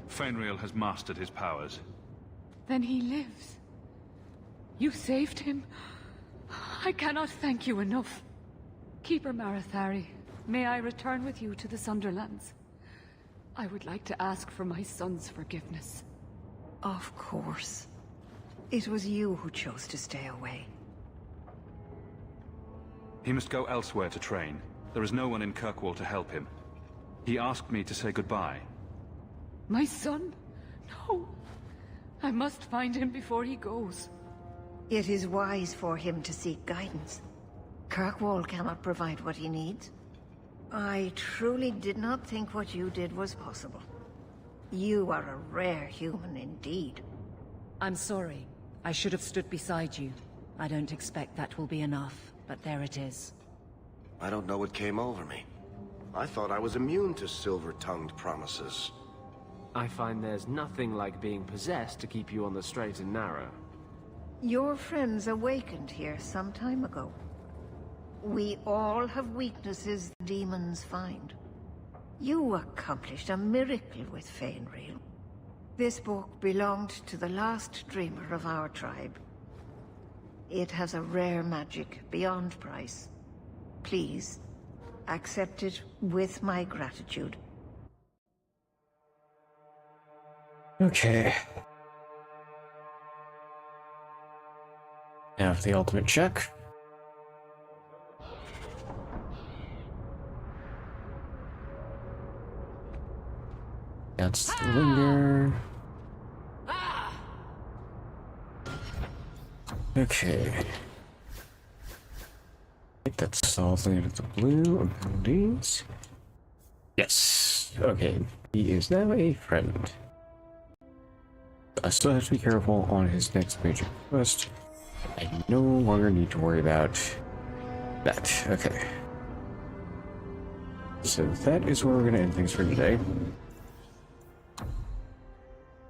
Fenrir has mastered his powers. Then he lives. You saved him. I cannot thank you enough. Keeper Marathari, may I return with you to the Sunderlands? I would like to ask for my son's forgiveness. Of course. It was you who chose to stay away. He must go elsewhere to train. There is no one in Kirkwall to help him. He asked me to say goodbye. My son? No. I must find him before he goes. It is wise for him to seek guidance. Kirkwall cannot provide what he needs. I truly did not think what you did was possible. You are a rare human indeed. I'm sorry. I should have stood beside you. I don't expect that will be enough, but there it is. I don't know what came over me. I thought I was immune to silver-tongued promises. I find there's nothing like being possessed to keep you on the straight and narrow. Your friends awakened here some time ago. We all have weaknesses the demons find. You accomplished a miracle with Fenrir. This book belonged to the last dreamer of our tribe. It has a rare magic beyond price. Please, accept it with my gratitude. Okay. Now for the ultimate check. That's the linger. Okay. That's all the blue abilities. Yes. Okay. He is now a friend. I still have to be careful on his next major quest. I no longer need to worry about that. Okay. So that is where we're going to end things for today.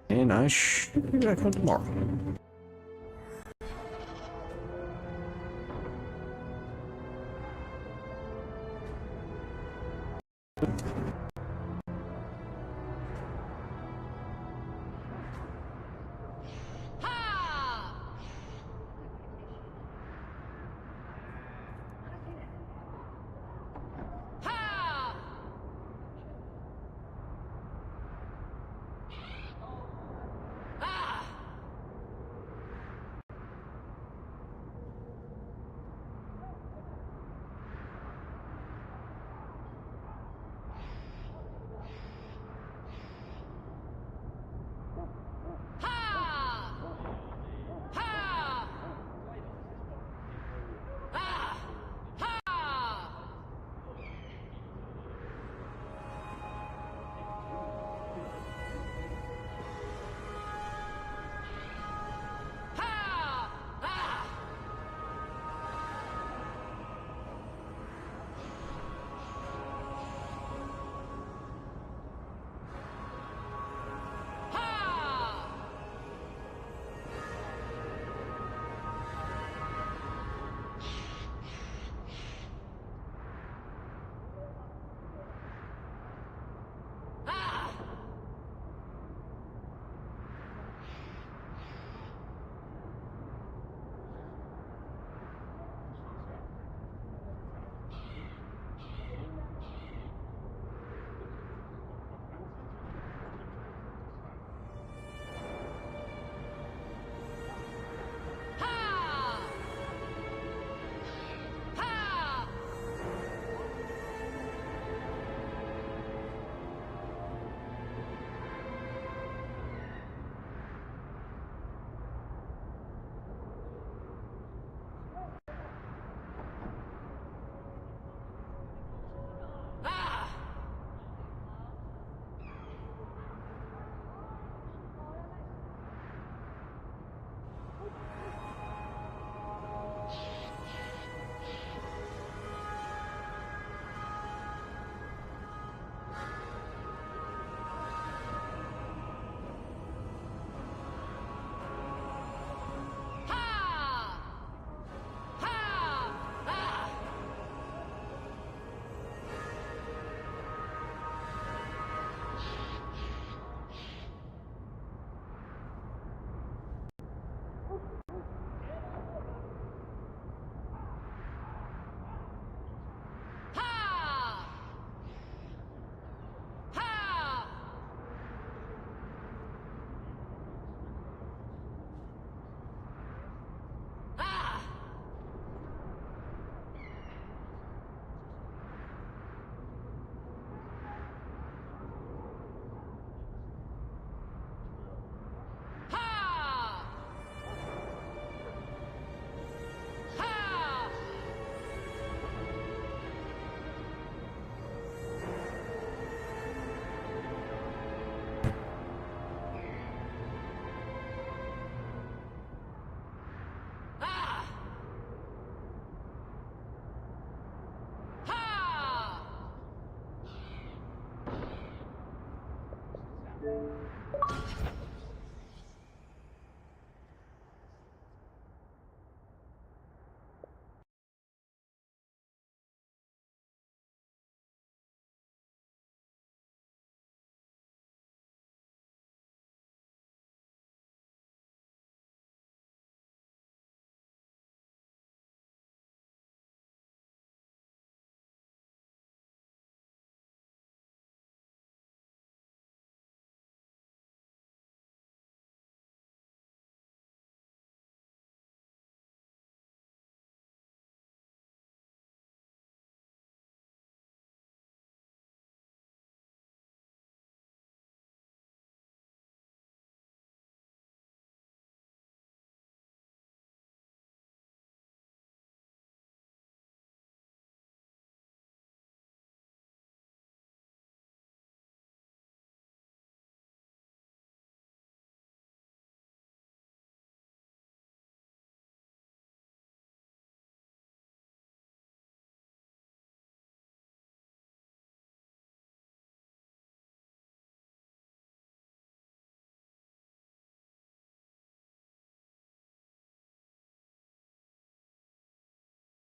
And I should be back on tomorrow.